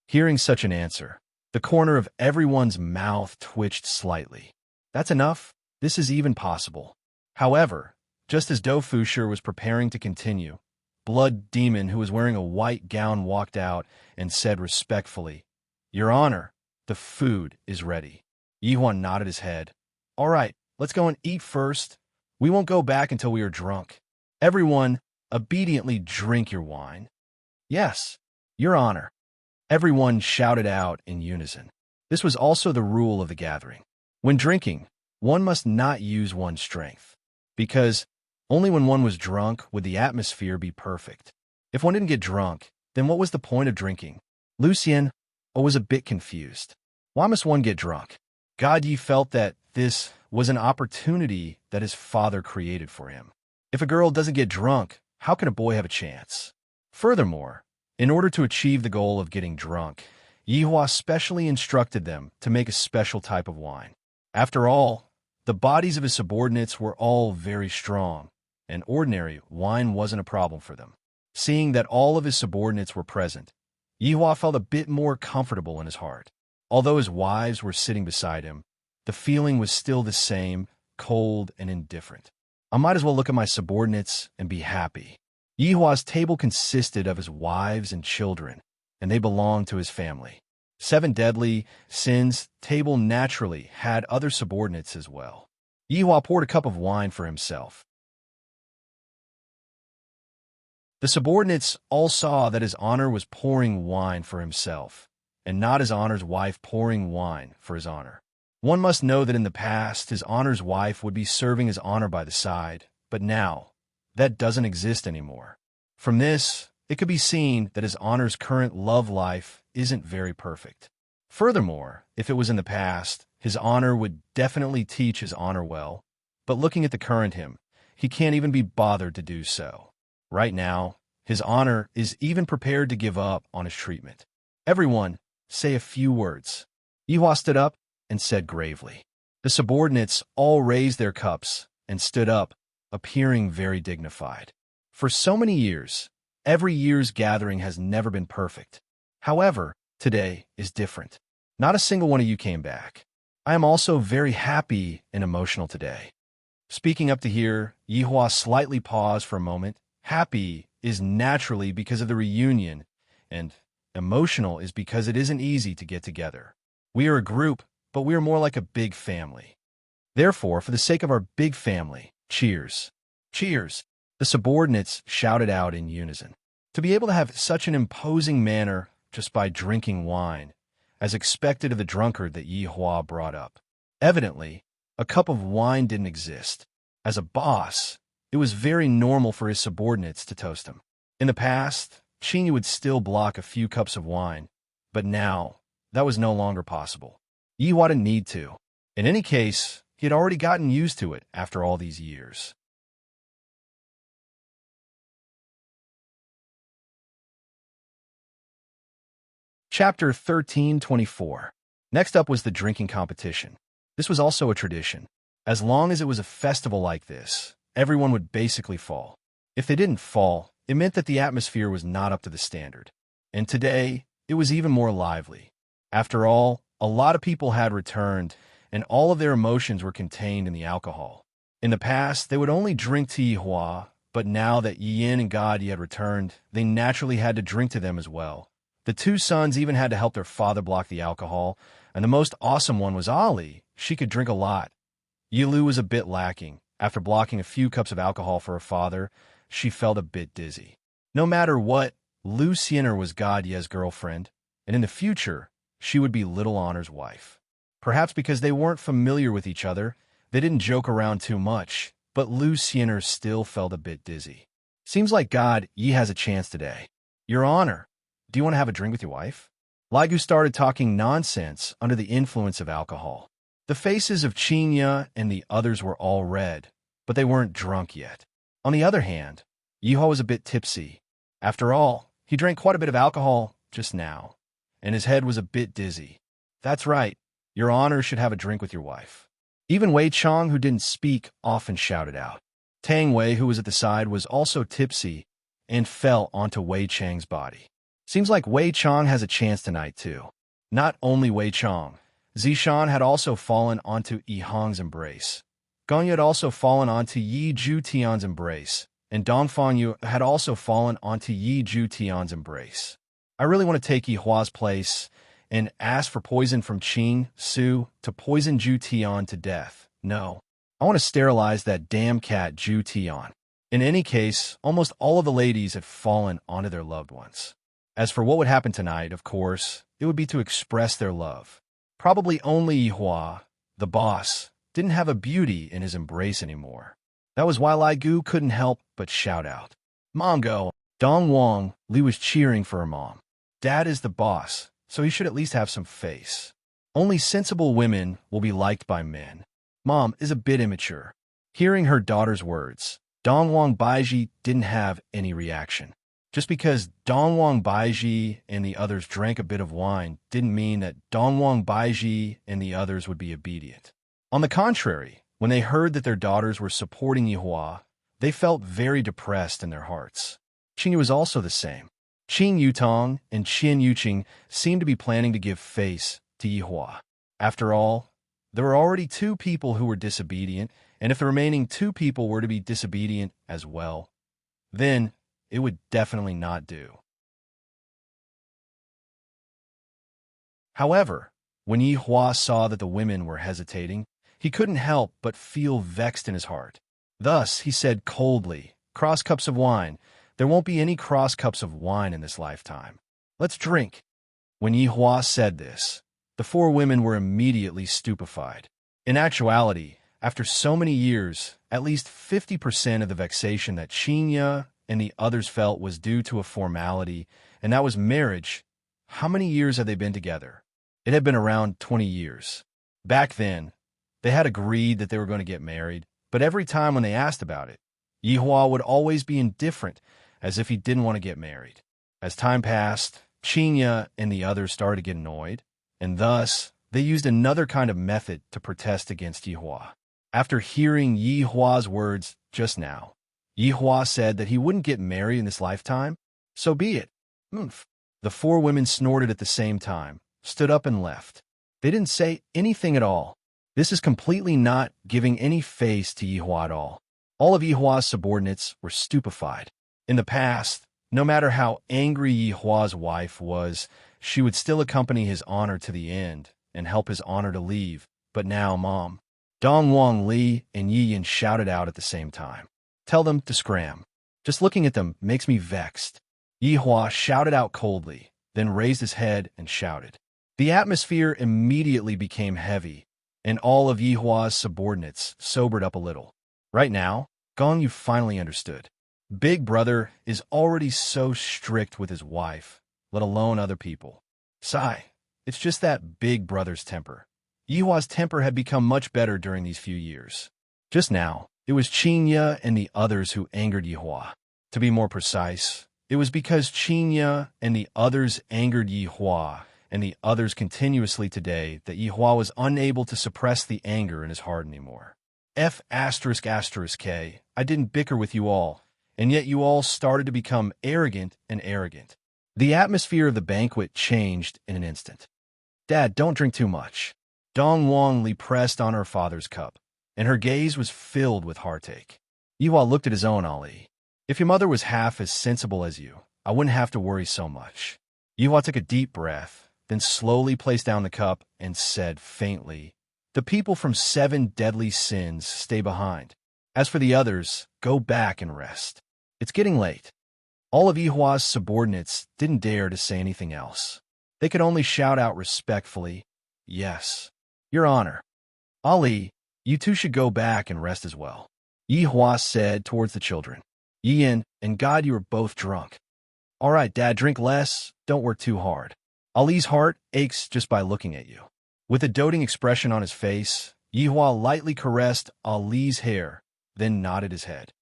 Hearing such an answer, the corner of everyone's mouth twitched slightly. That's enough? This is even possible. However, just as Dou Fusher was preparing to continue, Blood Demon, who was wearing a white gown, walked out and said respectfully, Your Honor, the food is ready. Yihuan nodded his head. All right, let's go and eat first. We won't go back until we are drunk. Everyone, obediently drink your wine. Yes, Your Honor. Everyone shouted out in unison. This was also the rule of the gathering. When drinking, one must not use one's strength, because only when one was drunk would the atmosphere be perfect. If one didn't get drunk, then what was the point of drinking? Lucien was a bit confused. Why must one get drunk? Gadi felt that this was an opportunity that his father created for him. If a girl doesn't get drunk, how can a boy have a chance? Furthermore, in order to achieve the goal of getting drunk, Yihua specially instructed them to make a special type of wine. After all, the bodies of his subordinates were all very strong, and ordinary wine wasn't a problem for them. Seeing that all of his subordinates were present, Yihua felt a bit more comfortable in his heart. Although his wives were sitting beside him, the feeling was still the same, cold and indifferent. I might as well look at my subordinates and be happy. Yihua's table consisted of his wives and children, and they belonged to his family. 7 deadly sins table naturally had other subordinates as well. Yihua poured a cup of wine for himself. The subordinates all saw that his honor was pouring wine for himself, and not his honor's wife pouring wine for his honor. One must know that in the past, his honor's wife would be serving his honor by the side, but now, that doesn't exist anymore. From this, it could be seen that his honor's current love life isn't very perfect. Furthermore, if it was in the past, his honor would definitely teach his honor well, but looking at the current him, he can't even be bothered to do so. Right now, his honor is even prepared to give up on his treatment. Everyone, say a few words. Yihua stood up and said gravely. The subordinates all raised their cups and stood up, appearing very dignified. For so many years, every year's gathering has never been perfect. However, today is different. Not a single one of you came back. I am also very happy and emotional today. Speaking up to here, Yihua slightly paused for a moment. Happy is naturally because of the reunion, and emotional is because it isn't easy to get together. We are a group, but we are more like a big family. Therefore, for the sake of our big family, cheers. Cheers. The subordinates shouted out in unison. To be able to have such an imposing manner just by drinking wine, as expected of the drunkard that Yi Hua brought up. Evidently, a cup of wine didn't exist. As a boss, it was very normal for his subordinates to toast him. In the past, Qingyu would still block a few cups of wine, but now, that was no longer possible. Yi Hua didn't need to. In any case, he had already gotten used to it after all these years. Chapter 1324. Next up was the drinking competition. This was also a tradition. As long as it was a festival like this, everyone would basically fall. If they didn't fall, it meant that the atmosphere was not up to the standard. And today, it was even more lively. After all, a lot of people had returned, and all of their emotions were contained in the alcohol. In the past, they would only drink to Yi Hua, but now that Yi Yin and God Yi had returned, they naturally had to drink to them as well. The two sons even had to help their father block the alcohol, and the most awesome one was Ali. She could drink a lot. Yi Lu was a bit lacking. After blocking a few cups of alcohol for her father, she felt a bit dizzy. No matter what, Lu Xiener was God Ye's girlfriend, and in the future, she would be Little Honor's wife. Perhaps because they weren't familiar with each other, they didn't joke around too much, but Lu Xiener still felt a bit dizzy. Seems like God Yi has a chance today. Your Honor, do you want to have a drink with your wife? Lai Gu started talking nonsense under the influence of alcohol. The faces of Qingya and the others were all red, but they weren't drunk yet. On the other hand, Yi Hua was a bit tipsy. After all, he drank quite a bit of alcohol just now, and his head was a bit dizzy. That's right, Your Honor should have a drink with your wife. Even Wei Chong, who didn't speak, often shouted out. Tang Wei, who was at the side, was also tipsy and fell onto Wei Chang's body. Seems like Wei Chong has a chance tonight, too. Not only Wei Chong, Zishan had also fallen onto Yi Hong's embrace. Gongyu had also fallen onto Yi Ju Tian's embrace, and Dongfang Yu had also fallen onto Yi Ju Tian's embrace. I really want to take Yi Hua's place and ask for poison from Qing Su to poison Ju Tian to death. No, I want to sterilize that damn cat Ju Tian. In any case, almost all of the ladies had fallen onto their loved ones. As for what would happen tonight, of course, it would be to express their love. Probably only Yi Hua, the boss, didn't have a beauty in his embrace anymore. That was why Lai Gu couldn't help but shout out. Mom, go! Dong Wang, Li was cheering for her mom. Dad is the boss, so he should at least have some face. Only sensible women will be liked by men. Mom is a bit immature. Hearing her daughter's words, Dongwang Baiji didn't have any reaction. Just because Dongwang Baiji and the others drank a bit of wine didn't mean that Dongwang Baiji and the others would be obedient. On the contrary, when they heard that their daughters were supporting Yi Hua, they felt very depressed in their hearts. Qingyu was also the same. Qing Yutong and Qin Yuqing seemed to be planning to give face to Yi Hua. After all, there were already two people who were disobedient, and if the remaining two people were to be disobedient as well, then it would definitely not do. However, when Yi Hua saw that the women were hesitating, he couldn't help but feel vexed in his heart. Thus, he said coldly, "Cross cups of wine. There won't be any cross cups of wine in this lifetime. Let's drink." When Yi Hua said this, the four women were immediately stupefied. In actuality, after so many years, at least 50% of the vexation that Qingya and the others felt was due to a formality, and that was marriage. How many years had they been together? It had been around 20 years. Back then, they had agreed that they were going to get married, but every time when they asked about it, Yi Hua would always be indifferent, as if he didn't want to get married. As time passed, Qingya and the others started to get annoyed, and thus, they used another kind of method to protest against Yi Hua. After hearing Yi Hua's words just now, Yi Hua said that he wouldn't get married in this lifetime. So be it. Oomph. The four women snorted at the same time, stood up and left. They didn't say anything at all. This is completely not giving any face to Yi Hua at all. All of Yi Hua's subordinates were stupefied. In the past, no matter how angry Yi Hua's wife was, she would still accompany his honor to the end and help his honor to leave. But now, Mom, Dong Wang Li and Yi Yin shouted out at the same time. Tell them to scram. Just looking at them makes me vexed. Yi Hua shouted out coldly, then raised his head and shouted. The atmosphere immediately became heavy, and all of Yi Hua's subordinates sobered up a little. Right now, Gong Yu finally understood. Big Brother is already so strict with his wife, let alone other people. Sigh, it's just that Big Brother's temper. Yi Hua's temper had become much better during these few years. Just now, it was Qinya and the others who angered Yi Hua. To be more precise, it was because Qinya and the others angered Yi Hua and the others continuously today that Yi Hua was unable to suppress the anger in his heart anymore. F***K, I didn't bicker with you all, and yet you all started to become arrogant and arrogant. The atmosphere of the banquet changed in an instant. Dad, don't drink too much. Dong Wang Li pressed on her father's cup, and her gaze was filled with heartache. Yi Hua looked at his own Ali. If your mother was half as sensible as you, I wouldn't have to worry so much. Yi Hua took a deep breath, then slowly placed down the cup and said faintly, the people from 7 deadly sins stay behind. As for the others, go back and rest. It's getting late. All of Yi Hua's subordinates didn't dare to say anything else. They could only shout out respectfully, yes, Your Honor. Ali, you two should go back and rest as well. Yi Hua said towards the children. Yi Yin, and God, you are both drunk. All right, Dad, drink less. Don't work too hard. Ali's heart aches just by looking at you. With a doting expression on his face, Yi Hua lightly caressed Ali's hair, then nodded his head.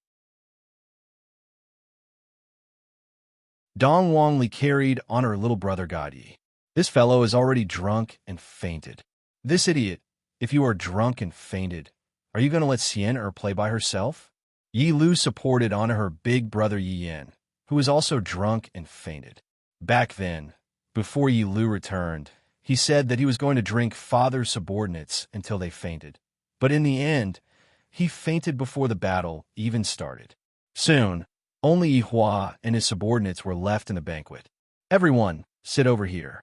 Dong Wang Li carried on her little brother God Yi. This fellow is already drunk and fainted. This idiot, if you are drunk and fainted, are you going to let Xian play by herself? Yi Lu supported on her big brother Yi Yin, who was also drunk and fainted. Back then, before Yi Lu returned, he said that he was going to drink father's subordinates until they fainted. But in the end, he fainted before the battle even started. Soon, only Yi Hua and his subordinates were left in the banquet. Everyone, sit over here.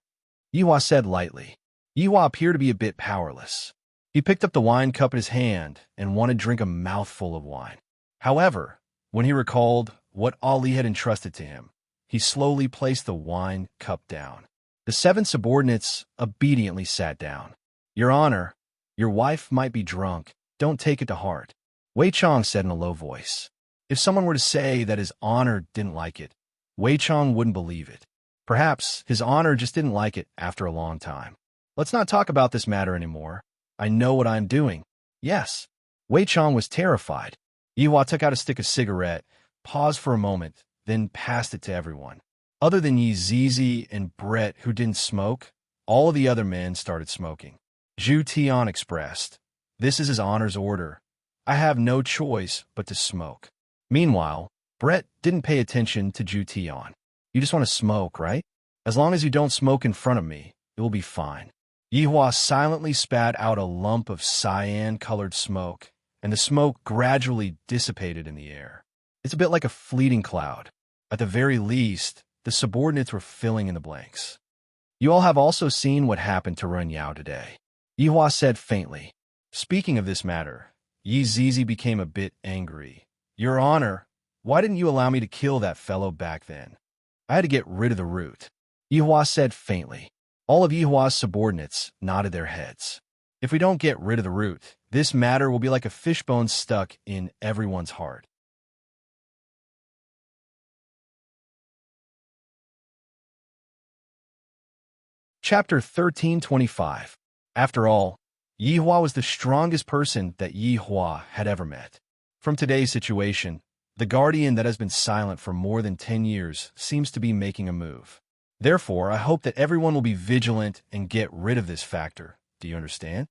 Yi Hua said lightly. Yi Hua appeared to be a bit powerless. He picked up the wine cup in his hand and wanted to drink a mouthful of wine. However, when he recalled what Ali had entrusted to him, he slowly placed the wine cup down. The 7 subordinates obediently sat down. Your Honor, your wife might be drunk. Don't take it to heart. Wei Chong said in a low voice. If someone were to say that his honor didn't like it, Wei Chong wouldn't believe it. Perhaps his honor just didn't like it after a long time. Let's not talk about this matter anymore. I know what I'm doing. Yes. Wei Chong was terrified. Yi Hua took out a stick of cigarette, paused for a moment, then passed it to everyone. Other than Yi Zizi and Brett, who didn't smoke, all of the other men started smoking. Zhu Tian expressed, this is his honor's order. I have no choice but to smoke. Meanwhile, Brett didn't pay attention to Zhu Tian. You just want to smoke, right? As long as you don't smoke in front of me, it will be fine. Yi Hua silently spat out a lump of cyan-colored smoke, and the smoke gradually dissipated in the air. It's a bit like a fleeting cloud. At the very least, the subordinates were filling in the blanks. You all have also seen what happened to Ren Yao today. Yi Hua said faintly. Speaking of this matter, Yi Zizi became a bit angry. Your Honor, why didn't you allow me to kill that fellow back then? I had to get rid of the root. Yi Hua said faintly. All of Yi Hua's subordinates nodded their heads. If we don't get rid of the root, this matter will be like a fishbone stuck in everyone's heart. Chapter 1325. After all, Yi Hua was the strongest person that Yi Hua had ever met. From today's situation, the guardian that has been silent for more than 10 years seems to be making a move. Therefore, I hope that everyone will be vigilant and get rid of this factor. Do you understand?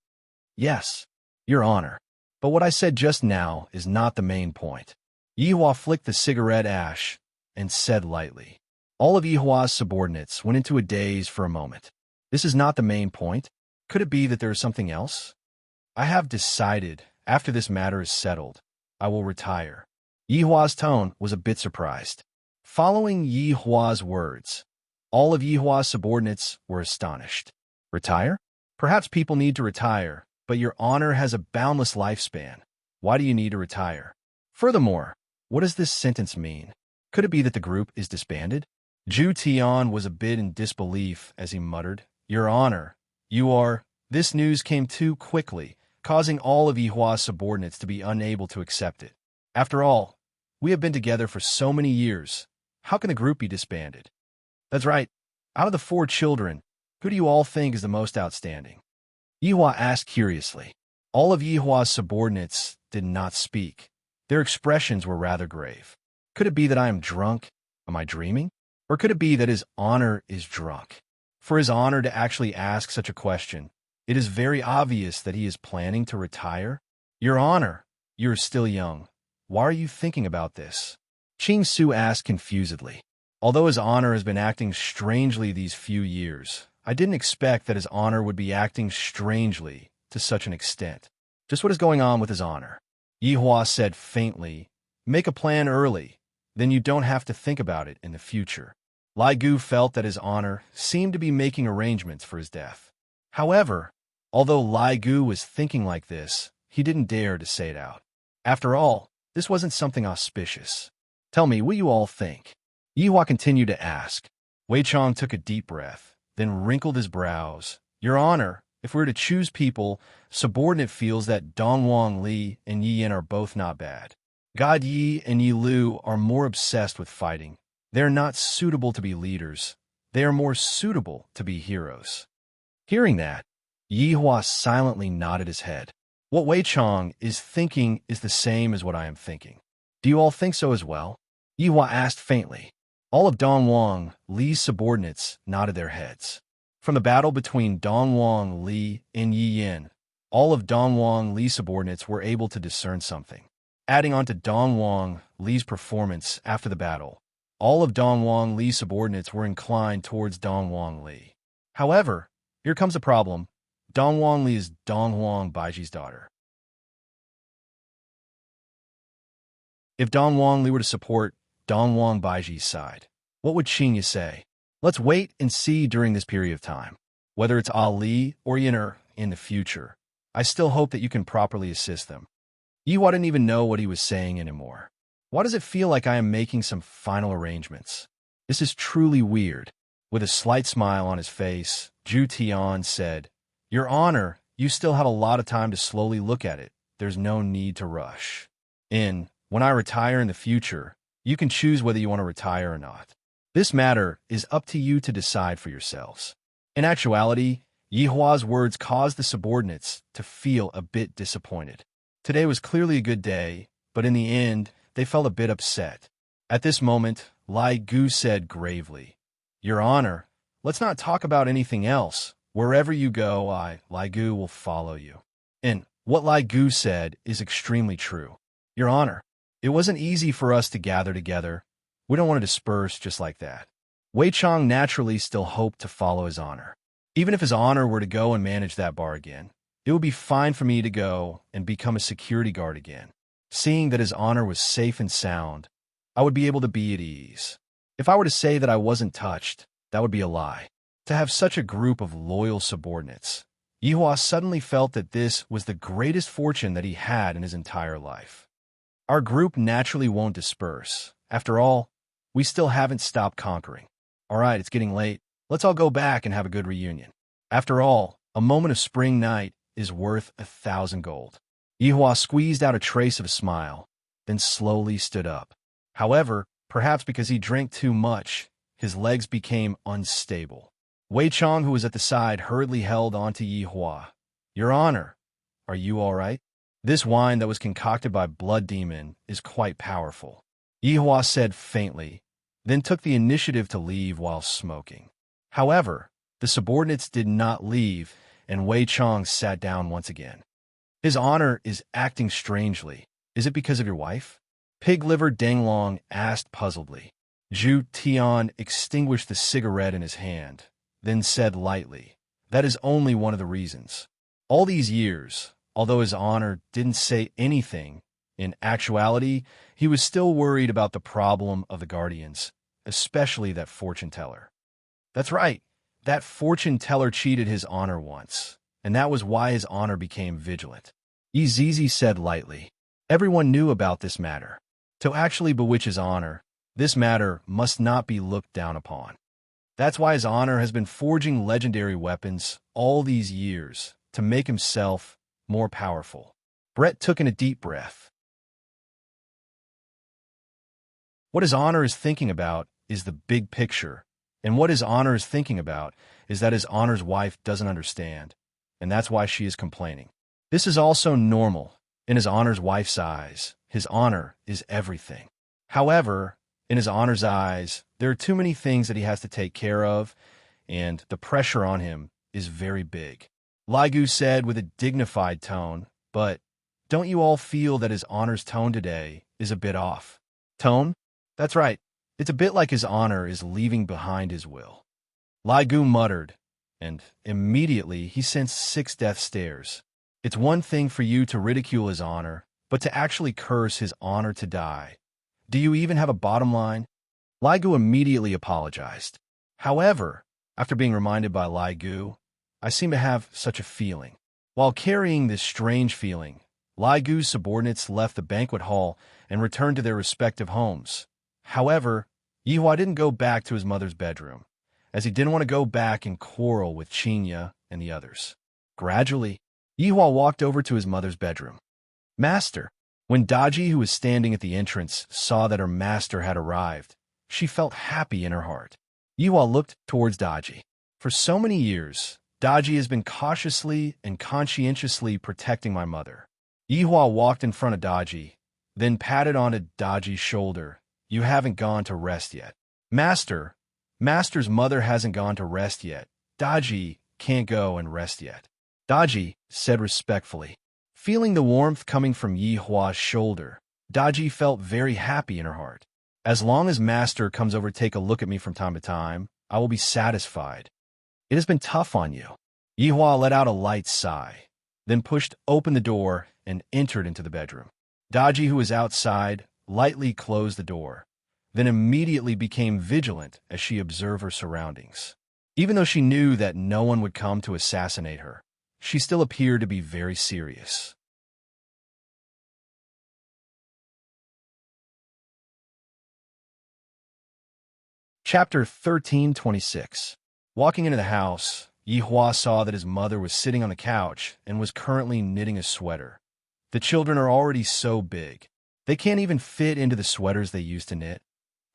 Yes, Your Honor. But what I said just now is not the main point. Yi Hua flicked the cigarette ash and said lightly. All of Yi Hua's subordinates went into a daze for a moment. This is not the main point. Could it be that there is something else? I have decided, after this matter is settled, I will retire. Yi Hua's tone was a bit surprised. Following Yi Hua's words, all of Yi Hua's subordinates were astonished. Retire? Perhaps people need to retire, but your honor has a boundless lifespan. Why do you need to retire? Furthermore, what does this sentence mean? Could it be that the group is disbanded? Zhu Tian was a bit in disbelief as he muttered, Your Honor, you are... This news came too quickly, causing all of Yihua's subordinates to be unable to accept it. After all, we have been together for so many years. How can the group be disbanded? That's right. Out of the 4 children, who do you all think is the most outstanding? Yihua asked curiously. All of Yihua's subordinates did not speak. Their expressions were rather grave. Could it be that I am drunk? Am I dreaming? Or could it be that his honor is drunk? For his honor to actually ask such a question, it is very obvious that he is planning to retire. Your Honor, you are still young. Why are you thinking about this? Qing Su asked confusedly. Although his honor has been acting strangely these few years, I didn't expect that his honor would be acting strangely to such an extent. Just what is going on with his honor? Yihua said faintly, Make a plan early, then you don't have to think about it in the future. Lai Gu felt that his honor seemed to be making arrangements for his death. However, although Lai Gu was thinking like this, he didn't dare to say it out. After all, this wasn't something auspicious. Tell me, what you all think? Yihua continued to ask. Wei Chong took a deep breath, then wrinkled his brows. Your Honor, if we were to choose people, subordinate feels that Dongwang Li and Yi Yin are both not bad. God Yi and Yi Lu are more obsessed with fighting. They are not suitable to be leaders. They are more suitable to be heroes. Hearing that, Yihua silently nodded his head. What Wei Chong is thinking is the same as what I am thinking. Do you all think so as well? Yihua asked faintly. All of Dongwang Li's subordinates nodded their heads. From the battle between Dongwang Li and Yi Yin, all of Dongwang Li's subordinates were able to discern something. Adding on to Dongwang Li's performance after the battle, all of Dongwang Li's subordinates were inclined towards Dongwang Li. However, here comes a problem. Dongwang Li is Dongwang Baiji's daughter. If Dongwang Li were to support Dongwang Baiji's side, what would Xingye say? Let's wait and see during this period of time. Whether it's Ali or Yin'er in the future, I still hope that you can properly assist them. Yihua didn't even know what he was saying anymore. Why does it feel like I am making some final arrangements? This is truly weird. With a slight smile on his face, Zhu Tian said, Your Honor, you still have a lot of time to slowly look at it. There's no need to rush. When I retire in the future, you can choose whether you want to retire or not. This matter is up to you to decide for yourselves. In actuality, Yihua's words caused the subordinates to feel a bit disappointed. Today was clearly a good day, but in the end, they felt a bit upset. At this moment, Lai Gu said gravely, Your Honor, let's not talk about anything else. Wherever you go, Lai Gu, will follow you. And what Lai Gu said is extremely true. Your Honor, it wasn't easy for us to gather together. We don't want to disperse just like that. Wei Chong naturally still hoped to follow his honor. Even if his honor were to go and manage that bar again, it would be fine for me to go and become a security guard again. Seeing that his honor was safe and sound, I would be able to be at ease. If I were to say that I wasn't touched, that would be a lie. To have such a group of loyal subordinates, Yihua suddenly felt that this was the greatest fortune that he had in his entire life. Our group naturally won't disperse. After all, we still haven't stopped conquering. All right, it's getting late. Let's all go back and have a good reunion. After all, a moment of spring night is worth 1,000 gold. Yihua squeezed out a trace of a smile, then slowly stood up. However, perhaps because he drank too much, his legs became unstable. Wei Chong, who was at the side, hurriedly held onto Yihua. Your Honor, are you all right? This wine that was concocted by Blood Demon is quite powerful. Yihua said faintly, then took the initiative to leave while smoking. However, the subordinates did not leave, and Wei Chong sat down once again. His honor is acting strangely. Is it because of your wife? Pig-liver Denglong asked puzzledly. Zhu Tian extinguished the cigarette in his hand, then said lightly, That is only one of the reasons. All these years, although his honor didn't say anything, in actuality, he was still worried about the problem of the guardians, especially that fortune teller. That's right, that fortune teller cheated his honor once. and that was why his honor became vigilant. Zizi said lightly. Everyone knew about this matter. To actually bewitch his honor, this matter must not be looked down upon. That's why his honor has been forging legendary weapons all these years to make himself more powerful. Brett took in a deep breath. What his honor is thinking about is the big picture, and what his honor is thinking about is that his honor's wife doesn't understand, and that's why she is complaining. This is also normal. In his honor's wife's eyes, his honor is everything. However, in his honor's eyes, there are too many things that he has to take care of, and the pressure on him is very big. Ligu said with a dignified tone, but don't you all feel that his honor's tone today is a bit off? Tone? That's right. It's a bit like his honor is leaving behind his will. Ligu muttered, and immediately he sensed 6 death stares. It's one thing for you to ridicule his honor, but to actually curse his honor to die. Do you even have a bottom line? Ligu immediately apologized. However, after being reminded by Ligu, I seem to have such a feeling. While carrying this strange feeling, Ligu's subordinates left the banquet hall and returned to their respective homes. However, Yihua didn't go back to his mother's bedroom, as he didn't want to go back and quarrel with Qinya and the others. Gradually, Yihua walked over to his mother's bedroom. Master. When Daji, who was standing at the entrance, saw that her master had arrived, she felt happy in her heart. Yihua looked towards Daji. For so many years, Daji has been cautiously and conscientiously protecting my mother. Yihua walked in front of Daji, then patted onto Daji's shoulder. You haven't gone to rest yet. Master's mother hasn't gone to rest yet. Daji can't go and rest yet. Daji said respectfully. Feeling the warmth coming from Yihua's shoulder, Daji felt very happy in her heart. As long as Master comes over to take a look at me from time to time, I will be satisfied. It has been tough on you. Yihua let out a light sigh, then pushed open the door and entered into the bedroom. Daji, who was outside, lightly closed the door, then immediately became vigilant as she observed her surroundings. Even though she knew that no one would come to assassinate her, she still appeared to be very serious. Chapter 1326. Walking into the house, Yihua saw that his mother was sitting on the couch and was currently knitting a sweater. The children are already so big. They can't even fit into the sweaters they used to knit.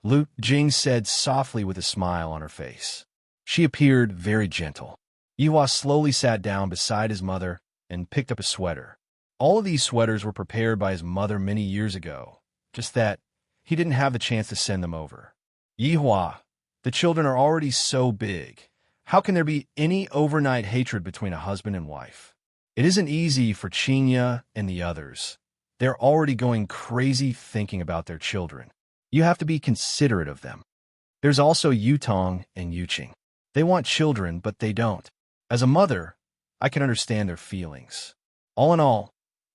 Lu Jing said softly with a smile on her face. She appeared very gentle. Yihua slowly sat down beside his mother and picked up a sweater. All of these sweaters were prepared by his mother many years ago, just that he didn't have the chance to send them over. Yihua, the children are already so big. How can there be any overnight hatred between a husband and wife? It isn't easy for Qinya and the others. They're already going crazy thinking about their children. You have to be considerate of them. There's also Yutong and Yuqing. They want children, but they don't. As a mother, I can understand their feelings. All in all,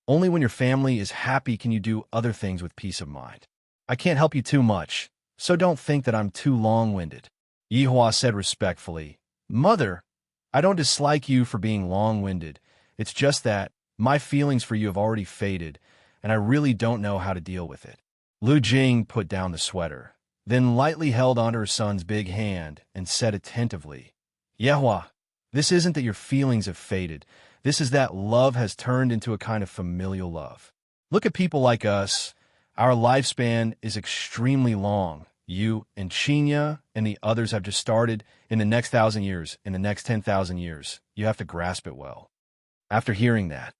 only when your family is happy can you do other things with peace of mind. I can't help you too much, so don't think that I'm too long-winded. Yihua said respectfully, Mother, I don't dislike you for being long-winded. It's just that my feelings for you have already faded, and I really don't know how to deal with it. Lu Jing put down the sweater, then lightly held onto her son's big hand and said attentively, Yihua, this isn't that your feelings have faded. This is that love has turned into a kind of familial love. Look at people like us. Our lifespan is extremely long. You and Qinya and the others have just started. In the next 1,000 years, in the next 10,000 years, you have to grasp it well. After hearing that,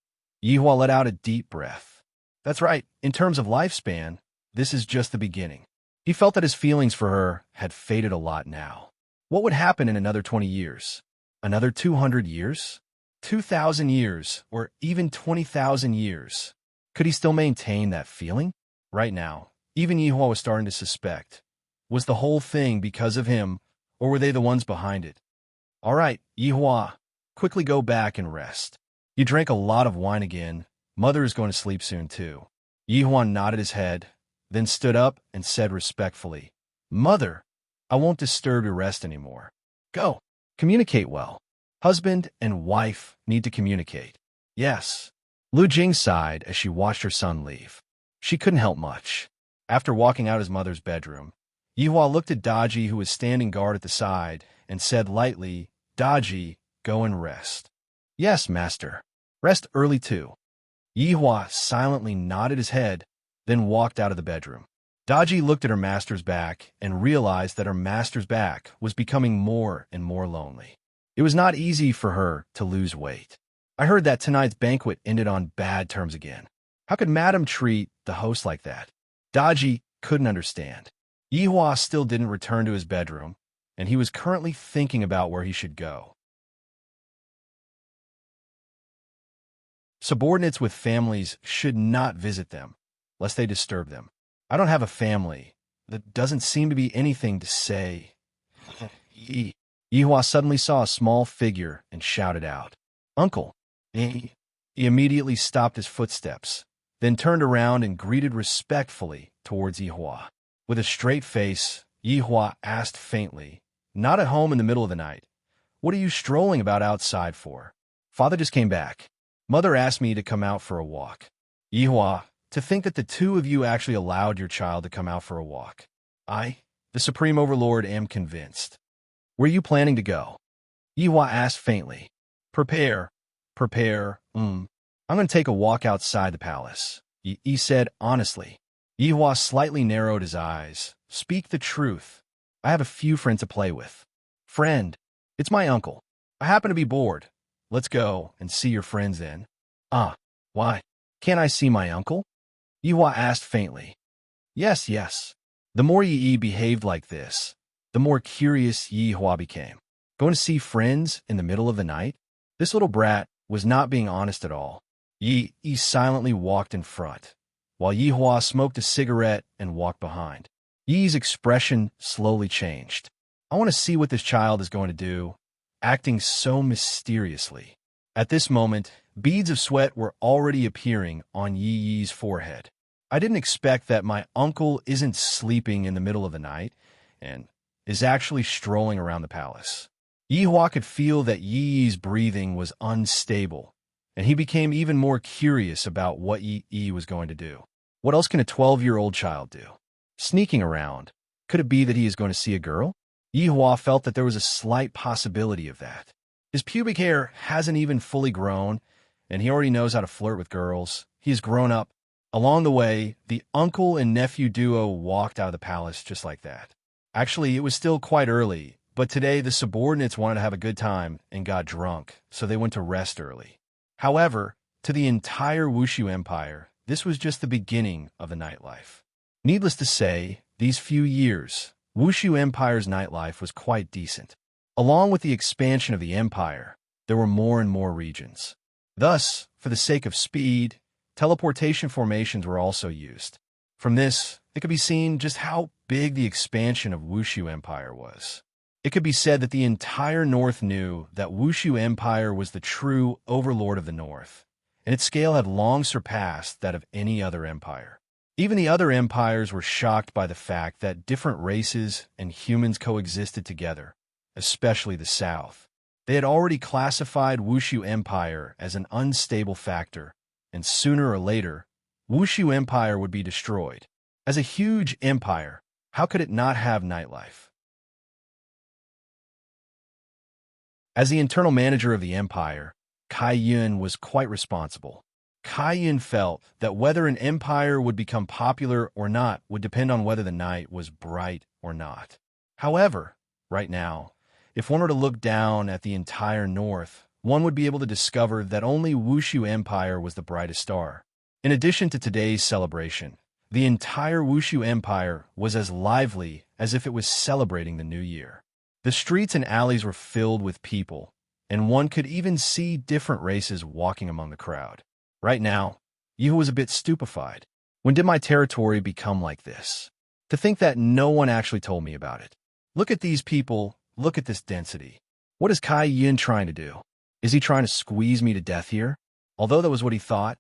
Yihua let out a deep breath. That's right, in terms of lifespan, this is just the beginning. He felt that his feelings for her had faded a lot now. What would happen in another 20 years? Another 200 years? 2,000 years, or even 20,000 years? Could he still maintain that feeling? Right now, even Yihua was starting to suspect. Was the whole thing because of him, or were they the ones behind it? All right, Yihua, quickly go back and rest. You drank a lot of wine again. Mother is going to sleep soon, too. Yihua nodded his head, then stood up and said respectfully, Mother, I won't disturb your rest anymore. Go. Communicate well. Husband and wife need to communicate. Yes. Lu Jing sighed as she watched her son leave. She couldn't help much. After walking out his mother's bedroom, Yihua looked at Daji, who was standing guard at the side, and said lightly, "Daji, go and rest." "Yes, master. Rest early too." Yihua silently nodded his head, then walked out of the bedroom. Daji looked at her master's back and realized that her master's back was becoming more and more lonely. It was not easy for her to lose weight. "I heard that tonight's banquet ended on bad terms again. How could Madam treat the host like that?" Daji couldn't understand. Yihua still didn't return to his bedroom, and he was currently thinking about where he should go. Subordinates with families should not visit them, lest they disturb them. "I don't have a family. That doesn't seem to be anything to say." Yihua suddenly saw a small figure and shouted out, "Uncle!" He immediately stopped his footsteps, then turned around and greeted respectfully towards Yihua. With a straight face, Yihua asked faintly, "Not at home in the middle of the night. What are you strolling about outside for?" "Father just came back. Mother asked me to come out for a walk." "Yihua, to think that the two of you actually allowed your child to come out for a walk. I, the Supreme Overlord, am convinced." "Where are you planning to go?" Yihua asked faintly. Prepare. I'm going to take a walk outside the palace," Yi said honestly. Yihua slightly narrowed his eyes. "Speak the truth. I have a few friends to play with." "Friend? It's my uncle. I happen to be bored. Let's go and see your friends then." "Ah, why? Can't I see my uncle?" Yihua asked faintly. Yes. The more Yi behaved like this, the more curious Yihua became. Going to see friends in the middle of the night? This little brat was not being honest at all. Yi silently walked in front, while Yihua smoked a cigarette and walked behind. Yi's expression slowly changed. "I want to see what this child is going to do," acting so mysteriously. At this moment, beads of sweat were already appearing on Yi's forehead. "I didn't expect that my uncle isn't sleeping in the middle of the night and is actually strolling around the palace." Yihua could feel that Yi's breathing was unstable, and he became even more curious about what Yi was going to do. What else can a 12-year-old child do? Sneaking around. Could it be that he is going to see a girl? Yihua felt that there was a slight possibility of that. His pubic hair hasn't even fully grown, and he already knows how to flirt with girls. He has grown up. Along the way, the uncle and nephew duo walked out of the palace just like that. Actually, it was still quite early, but today the subordinates wanted to have a good time and got drunk, so they went to rest early. However, to the entire Wushu Empire, this was just the beginning of the nightlife. Needless to say, these few years, Wushu Empire's nightlife was quite decent. Along with the expansion of the empire, there were more and more regions. Thus, for the sake of speed, teleportation formations were also used. From this, it could be seen just how big the expansion of Wushu Empire was. It could be said that the entire North knew that Wushu Empire was the true overlord of the North, and its scale had long surpassed that of any other empire. Even the other empires were shocked by the fact that different races and humans coexisted together, especially the South. They had already classified Wushu Empire as an unstable factor, and sooner or later, Wushu Empire would be destroyed. As a huge empire, how could it not have nightlife? As the internal manager of the empire, Kai Yun was quite responsible. Kai Yun felt that whether an empire would become popular or not would depend on whether the night was bright or not. However, right now, if one were to look down at the entire North, one would be able to discover that only Wushu Empire was the brightest star. In addition to today's celebration, the entire Wushu Empire was as lively as if it was celebrating the new year. The streets and alleys were filled with people, and one could even see different races walking among the crowd. Right now, Yu was a bit stupefied. When did my territory become like this? To think that no one actually told me about it. Look at these people, look at this density. What is Kai Yun trying to do? Is he trying to squeeze me to death here? Although that was what he thought,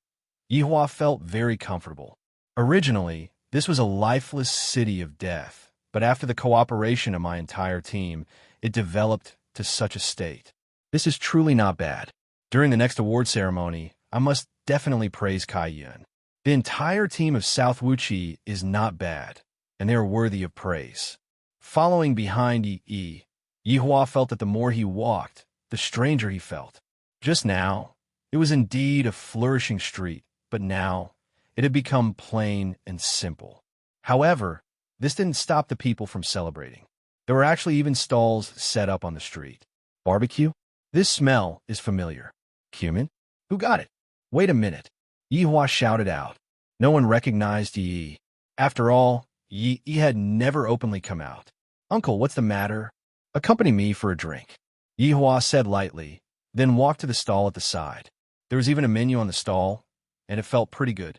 Yihua felt very comfortable. Originally, this was a lifeless city of death, but after the cooperation of my entire team, it developed to such a state. This is truly not bad. During the next award ceremony, I must definitely praise Kai Yun. The entire team of South Wuchi is not bad, and they are worthy of praise. Following behind Yi, Yihua felt that the more he walked, the stranger he felt. Just now, it was indeed a flourishing street, but now it had become plain and simple. However, this didn't stop the people from celebrating. There were actually even stalls set up on the street. Barbecue? This smell is familiar. Cumin? Who got it? Wait a minute. Yihua shouted out. No one recognized Yi. After all, Yi had never openly come out. Uncle, what's the matter? Accompany me for a drink. Yihua said lightly, then walked to the stall at the side. There was even a menu on the stall, and it felt pretty good.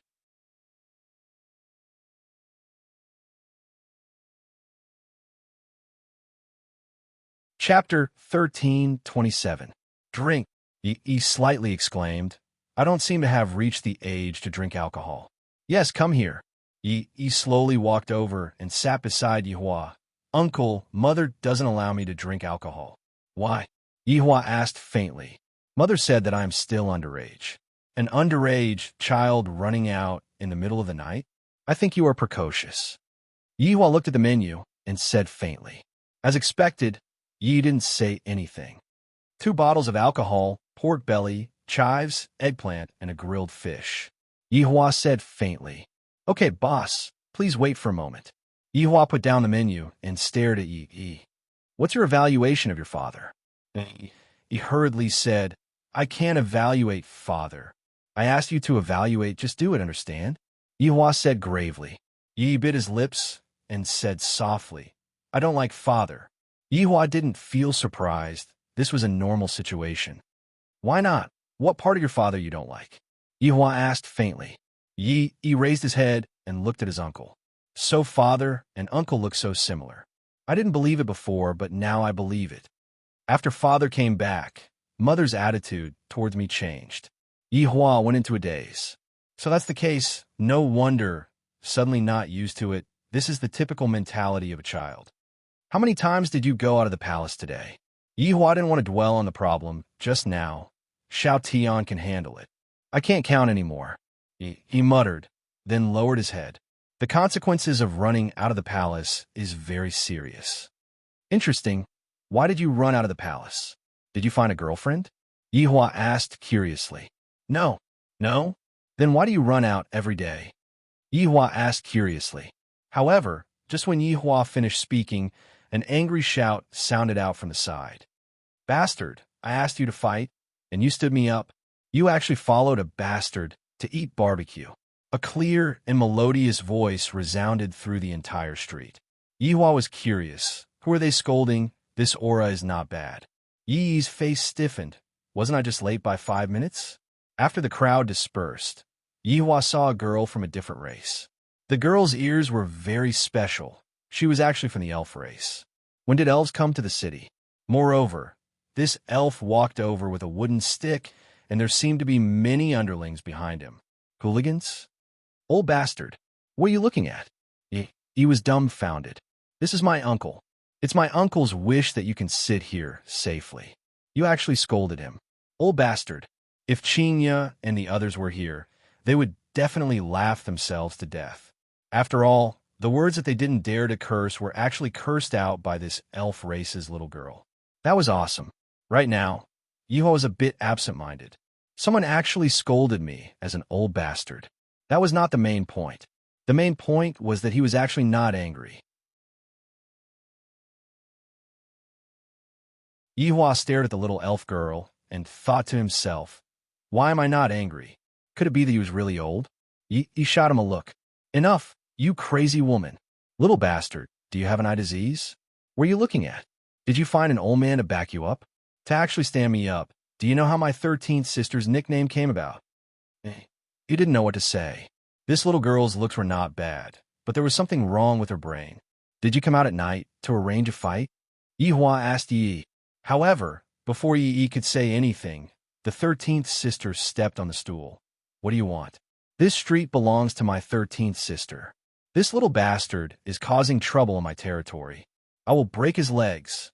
Chapter 13:27. Drink, Yi slightly exclaimed. I don't seem to have reached the age to drink alcohol. Yes, come here. Yi slowly walked over and sat beside Yihua. Uncle, Mother doesn't allow me to drink alcohol. Why? Yihua asked faintly. Mother said that I am still underage. An underage child running out in the middle of the night? I think you are precocious. Yihua looked at the menu and said faintly. As expected, Yi didn't say anything. 2 bottles of alcohol, pork belly, chives, eggplant, and a grilled fish. Yihua said faintly. Okay, boss, please wait for a moment. Yihua put down the menu and stared at Yi. What's your evaluation of your father? He hurriedly said, I can't evaluate father. I asked you to evaluate, just do it, understand? Yihua said gravely. Yi bit his lips and said softly, I don't like father. Yihua didn't feel surprised. This was a normal situation. Why not? What part of your father you don't like? Yihua asked faintly. Yi raised his head and looked at his uncle. So father and uncle look so similar. I didn't believe it before, but now I believe it. After father came back, mother's attitude towards me changed. Yihua went into a daze. So that's the case. No wonder. Suddenly not used to it. This is the typical mentality of a child. How many times did you go out of the palace today? Yihua didn't want to dwell on the problem just now. Xiao Tian can handle it. I can't count anymore. He muttered, then lowered his head. The consequences of running out of the palace is very serious. Interesting. Why did you run out of the palace? Did you find a girlfriend? Yihua asked curiously. No. No? Then why do you run out every day? Yihua asked curiously. However, just when Yihua finished speaking, an angry shout sounded out from the side. Bastard, I asked you to fight, and you stood me up. You actually followed a bastard to eat barbecue. A clear and melodious voice resounded through the entire street. Yihua was curious. Who are they scolding? This aura is not bad. Yi's face stiffened. Wasn't I just late by 5 minutes? After the crowd dispersed, Yihua saw a girl from a different race. The girl's ears were very special. She was actually from the elf race. When did elves come to the city? Moreover, this elf walked over with a wooden stick, and there seemed to be many underlings behind him. Hooligans? Old bastard, what are you looking at? He was dumbfounded. This is my uncle. It's my uncle's wish that you can sit here safely. You actually scolded him. Old bastard. If Chinya and the others were here, they would definitely laugh themselves to death. After all, the words that they didn't dare to curse were actually cursed out by this elf race's little girl. That was awesome. Right now, Yihua was a bit absent-minded. Someone actually scolded me as an old bastard. That was not the main point. The main point was that he was actually not angry. Yihua stared at the little elf girl and thought to himself, why am I not angry? Could it be that he was really old? He shot him a look. Enough, you crazy woman. Little bastard, do you have an eye disease? What are you looking at? Did you find an old man to back you up? To actually stand me up, do you know how my 13th sister's nickname came about? He didn't know what to say. This little girl's looks were not bad, but there was something wrong with her brain. Did you come out at night to arrange a fight? Yihua asked Yi. However, before Yi could say anything, the 13th sister stepped on the stool. What do you want? This street belongs to my 13th sister. This little bastard is causing trouble in my territory. I will break his legs.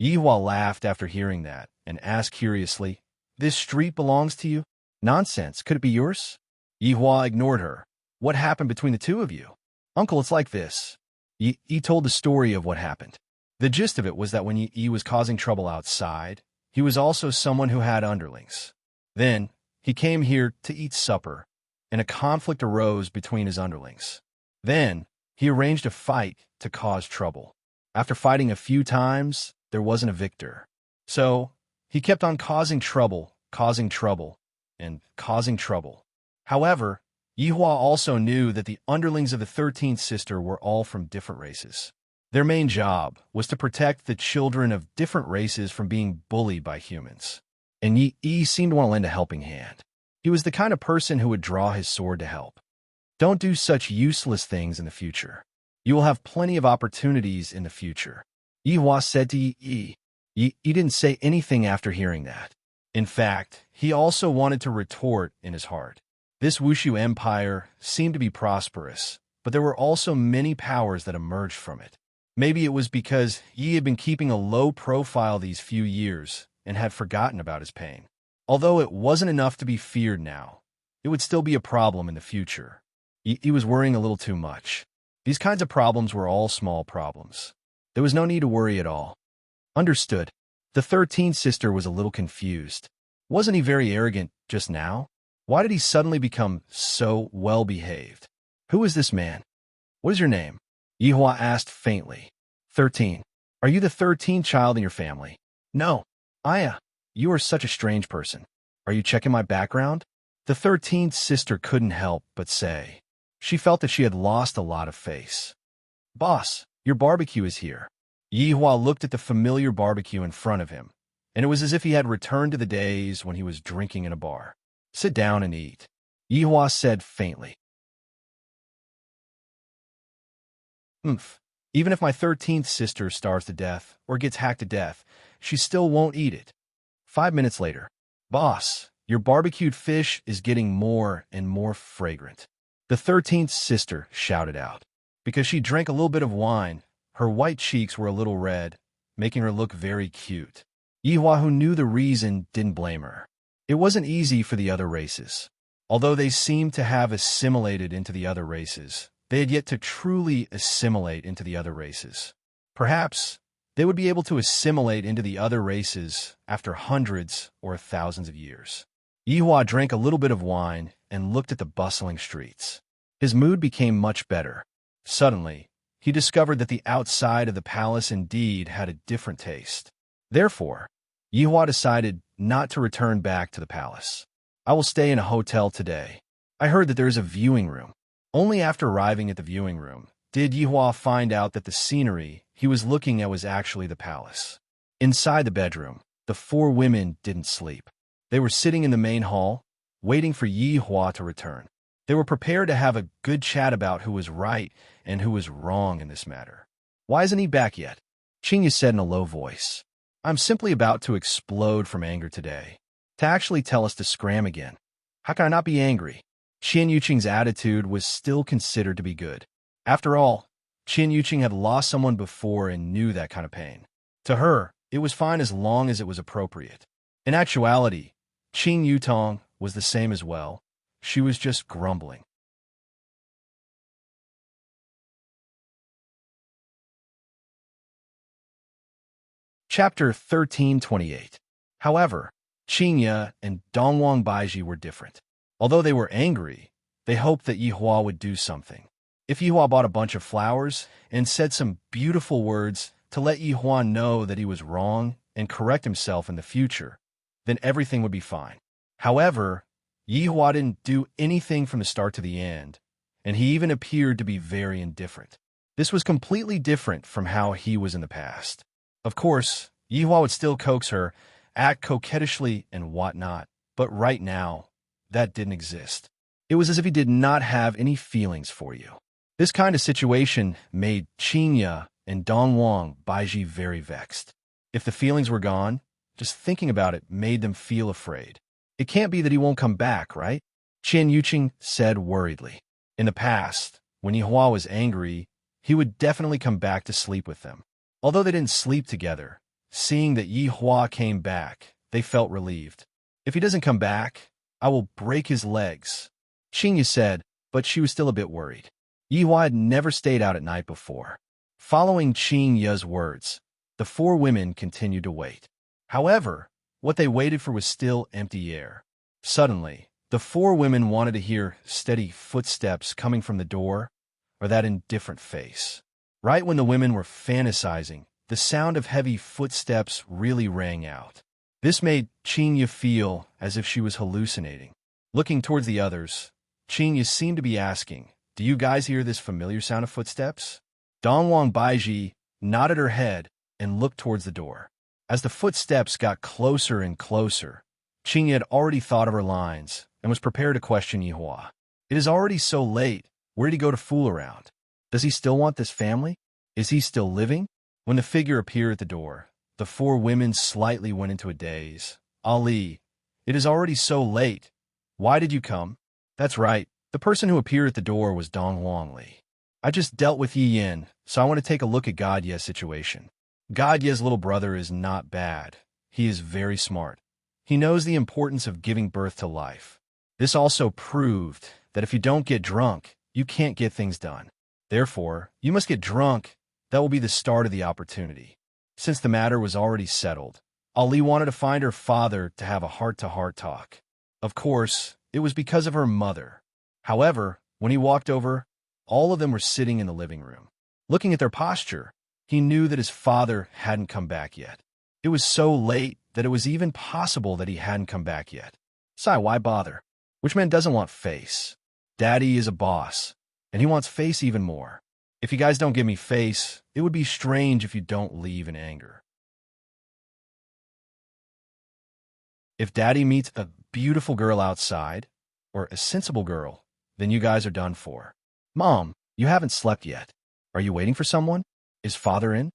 Yihua laughed after hearing that and asked curiously, "This street belongs to you?" "Nonsense, could it be yours?" Yihua ignored her. "What happened between the two of you?" "Uncle, it's like this." Yi told the story of what happened. The gist of it was that when Yi was causing trouble outside, he was also someone who had underlings. Then, he came here to eat supper, and a conflict arose between his underlings. Then, he arranged a fight to cause trouble. After fighting a few times, there wasn't a victor. So, he kept on causing trouble, and causing trouble. However, Yihua also knew that the underlings of the 13th sister were all from different races. Their main job was to protect the children of different races from being bullied by humans. And Yi seemed to want to lend a helping hand. He was the kind of person who would draw his sword to help. Don't do such useless things in the future. You will have plenty of opportunities in the future. Yihua said to Yi. Yi didn't say anything after hearing that. In fact, he also wanted to retort in his heart. This Wushu Empire seemed to be prosperous, but there were also many powers that emerged from it. Maybe it was because Yi had been keeping a low profile these few years and had forgotten about his pain. Although it wasn't enough to be feared now, it would still be a problem in the future. Yi was worrying a little too much. These kinds of problems were all small problems. There was no need to worry at all. Understood. The 13th sister was a little confused. Wasn't he very arrogant just now? Why did he suddenly become so well-behaved? Who is this man? What is your name? Yihua asked faintly. 13. Are you the 13th child in your family? No. Aya, you are such a strange person. Are you checking my background? The 13th sister couldn't help but say. She felt that she had lost a lot of face. Boss, your barbecue is here. Yihua looked at the familiar barbecue in front of him, and it was as if he had returned to the days when he was drinking in a bar. Sit down and eat, Yihua said faintly. Even if my 13th sister starves to death or gets hacked to death, she still won't eat it. 5 minutes later. Boss, your barbecued fish is getting more and more fragrant. The 13th sister shouted out. Because she drank a little bit of wine, her white cheeks were a little red, making her look very cute. Yihua, who knew the reason, didn't blame her. It wasn't easy for the other races. Although they seemed to have assimilated into the other races, they had yet to truly assimilate into the other races. Perhaps they would be able to assimilate into the other races after hundreds or thousands of years. Yihua drank a little bit of wine and looked at the bustling streets. His mood became much better. Suddenly, he discovered that the outside of the palace indeed had a different taste. Therefore, Yihua decided not to return back to the palace. I will stay in a hotel today. I heard that there is a viewing room. Only after arriving at the viewing room did Yihua find out that the scenery he was looking at was actually the palace. Inside the bedroom, the 4 women didn't sleep. They were sitting in the main hall, waiting for Yihua to return. They were prepared to have a good chat about who was right and who was wrong in this matter. Why isn't he back yet? Qinya said in a low voice. I'm simply about to explode from anger today. To actually tell us to scram again. How can I not be angry? Qian Yuqing's attitude was still considered to be good. After all, Qian Yuqing had lost someone before and knew that kind of pain. To her, it was fine as long as it was appropriate. In actuality, Qing Yutong was the same as well. She was just grumbling. Chapter 1328. However, Qinya and Dongwang Baiji were different. Although they were angry, they hoped that Yihua would do something. If Yihua bought a bunch of flowers and said some beautiful words to let Yihua know that he was wrong and correct himself in the future, then everything would be fine. However, Yihua didn't do anything from the start to the end, and he even appeared to be very indifferent. This was completely different from how he was in the past. Of course, Yihua would still coax her, act coquettishly and whatnot, but right now, that didn't exist. It was as if he did not have any feelings for you. This kind of situation made Qinya and Dongwang Baiji very vexed. If the feelings were gone, just thinking about it made them feel afraid. It can't be that he won't come back, right? Qian Yuqing said worriedly. In the past, when Yihua was angry, he would definitely come back to sleep with them. Although they didn't sleep together, Seeing that Yi Hua came back, they felt relieved. If he doesn't come back, I will break his legs, Qingye said, but she was still a bit worried. Yi Hua had never stayed out at night before. Following Qingye's words, the four women continued to wait. However, what they waited for was still empty air. Suddenly, the four women wanted to hear steady footsteps coming from the door, or that indifferent face. Right when the women were fantasizing, the sound of heavy footsteps really rang out. This made Qingye feel as if she was hallucinating. Looking towards the others, Qingye seemed to be asking, "Do you guys hear this familiar sound of footsteps?" Dongwang Baiji nodded her head and looked towards the door. As the footsteps got closer and closer, Qingye had already thought of her lines and was prepared to question Yi Hua. It is already so late. Where did he go to fool around? Does he still want this family? Is he still living? When the figure appeared at the door, the four women slightly went into a daze. Ali, it is already so late. Why did you come? That's right. The person who appeared at the door was Dong Wangli. I just dealt with Yi Yin, so I want to take a look at Godye's situation. Godye's little brother is not bad. He is very smart. He knows the importance of giving birth to life. This also proved that if you don't get drunk, you can't get things done. Therefore, you must get drunk. That will be the start of the opportunity. Since the matter was already settled, Ali wanted to find her father to have a heart-to-heart talk. Of course, it was because of her mother. However, when he walked over, all of them were sitting in the living room. Looking at their posture, he knew that his father hadn't come back yet. It was so late that it was even possible that he hadn't come back yet. Sai, why bother? Which man doesn't want face? Daddy is a boss, and he wants face even more. If you guys don't give me face, it would be strange if you don't leave in anger. If Daddy meets a beautiful girl outside, or a sensible girl, then you guys are done for. Mom, you haven't slept yet. Are you waiting for someone? Is father in?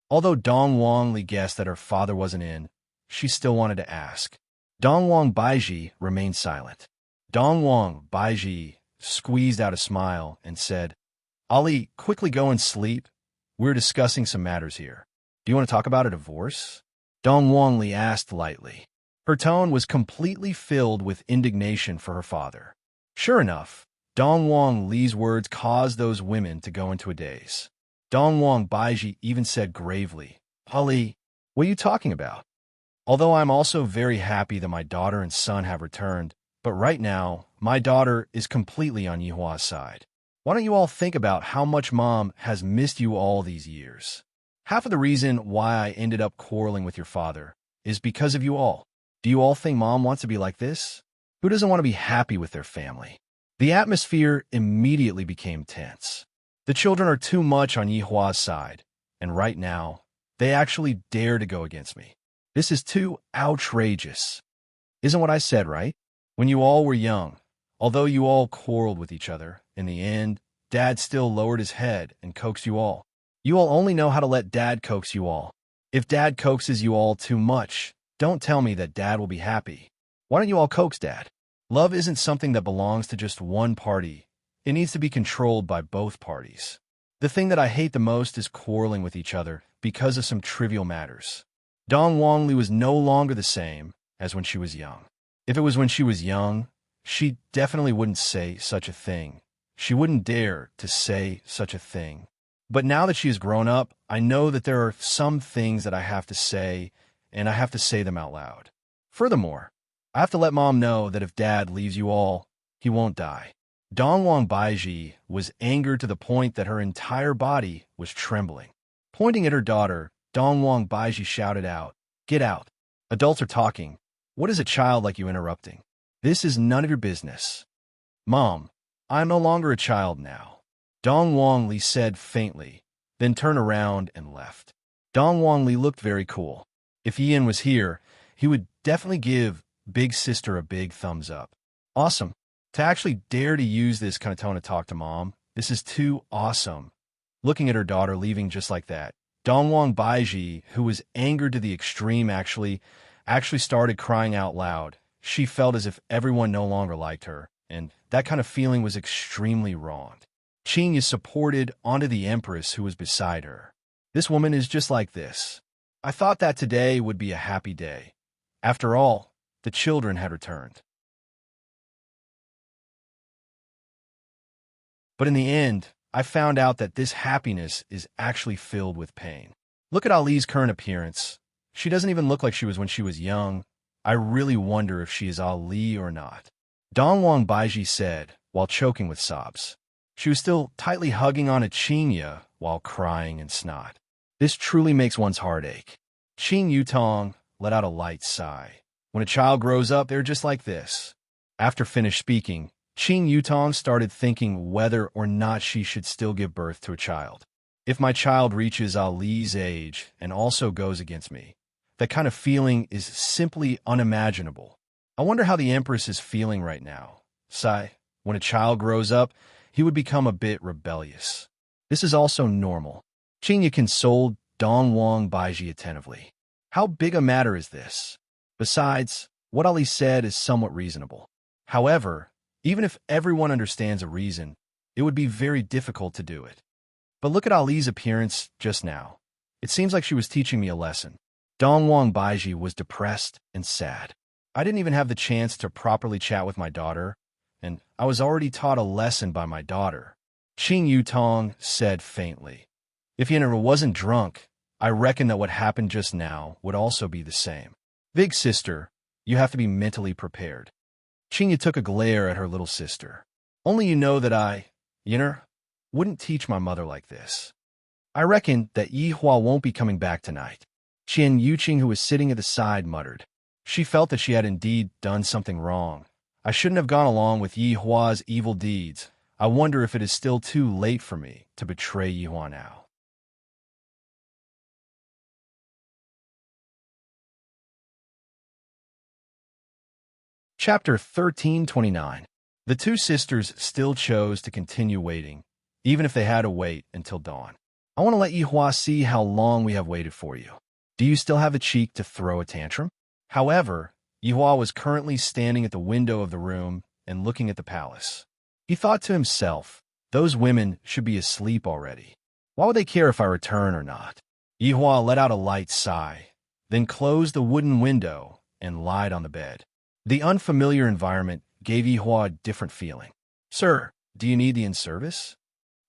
Although Dong Wangli guessed that her father wasn't in, she still wanted to ask. Dong Wang Baiji remained silent. Dong Wang Baiji squeezed out a smile and said, Ali, quickly go and sleep. We're discussing some matters here. Do you want to talk about a divorce? Dong Wangli asked lightly. Her tone was completely filled with indignation for her father. Sure enough, Dong Wang Li's words caused those women to go into a daze. Dong Wang Baiji even said gravely, Ali, what are you talking about? Although I'm also very happy that my daughter and son have returned, but right now, my daughter is completely on Yi Hua's side. Why don't you all think about how much Mom has missed you all these years? Half of the reason why I ended up quarreling with your father is because of you all. Do you all think Mom wants to be like this? Who doesn't want to be happy with their family? The atmosphere immediately became tense. The children are too much on Yi Hua's side, and right now, they actually dare to go against me. This is too outrageous. Isn't what I said right? When you all were young, although you all quarreled with each other, in the end, Dad still lowered his head and coaxed you all. You all only know how to let Dad coax you all. If Dad coaxes you all too much, don't tell me that Dad will be happy. Why don't you all coax Dad? Love isn't something that belongs to just one party. It needs to be controlled by both parties. The thing that I hate the most is quarreling with each other because of some trivial matters. Dong Wangli was no longer the same as when she was young. If it was when she was young, she definitely wouldn't say such a thing. She wouldn't dare to say such a thing. But now that she has grown up, I know that there are some things that I have to say, and I have to say them out loud. Furthermore, I have to let Mom know that if Dad leaves you all, he won't die. Dongwang Baiji was angered to the point that her entire body was trembling. Pointing at her daughter, Dongwang Baiji shouted out, "Get out. Adults are talking. What is a child like you interrupting? This is none of your business." "Mom, I am no longer a child now," Dong Wangli said faintly, then turned around and left. Dong Wangli looked very cool. If Ian was here, he would definitely give Big Sister a big thumbs up. Awesome. To actually dare to use this kind of tone to talk to Mom, this is too awesome. Looking at her daughter leaving just like that, Dongwang Baiji, who was angered to the extreme, actually started crying out loud. She felt as if everyone no longer liked her, and that kind of feeling was extremely wrong. Qing is supported onto the Empress who was beside her. This woman is just like this. I thought that today would be a happy day. After all, the children had returned. But in the end, I found out that this happiness is actually filled with pain. Look at Ali's current appearance. She doesn't even look like she was when she was young. I really wonder if she is Ali or not. Dongwang Baiji said, while choking with sobs. She was still tightly hugging on Chinya while crying and snot. This truly makes one's heart ache. Qing Yutong let out a light sigh. When a child grows up, they're just like this. After finished speaking, Qing Yutong started thinking whether or not she should still give birth to a child. If my child reaches Ali's age and also goes against me, that kind of feeling is simply unimaginable. I wonder how the Empress is feeling right now. Sigh, when a child grows up, he would become a bit rebellious. This is also normal. Qingya consoled Dongwang Baiji attentively. How big a matter is this? Besides, what Ali said is somewhat reasonable. However, even if everyone understands a reason, it would be very difficult to do it. But look at Ali's appearance just now. It seems like she was teaching me a lesson. Dongwang Baiji was depressed and sad. I didn't even have the chance to properly chat with my daughter, and I was already taught a lesson by my daughter. Qing Yutong said faintly. If Yenna wasn't drunk, I reckon that what happened just now would also be the same. Big sister, you have to be mentally prepared. Qingya took a glare at her little sister. Only you know that I, Yenna, wouldn't teach my mother like this. I reckon that Yi Hua won't be coming back tonight. Qian Yuqing, who was sitting at the side, muttered. She felt that she had indeed done something wrong. I shouldn't have gone along with Yi Hua's evil deeds. I wonder if it is still too late for me to betray Yi Hua now. Chapter 1329. The two sisters still chose to continue waiting, even if they had to wait until dawn. I want to let Yi Hua see how long we have waited for you. Do you still have the cheek to throw a tantrum? However, Yi Hua was currently standing at the window of the room and looking at the palace. He thought to himself, those women should be asleep already. Why would they care if I return or not? Yi Hua let out a light sigh, then closed the wooden window and lied on the bed. The unfamiliar environment gave Yi Hua a different feeling. Sir, do you need the in-service?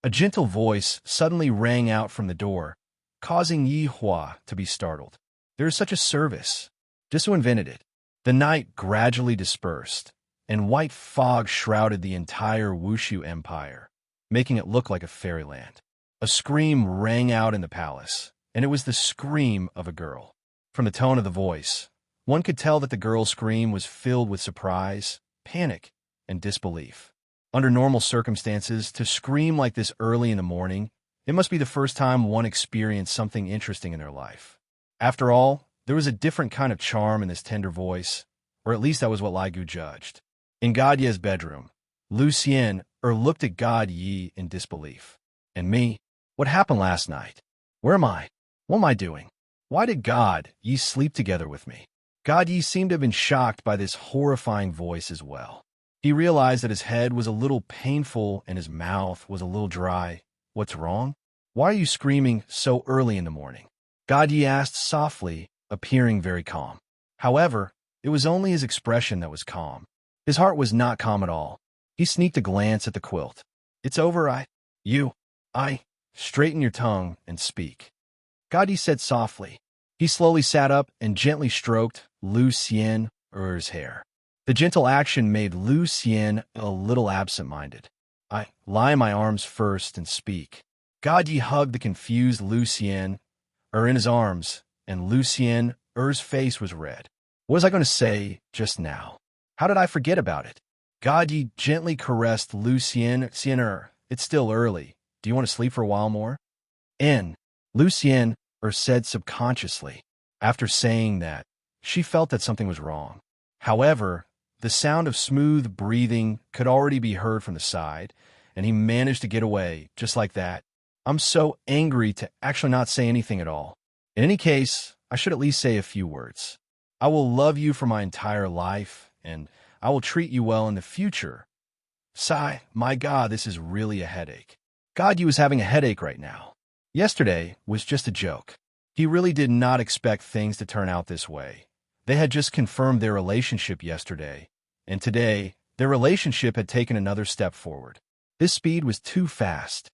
A gentle voice suddenly rang out from the door, causing Yi Hua to be startled. There is such a service. Just who invented it? The night gradually dispersed, and white fog shrouded the entire Wushu Empire, making it look like a fairyland. A scream rang out in the palace, and it was the scream of a girl. From the tone of the voice, one could tell that the girl's scream was filled with surprise, panic, and disbelief. Under normal circumstances, to scream like this early in the morning, it must be the first time one experienced something interesting in their life. After all, there was a different kind of charm in this tender voice, or at least that was what Lai Gu judged. In God Ye's bedroom, Lu Xian looked at God Yi in disbelief. And me? What happened last night? Where am I? What am I doing? Why did God Yi sleep together with me? God Yi seemed to have been shocked by this horrifying voice as well. He realized that his head was a little painful and his mouth was a little dry. What's wrong? Why are you screaming so early in the morning? God Yi asked softly, appearing very calm. However, it was only his expression that was calm. His heart was not calm at all. He sneaked a glance at the quilt. It's over, straighten your tongue and speak. God Yi said softly. He slowly sat up and gently stroked Lu Xian's hair. The gentle action made Lu Xian a little absent-minded. I lie in my arms first and speak. God Yi hugged the confused Lu Xian in his arms, and Lu Xian's face was red. What was I going to say just now? How did I forget about it? God Yi gently caressed Lu Xian. It's still early. Do you want to sleep for a while more? Lu Xian said subconsciously. After saying that, she felt that something was wrong. However, the sound of smooth breathing could already be heard from the side, and he managed to get away just like that. I'm so angry to actually not say anything at all. In any case, I should at least say a few words. I will love you for my entire life, and I will treat you well in the future. Sigh, my God, this is really a headache. God, you was having a headache right now. Yesterday was just a joke. He really did not expect things to turn out this way. They had just confirmed their relationship yesterday, and today, their relationship had taken another step forward. This speed was too fast.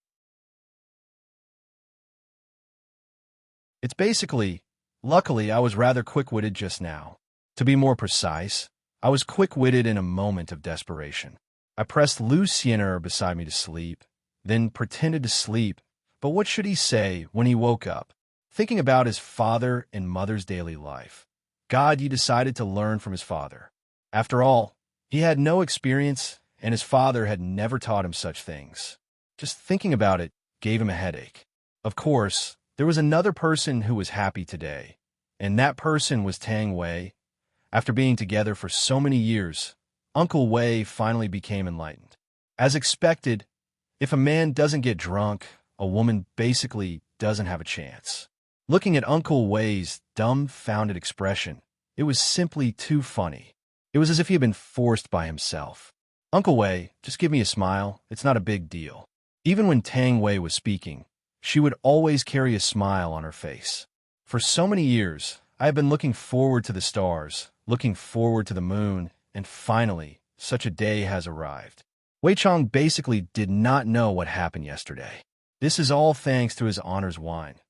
It's basically, luckily I was rather quick-witted just now. To be more precise, I was quick-witted in a moment of desperation. I pressed Lucien beside me to sleep, then pretended to sleep, but what should he say when he woke up? Thinking about his father and mother's daily life. God, he decided to learn from his father. After all, he had no experience, and his father had never taught him such things. Just thinking about it gave him a headache. Of course, there was another person who was happy today, and that person was Tang Wei. After being together for so many years, Uncle Wei finally became enlightened. As expected, if a man doesn't get drunk, a woman basically doesn't have a chance. Looking at Uncle Wei's dumbfounded expression, it was simply too funny. It was as if he had been forced by himself. Uncle Wei, just give me a smile, it's not a big deal. Even when Tang Wei was speaking, she would always carry a smile on her face. For so many years, I have been looking forward to the stars, looking forward to the moon, and finally, such a day has arrived. Wei Chong basically did not know what happened yesterday. This is all thanks to his honor's wine.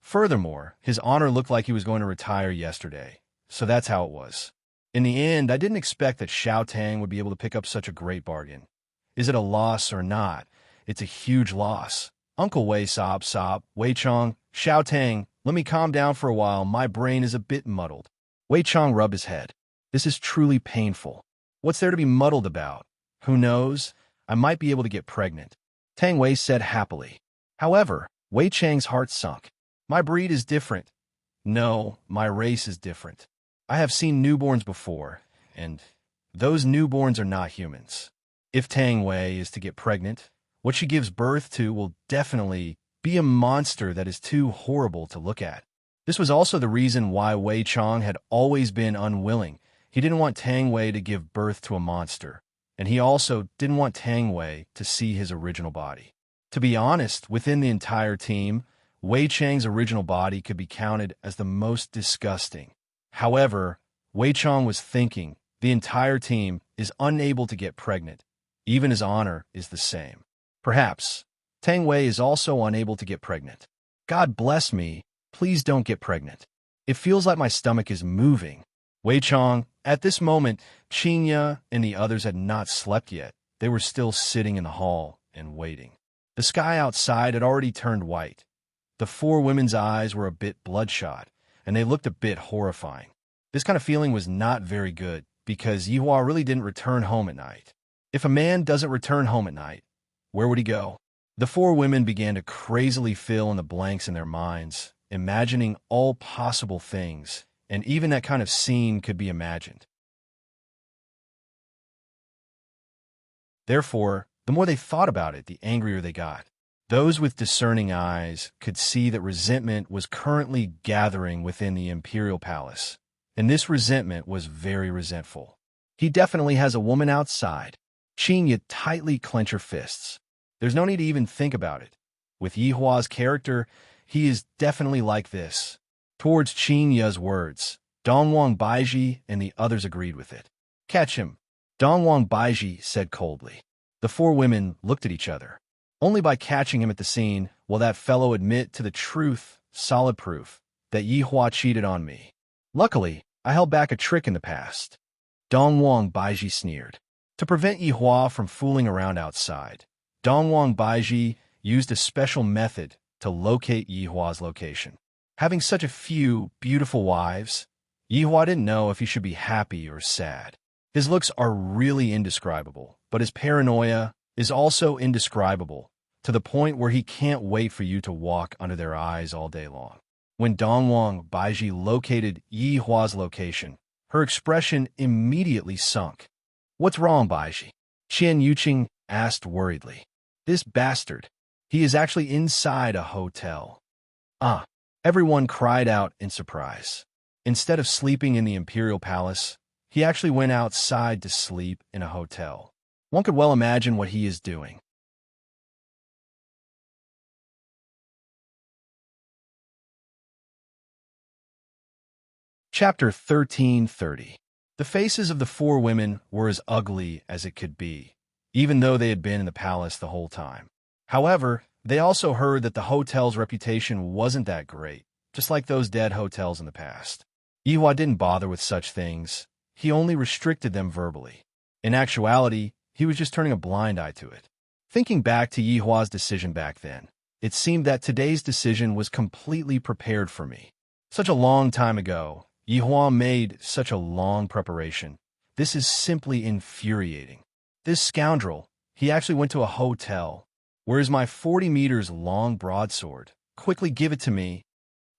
Furthermore, his honor looked like he was going to retire yesterday, so that's how it was. In the end, I didn't expect that Xiao Tang would be able to pick up such a great bargain. Is it a loss or not? It's a huge loss. Uncle Wei sob. Wei Chong, Xiao Tang, let me calm down for a while, my brain is a bit muddled. Wei Chong rubbed his head. This is truly painful. What's there to be muddled about? Who knows? I might be able to get pregnant. Tang Wei said happily. However, Wei Chang's heart sunk. My breed is different. No, my race is different. I have seen newborns before, and those newborns are not humans. If Tang Wei is to get pregnant, what she gives birth to will definitely be a monster that is too horrible to look at. This was also the reason why Wei Chong had always been unwilling. He didn't want Tang Wei to give birth to a monster, and he also didn't want Tang Wei to see his original body. To be honest, within the entire team, Wei Chang's original body could be counted as the most disgusting. However, Wei Chong was thinking, the entire team is unable to get pregnant. Even his honor is the same. Perhaps, Tang Wei is also unable to get pregnant. God bless me, please don't get pregnant. It feels like my stomach is moving. Wei Chong, at this moment, Qinya and the others had not slept yet. They were still sitting in the hall and waiting. The sky outside had already turned white. The four women's eyes were a bit bloodshot, and they looked a bit horrifying. This kind of feeling was not very good, because Yihua really didn't return home at night. If a man doesn't return home at night, where would he go? The four women began to crazily fill in the blanks in their minds, imagining all possible things, and even that kind of scene could be imagined. Therefore, the more they thought about it, the angrier they got. Those with discerning eyes could see that resentment was currently gathering within the imperial palace, and this resentment was very resentful. He definitely has a woman outside. Qinya tightly clenched her fists. There's no need to even think about it. With Yihua's character, he is definitely like this. Towards Qinya's words, Dongwang Baiji and the others agreed with it. Catch him, Dongwang Baiji said coldly. The four women looked at each other. Only by catching him at the scene will that fellow admit to the truth, solid proof, that Yihua cheated on me. Luckily, I held back a trick in the past. Dongwang Baiji sneered. To prevent Yihua from fooling around outside, Dongwang Baiji used a special method to locate Yihua's location. Having such a few beautiful wives, Yihua didn't know if he should be happy or sad. His looks are really indescribable, but his paranoia is also indescribable, to the point where he can't wait for you to walk under their eyes all day long. When Dongwang Baiji located Yihua's location, her expression immediately sunk. What's wrong, Baiji? Qian Yuqing asked worriedly. This bastard. He is actually inside a hotel. Ah, everyone cried out in surprise. Instead of sleeping in the imperial palace, he actually went outside to sleep in a hotel. One could well imagine what he is doing. Chapter 1330. The faces of the four women were as ugly as it could be, even though they had been in the palace the whole time. However, they also heard that the hotel's reputation wasn't that great, just like those dead hotels in the past. Yihua didn't bother with such things. He only restricted them verbally. In actuality, he was just turning a blind eye to it. Thinking back to Yihua's decision back then, it seemed that today's decision was completely prepared for me. Such a long time ago, Yihua made such a long preparation. This is simply infuriating. This scoundrel, he actually went to a hotel. Where is my 40 meters long broadsword? Quickly give it to me.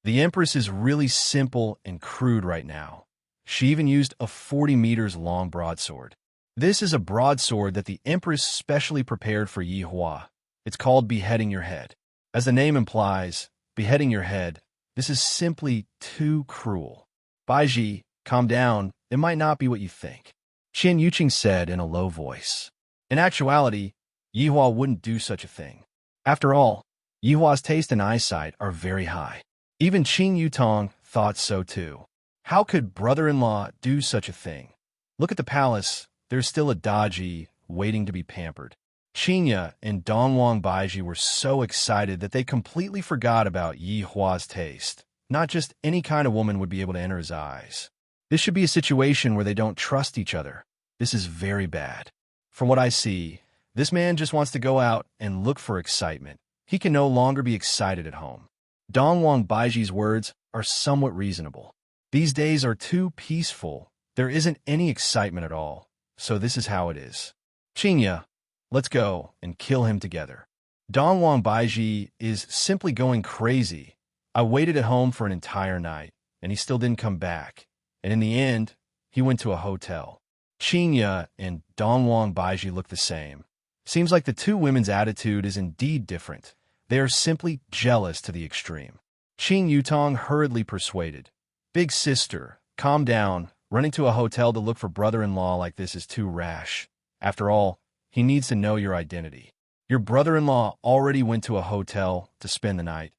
The Empress is really simple and crude right now. She even used a 40 meters long broadsword. This is a broadsword that the Empress specially prepared for Yihua. It's called beheading your head. As the name implies, beheading your head, this is simply too cruel. Baiji, calm down. It might not be what you think, Qian Yuqing said in a low voice. In actuality, Yihua wouldn't do such a thing. After all, Yihua's taste and eyesight are very high. Even Qin Yutong thought so too. How could brother-in-law do such a thing? Look at the palace. There's still a Daji waiting to be pampered. Qinya and Dongwang Baiji were so excited that they completely forgot about Yihua's taste. Not just any kind of woman would be able to enter his eyes. This should be a situation where they don't trust each other. This is very bad. From what I see, this man just wants to go out and look for excitement. He can no longer be excited at home. Dongwang Baiji's words are somewhat reasonable. These days are too peaceful. There isn't any excitement at all. So this is how it is. Qinya, let's go and kill him together. Dongwang Baiji is simply going crazy. I waited at home for an entire night, and he still didn't come back. And in the end, he went to a hotel. Qinya and Dongwang Baiji look the same. Seems like the two women's attitude is indeed different. They are simply jealous to the extreme. Qin Yutong hurriedly persuaded. Big sister, calm down. Running to a hotel to look for brother-in-law like this is too rash. After all, he needs to know your identity. Your brother-in-law already went to a hotel to spend the night.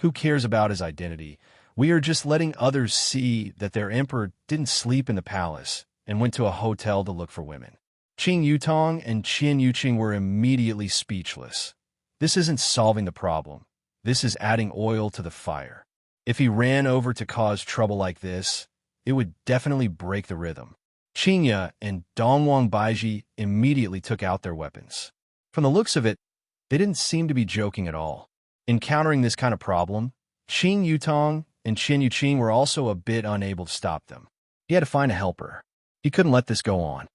Who cares about his identity? We are just letting others see that their emperor didn't sleep in the palace and went to a hotel to look for women. Qin Yutong and Qian Yuqing were immediately speechless. This isn't solving the problem. This is adding oil to the fire. If he ran over to cause trouble like this, it would definitely break the rhythm. Qinya and Dongwang Baiji immediately took out their weapons. From the looks of it, they didn't seem to be joking at all. Encountering this kind of problem, Qin Yutong and Qian Yuqing were also a bit unable to stop them. He had to find a helper. He couldn't let this go on.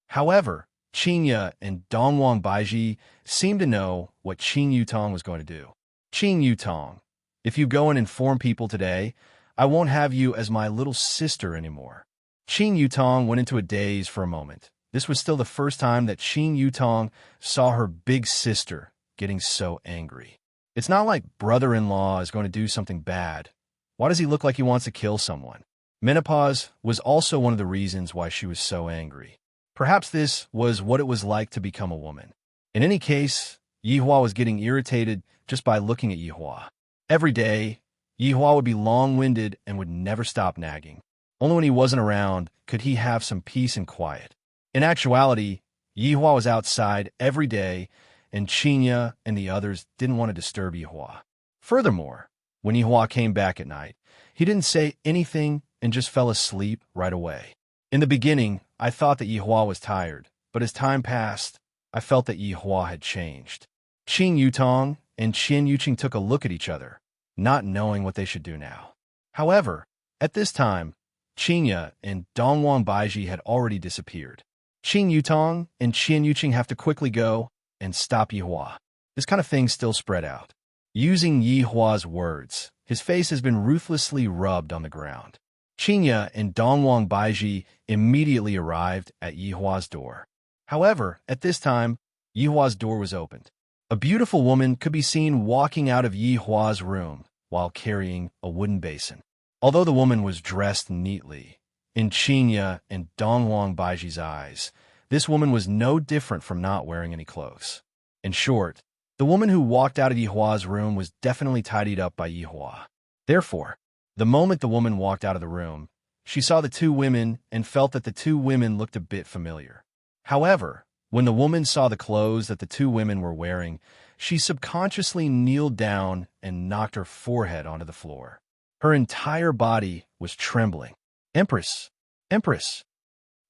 However, Qinya and Dongwang Baiji seemed to know what Qin Yutong was going to do. Qin Yutong, if you go and inform people today, I won't have you as my little sister anymore. Qin Yutong went into a daze for a moment. This was still the first time that Qin Yutong saw her big sister getting so angry. It's not like brother-in-law is going to do something bad. Why does he look like he wants to kill someone? Menopause was also one of the reasons why she was so angry. Perhaps this was what it was like to become a woman. In any case, Yihua was getting irritated just by looking at Yihua. Every day, Yihua would be long-winded and would never stop nagging. Only when he wasn't around could he have some peace and quiet. In actuality, Yihua was outside every day, and Qinya and the others didn't want to disturb Yihua. Furthermore, when Yihua came back at night, he didn't say anything and just fell asleep right away. In the beginning, I thought that Yihua was tired, but as time passed, I felt that Yihua had changed. Qin Yutong and Qian Yuqing took a look at each other, not knowing what they should do now. However, at this time, Qinya and Dongwang Baiji had already disappeared. Qin Yutong and Qian Yuqing have to quickly go and stop Yihua. This kind of thing still spread out. Using Yihua's words, his face has been ruthlessly rubbed on the ground. Qinya and Dongwang Baiji immediately arrived at Yihua's door. However, at this time, Yihua's door was opened. A beautiful woman could be seen walking out of Yihua's room while carrying a wooden basin. Although the woman was dressed neatly, in Qinya and Dongwang Baiji's eyes, this woman was no different from not wearing any clothes. In short, The woman who walked out of Yihua's room was definitely tidied up by Yihua. Therefore, the moment the woman walked out of the room, she saw the two women and felt that the two women looked a bit familiar. However, when the woman saw the clothes that the two women were wearing, she subconsciously kneeled down and knocked her forehead onto the floor. Her entire body was trembling. "Empress! Empress!"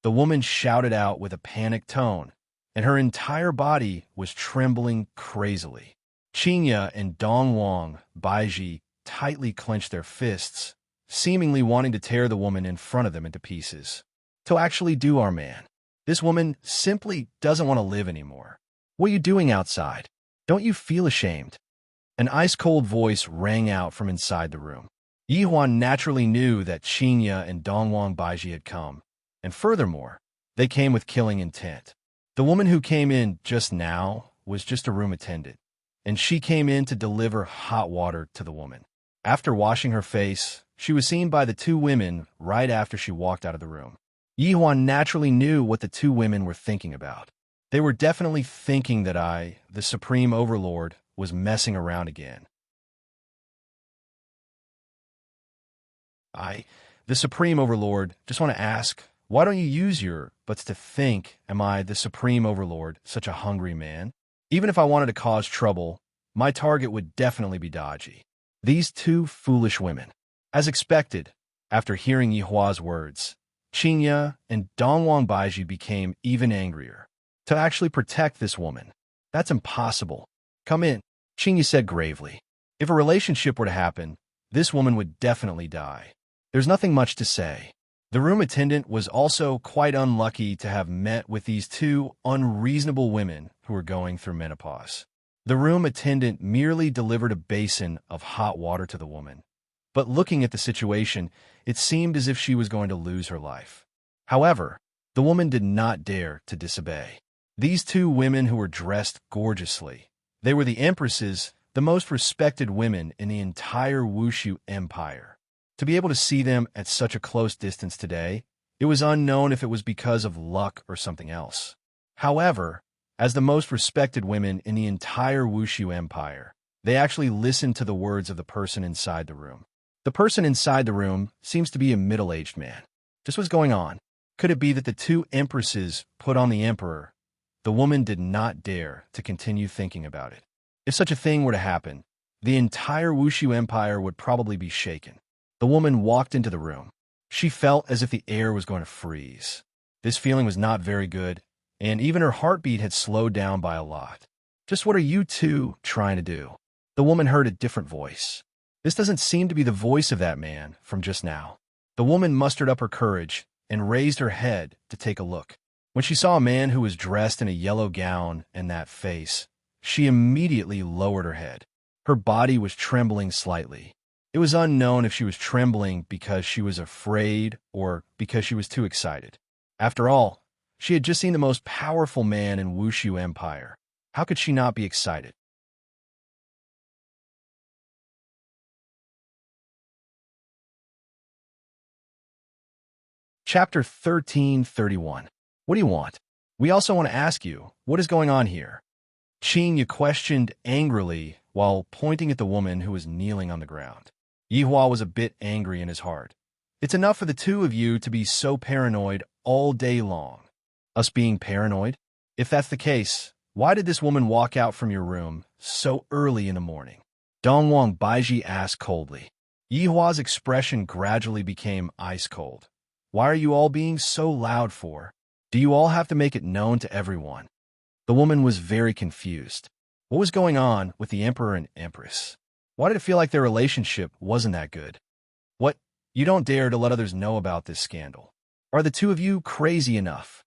The woman shouted out with a panicked tone, and her entire body was trembling crazily. Qinya and Dongwang Baiji tightly clenched their fists, seemingly wanting to tear the woman in front of them into pieces. To actually do our man. This woman simply doesn't want to live anymore. "What are you doing outside? Don't you feel ashamed?" An ice-cold voice rang out from inside the room. Yihuan naturally knew that Qinya and Dongwang Baiji had come, and furthermore, they came with killing intent. The woman who came in just now was just a room attendant, and she came in to deliver hot water to the woman. After washing her face, she was seen by the two women right after she walked out of the room. Yihuan naturally knew what the two women were thinking about. They were definitely thinking that I, the Supreme Overlord, was messing around again. I, the Supreme Overlord, just want to ask, why don't you use your buts to think, am I, the Supreme Overlord, such a hungry man? Even if I wanted to cause trouble, my target would definitely be dodgy. These two foolish women. As expected, after hearing Yihua's words, Qinya and Dongwang Baiji became even angrier. To actually protect this woman, that's impossible. "Come in," Qinya said gravely. "If a relationship were to happen, this woman would definitely die. There's nothing much to say." The room attendant was also quite unlucky to have met with these two unreasonable women who were going through menopause. The room attendant merely delivered a basin of hot water to the woman, but looking at the situation, it seemed as if she was going to lose her life. However, the woman did not dare to disobey. These two women who were dressed gorgeously, they were the empresses, the most respected women in the entire Wushu Empire. To be able to see them at such a close distance today, it was unknown if it was because of luck or something else. However, as the most respected women in the entire Wushu Empire, they actually listened to the words of the person inside the room. The person inside the room seems to be a middle-aged man. Just what's going on? Could it be that the two empresses put on the emperor? The woman did not dare to continue thinking about it. If such a thing were to happen, the entire Wushu Empire would probably be shaken. The woman walked into the room. She felt as if the air was going to freeze. This feeling was not very good, and even her heartbeat had slowed down by a lot. "Just what are you two trying to do?" The woman heard a different voice. This doesn't seem to be the voice of that man from just now. The woman mustered up her courage and raised her head to take a look. When she saw a man who was dressed in a yellow gown and that face, she immediately lowered her head. Her body was trembling slightly. It was unknown if she was trembling because she was afraid or because she was too excited. After all, she had just seen the most powerful man in Wushu Empire. How could she not be excited? Chapter 1331. What do you want? We also want to ask you, what is going on here? Qinya questioned angrily while pointing at the woman who was kneeling on the ground. Yihua was a bit angry in his heart. It's enough for the two of you to be so paranoid all day long. Us being paranoid? If that's the case, why did this woman walk out from your room so early in the morning? Dongwang Baiji asked coldly. Yihua's expression gradually became ice cold. Why are you all being so loud for? Do you all have to make it known to everyone? The woman was very confused. What was going on with the emperor and empress? Why did it feel like their relationship wasn't that good? What? You don't dare to let others know about this scandal. Are the two of you crazy enough?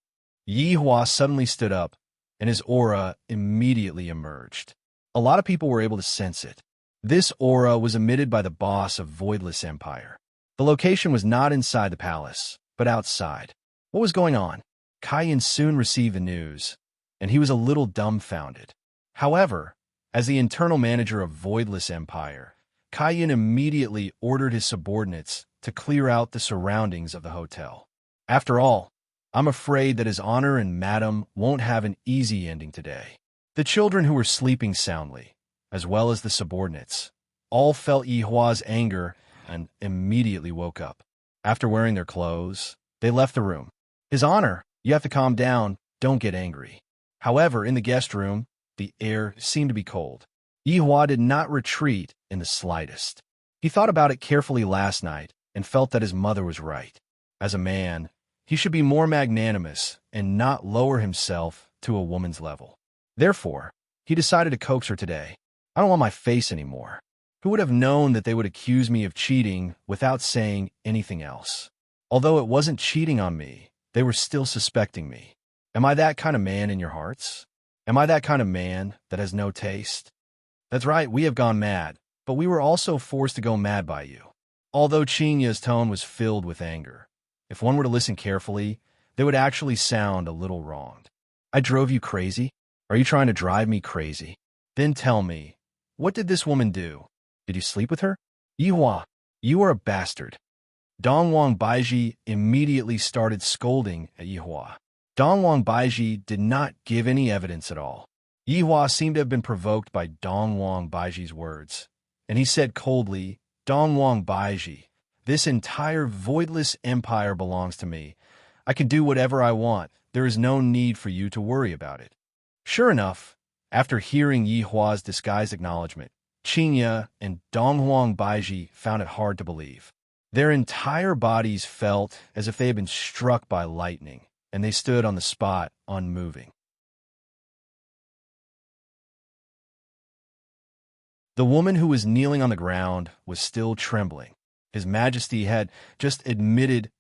Yihua suddenly stood up, and his aura immediately emerged. A lot of people were able to sense it. This aura was emitted by the boss of Voidless Empire. The location was not inside the palace, but outside. What was going on? Kaiyan soon received the news, and he was a little dumbfounded. However, as the internal manager of Voidless Empire, Kaiyan immediately ordered his subordinates to clear out the surroundings of the hotel. After all, I'm afraid that his honor and madam won't have an easy ending today. The children who were sleeping soundly, as well as the subordinates, all felt Yi Hua's anger and immediately woke up. After wearing their clothes, they left the room. His Honor, you have to calm down, don't get angry. However, in the guest room, the air seemed to be cold. Yi Hua did not retreat in the slightest. He thought about it carefully last night and felt that his mother was right. As a man, he should be more magnanimous and not lower himself to a woman's level. Therefore, he decided to coax her today. I don't want my face anymore. Who would have known that they would accuse me of cheating without saying anything else? Although it wasn't cheating on me, they were still suspecting me. Am I that kind of man in your hearts? Am I that kind of man that has no taste? That's right, we have gone mad, but we were also forced to go mad by you. Although Qinya's tone was filled with anger, if one were to listen carefully, they would actually sound a little wronged. I drove you crazy? Are you trying to drive me crazy? Then tell me, what did this woman do? Did you sleep with her? Yi Hua, you are a bastard. Dongwang Baiji immediately started scolding at Yi Hua. Dongwang Baiji did not give any evidence at all. Yi Hua seemed to have been provoked by Dongwang Baiji's words, and he said coldly, Dongwang Baiji, this entire voidless empire belongs to me. I can do whatever I want. There is no need for you to worry about it. Sure enough, after hearing Yi Hua's disguised acknowledgement, Qinya and Donghuang Baiji found it hard to believe. Their entire bodies felt as if they had been struck by lightning, and they stood on the spot, unmoving. The woman who was kneeling on the ground was still trembling. His Majesty had just admitted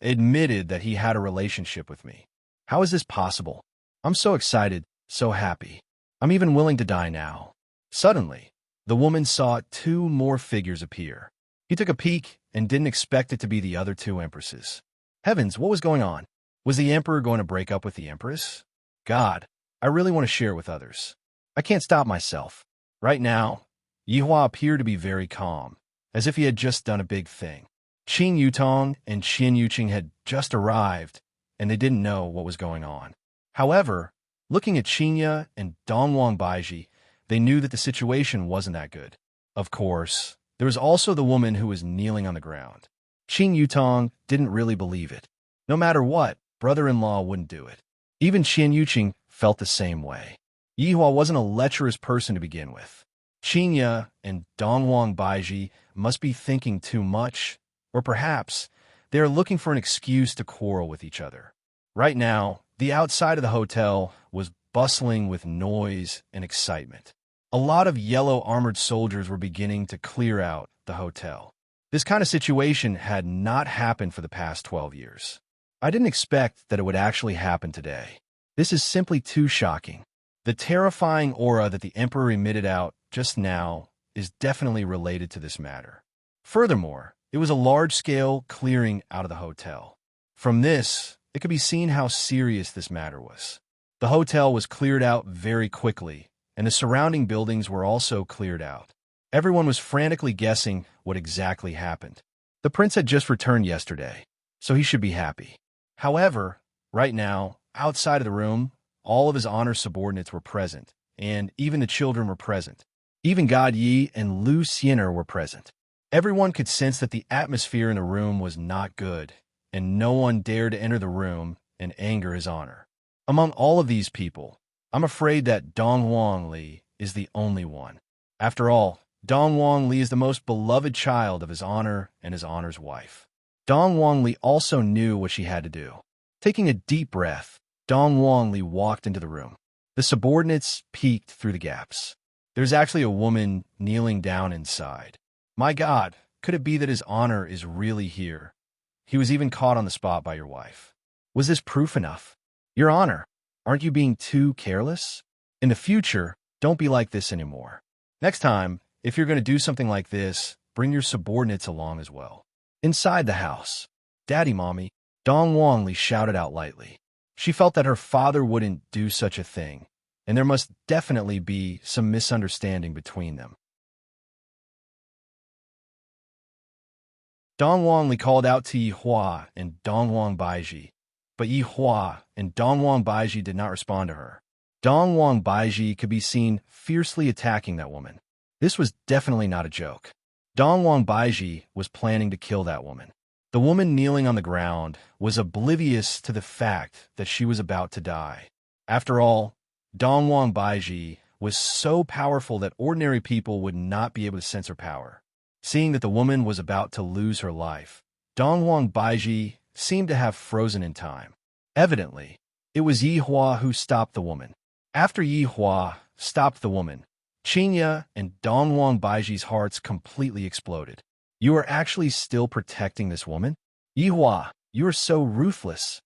that he had a relationship with me. How is this possible? I'm so excited, so happy. I'm even willing to die now. Suddenly, the woman saw 2 more figures appear. He took a peek and didn't expect it to be the other 2 empresses. Heavens, what was going on? Was the emperor going to break up with the empress? God, I really want to share it with others. I can't stop myself. Right now, Yi Hua appeared to be very calm, as if he had just done a big thing. Qin Yutong and Qin Yuqing had just arrived, and they didn't know what was going on. However, looking at Qinya and Dongwang Baiji, they knew that the situation wasn't that good. Of course, there was also the woman who was kneeling on the ground. Qin Yutong didn't really believe it. No matter what, brother-in-law wouldn't do it. Even Qin Yuqing felt the same way. Yi Hua wasn't a lecherous person to begin with. Qinya and Dongwang Baiji must be thinking too much, or perhaps they are looking for an excuse to quarrel with each other. Right now, the outside of the hotel was bustling with noise and excitement. A lot of yellow armored soldiers were beginning to clear out the hotel. This kind of situation had not happened for the past 12 years. I didn't expect that it would actually happen today. This is simply too shocking. The terrifying aura that the Emperor emitted out just now is definitely related to this matter. Furthermore, it was a large-scale clearing out of the hotel. From this, it could be seen how serious this matter was. The hotel was cleared out very quickly, and the surrounding buildings were also cleared out. Everyone was frantically guessing what exactly happened. The prince had just returned yesterday, so he should be happy. However, right now, outside of the room, all of his honor subordinates were present, and even the children were present. Even God Yi and Lu Xiener were present. Everyone could sense that the atmosphere in the room was not good, and no one dared to enter the room and anger his honor. Among all of these people, I'm afraid that Dongwang Li is the only one. After all, Dongwang Li is the most beloved child of his honor and his honor's wife. Dongwang Li also knew what she had to do. Taking a deep breath, Dongwang Li walked into the room. The subordinates peeked through the gaps. There's actually a woman kneeling down inside. My God, could it be that his honor is really here? He was even caught on the spot by your wife. Was this proof enough? Your honor, aren't you being too careless? In the future, don't be like this anymore. Next time, if you're going to do something like this, bring your subordinates along as well. Inside the house, Daddy Mommy, Dongwang Li shouted out lightly. She felt that her father wouldn't do such a thing, and there must definitely be some misunderstanding between them. Dongwang Li called out to Yi Hua and Dongwang Baiji, but Yi Hua and Dongwang Baiji did not respond to her. Dong Wang Baiji could be seen fiercely attacking that woman. This was definitely not a joke. Dong Wang Baiji was planning to kill that woman. The woman kneeling on the ground was oblivious to the fact that she was about to die. After all, Dong Wang Baiji was so powerful that ordinary people would not be able to sense her power. Seeing that the woman was about to lose her life, Dong Wang Baiji seemed to have frozen in time. Evidently, it was Yi Hua who stopped the woman. After Yi Hua stopped the woman, Qinya and Dong Wang Baiji's hearts completely exploded. You are actually still protecting this woman? Yi Hua, you are so ruthless.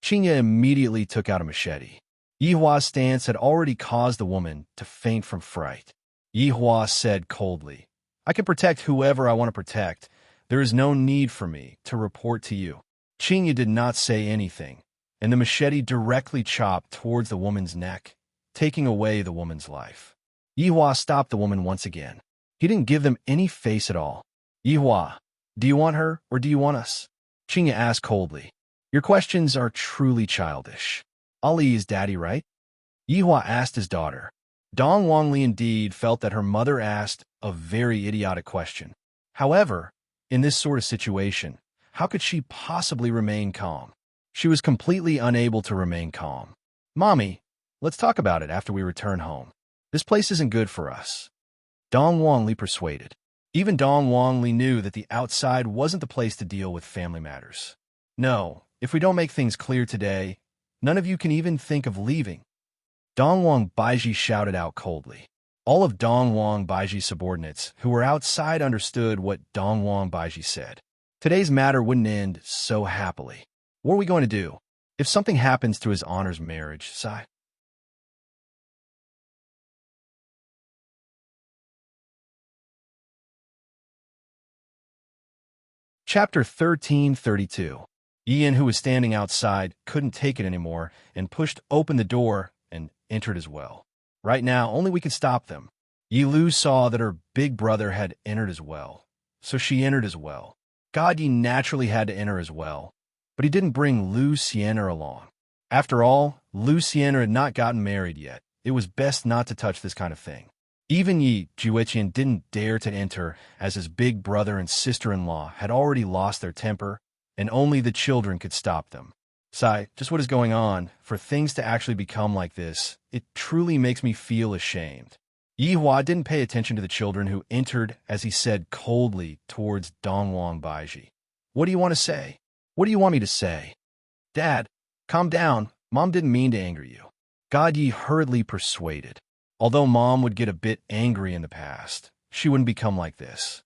Qinya immediately took out a machete. Yi Hua's stance had already caused the woman to faint from fright. Yi Hua said coldly, I can protect whoever I want to protect. There is no need for me to report to you. Qinya did not say anything, and the machete directly chopped towards the woman's neck, taking away the woman's life. Yi Hua stopped the woman once again. He didn't give them any face at all. Yi Hua, do you want her or do you want us? Qinya asked coldly. Your questions are truly childish. Ali is daddy, right? Yi Hua asked his daughter. Dong Wangli indeed felt that her mother asked a very idiotic question. However, in this sort of situation, how could she possibly remain calm? She was completely unable to remain calm. Mommy, let's talk about it after we return home. This place isn't good for us. Dong Wangli persuaded. Even Dong Wangli knew that the outside wasn't the place to deal with family matters. No, if we don't make things clear today, none of you can even think of leaving. Dong Wang Baiji shouted out coldly. All of Dong Wang Baiji's subordinates who were outside understood what Dong Wang Baiji said. Today's matter wouldn't end so happily. What are we going to do if something happens to his honor's marriage, Sai? Chapter 1332. Ian, who was standing outside, couldn't take it anymore and pushed open the door and entered as well. Right now, only we can stop them. Yi Lu saw that her big brother had entered as well, so she entered as well. God Yi naturally had to enter as well, but he didn't bring Lu Sienna along. After all, Lu Sienna had not gotten married yet. It was best not to touch this kind of thing. Even Yi Jueqian didn't dare to enter, as his big brother and sister-in-law had already lost their temper, and only the children could stop them. Sai, just what is going on? For things to actually become like this, it truly makes me feel ashamed. Yi Hua didn't pay attention to the children who entered as he said coldly towards Dong Wang Baiji. What do you want to say? What do you want me to say? Dad, calm down. Mom didn't mean to anger you. God Yi hurriedly persuaded. Although Mom would get a bit angry in the past, she wouldn't become like this.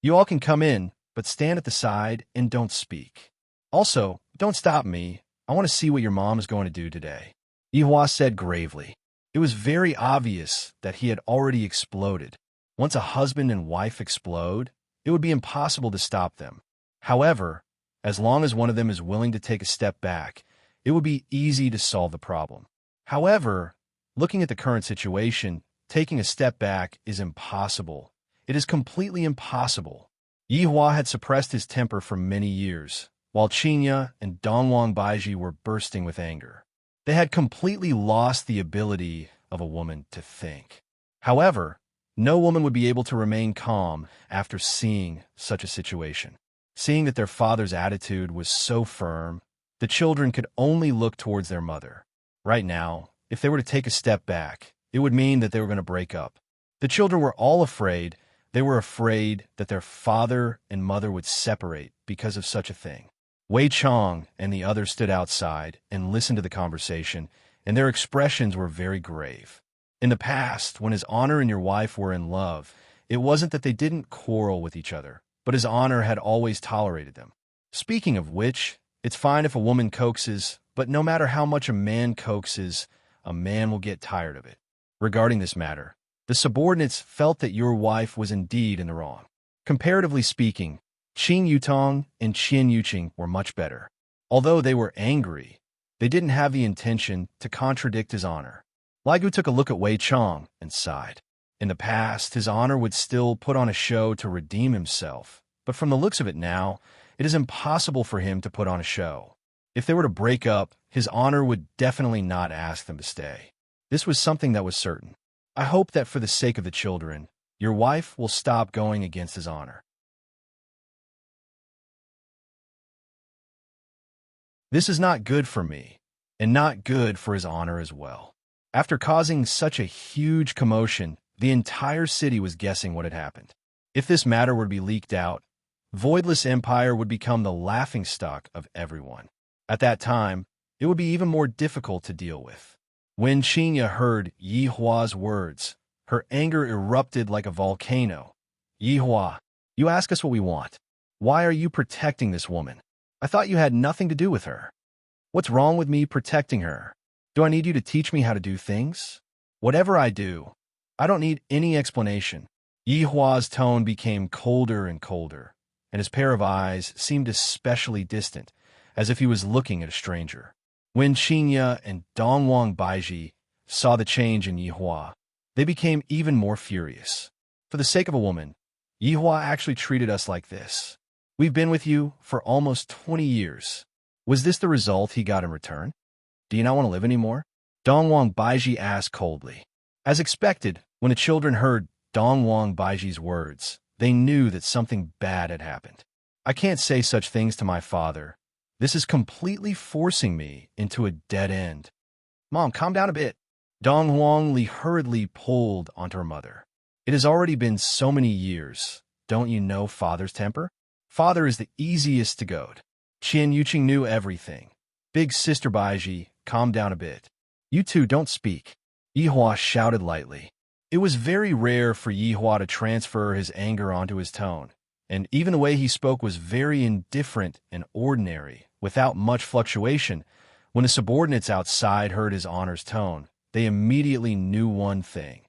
You all can come in, but stand at the side and don't speak. Also, don't stop me. I want to see what your mom is going to do today. Yi Hua said gravely. It was very obvious that he had already exploded. Once a husband and wife explode, it would be impossible to stop them. However, as long as one of them is willing to take a step back, it would be easy to solve the problem. However, looking at the current situation, taking a step back is impossible. It is completely impossible. Yi Hua had suppressed his temper for many years, while Qinya and Dong Wang Baiji were bursting with anger. They had completely lost the ability of a woman to think. However, no woman would be able to remain calm after seeing such a situation. Seeing that their father's attitude was so firm, the children could only look towards their mother. Right now, if they were to take a step back, it would mean that they were going to break up. The children were all afraid. They were afraid that their father and mother would separate because of such a thing. Wei Chong and the others stood outside and listened to the conversation, and their expressions were very grave. In the past, when his honor and your wife were in love, it wasn't that they didn't quarrel with each other, but his honor had always tolerated them. Speaking of which, it's fine if a woman coaxes, but no matter how much a man coaxes, a man will get tired of it. Regarding this matter, the subordinates felt that your wife was indeed in the wrong. Comparatively speaking, Qin Yutong and Qian Yuqing were much better. Although they were angry, they didn't have the intention to contradict his honor. Ligu took a look at Wei Chong and sighed. In the past, his honor would still put on a show to redeem himself, but from the looks of it now, it is impossible for him to put on a show. If they were to break up, his honor would definitely not ask them to stay. This was something that was certain. I hope that for the sake of the children, your wife will stop going against his honor. This is not good for me, and not good for his honor as well. After causing such a huge commotion, the entire city was guessing what had happened. If this matter were to be leaked out, Voidless Empire would become the laughingstock of everyone. At that time, it would be even more difficult to deal with. When Qinya heard Yi Hua's words, her anger erupted like a volcano. Yi Hua, you ask us what we want. Why are you protecting this woman? I thought you had nothing to do with her. What's wrong with me protecting her? Do I need you to teach me how to do things? Whatever I do, I don't need any explanation. Yi Hua's tone became colder and colder, and his pair of eyes seemed especially distant, as if he was looking at a stranger. When Qinya and Dongwang Baiji saw the change in Yi Hua, they became even more furious. For the sake of a woman, Yi Hua actually treated us like this. We've been with you for almost 20 years. Was this the result he got in return? Do you not want to live anymore? Dongwang Baiji asked coldly. As expected, when the children heard Dongwang Baiji's words, they knew that something bad had happened. I can't say such things to my father. This is completely forcing me into a dead end. Mom, calm down a bit. Dongwang Li hurriedly pulled onto her mother. It has already been so many years. Don't you know father's temper? Father is the easiest to goad. Qian Yuqing knew everything. Big sister Baiji, calm down a bit. You two don't speak. Yi Hua shouted lightly. It was very rare for Yi Hua to transfer his anger onto his tone, and even the way he spoke was very indifferent and ordinary, without much fluctuation. When the subordinates outside heard his honor's tone, they immediately knew one thing,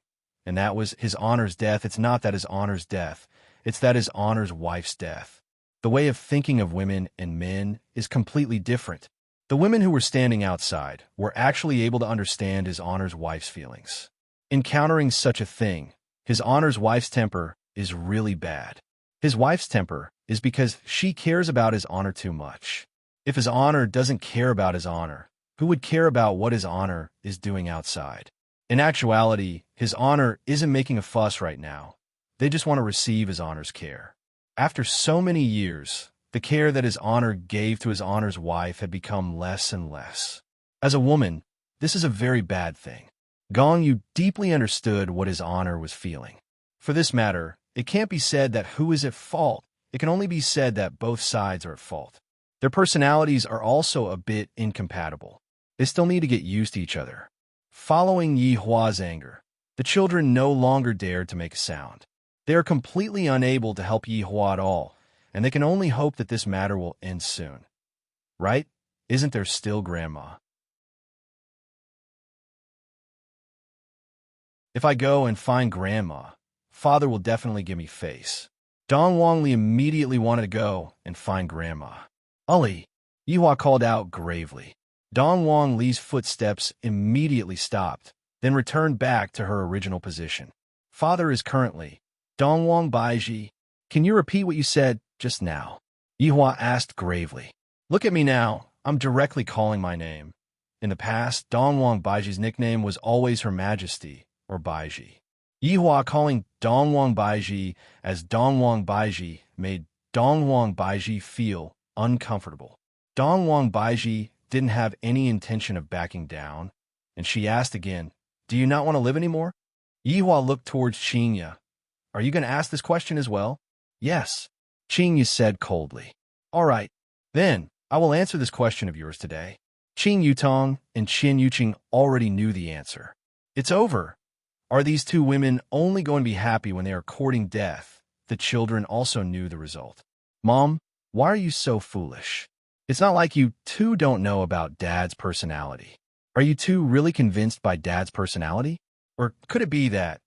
and that was his honor's death. It's not that his honor's death, it's that his honor's wife's death. The way of thinking of women and men is completely different. The women who were standing outside were actually able to understand his honor's wife's feelings. Encountering such a thing, his honor's wife's temper is really bad. His wife's temper is because she cares about his honor too much. If his honor doesn't care about his honor, who would care about what his honor is doing outside? In actuality, his honor isn't making a fuss right now. They just want to receive his honor's care. After so many years, the care that his honor gave to his honor's wife had become less and less. As a woman, this is a very bad thing. Gong Yu deeply understood what his honor was feeling. For this matter, it can't be said that who is at fault. It can only be said that both sides are at fault. Their personalities are also a bit incompatible. They still need to get used to each other. Following Yi Hua's anger, the children no longer dared to make a sound. They are completely unable to help Yi Hua at all, and they can only hope that this matter will end soon. Right? Isn't there still Grandma? If I go and find Grandma, Father will definitely give me face. Dongwang Li immediately wanted to go and find Grandma. Ali, Yi Hua called out gravely. Dongwang Li's footsteps immediately stopped, then returned back to her original position. Father is currently... Dongwang Baiji, can you repeat what you said just now? Yi Hua asked gravely. Look at me now, I'm directly calling my name. In the past, Dongwang Baiji's nickname was always Her Majesty, or Baiji. Yi Hua calling Dongwang Baiji as Dongwang Baiji made Dongwang Baiji feel uncomfortable. Dongwang Baiji didn't have any intention of backing down, and she asked again, do you not want to live anymore? Yi Hua looked towards Qinya. Are you going to ask this question as well? Yes, Qinya said coldly. All right, then, I will answer this question of yours today. Qin Yutong and Qin Yuqing already knew the answer. It's over. Are these two women only going to be happy when they are courting death? The children also knew the result. Mom, why are you so foolish? It's not like you two don't know about Dad's personality. Are you two really convinced by Dad's personality? Or could it be that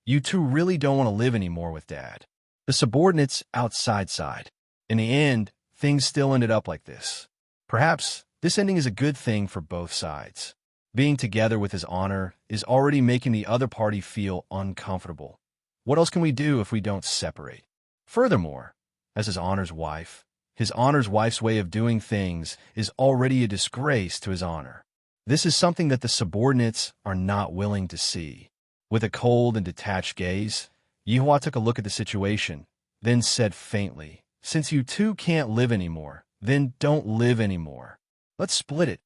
you two really don't want to live anymore with Dad? The subordinates outside sighed. In the end, things still ended up like this. Perhaps this ending is a good thing for both sides. Being together with his honor is already making the other party feel uncomfortable. What else can we do if we don't separate? Furthermore, as his honor's wife's way of doing things is already a disgrace to his honor. This is something that the subordinates are not willing to see. With a cold and detached gaze, Yihua took a look at the situation, then said faintly, "Since you two can't live anymore, then don't live anymore. Let's split it."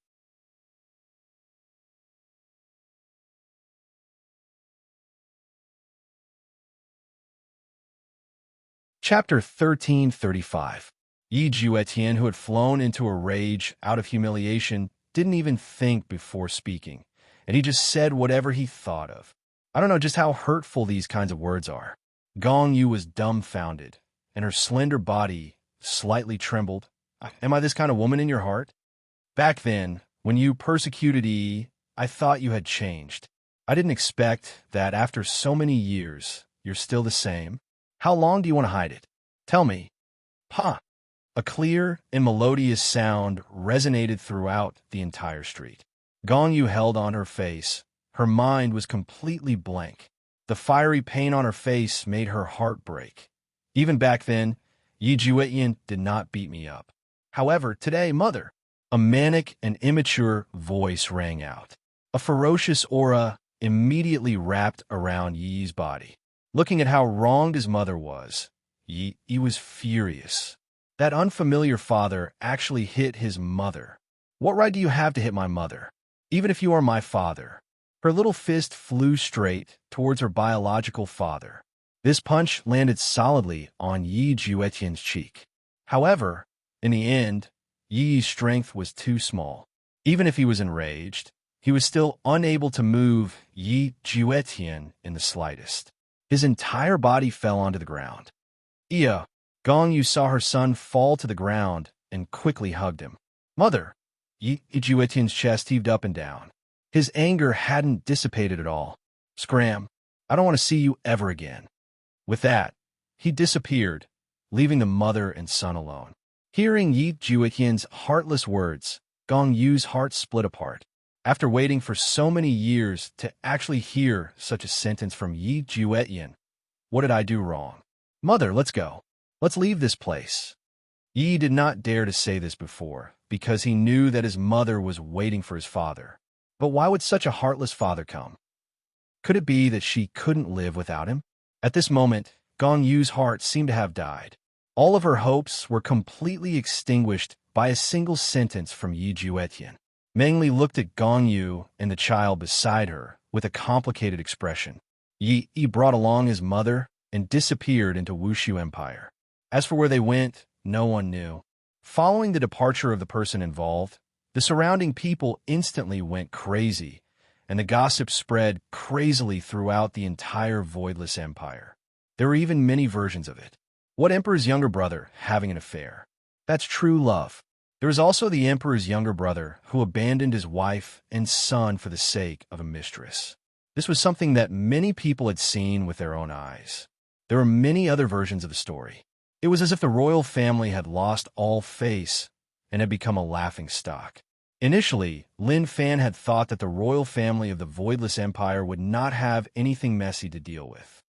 Chapter 1335. Yi Juetian, who had flown into a rage out of humiliation, didn't even think before speaking, and he just said whatever he thought of. I don't know just how hurtful these kinds of words are. Gong Yu was dumbfounded, and her slender body slightly trembled. Am I this kind of woman in your heart? Back then, when you persecuted Yi, I thought you had changed. I didn't expect that after so many years, you're still the same. How long do you want to hide it? Tell me. Ha! A clear and melodious sound resonated throughout the entire street. Gong Yu held on her face. Her mind was completely blank. The fiery pain on her face made her heart break. Even back then, Yi Juetian did not beat me up. However, today, mother, a manic and immature voice rang out. A ferocious aura immediately wrapped around Yi's body. Looking at how wronged his mother was, Yi was furious. That unfamiliar father actually hit his mother. What right do you have to hit my mother? Even if you are my father. Her little fist flew straight towards her biological father. This punch landed solidly on Yi Juetian's cheek. However, in the end, Yi's strength was too small. Even if he was enraged, he was still unable to move Yi Juetian in the slightest. His entire body fell onto the ground. Iya, Gong Yu saw her son fall to the ground and quickly hugged him. Mother! Yi Juetian's chest heaved up and down. His anger hadn't dissipated at all. Scram! I don't want to see you ever again. With that, he disappeared, leaving the mother and son alone. Hearing Yi Juetian's heartless words, Gong Yu's heart split apart. After waiting for so many years to actually hear such a sentence from Yi Juetian, what did I do wrong? Mother, let's go. Let's leave this place. Yi did not dare to say this before, because he knew that his mother was waiting for his father. But why would such a heartless father come? Could it be that she couldn't live without him? At this moment, Gong Yu's heart seemed to have died. All of her hopes were completely extinguished by a single sentence from Yi Juetian. Meng Li looked at Gong Yu and the child beside her with a complicated expression. Yi brought along his mother and disappeared into Wushu Empire. As for where they went, no one knew. Following the departure of the person involved, the surrounding people instantly went crazy, and the gossip spread crazily throughout the entire Voidless Empire. There were even many versions of it. What Emperor's younger brother having an affair? That's true love. There was also the Emperor's younger brother who abandoned his wife and son for the sake of a mistress. This was something that many people had seen with their own eyes. There were many other versions of the story. It was as if the royal family had lost all face and had become a laughingstock. Initially, Lin Fan had thought that the royal family of the Voidless Empire would not have anything messy to deal with.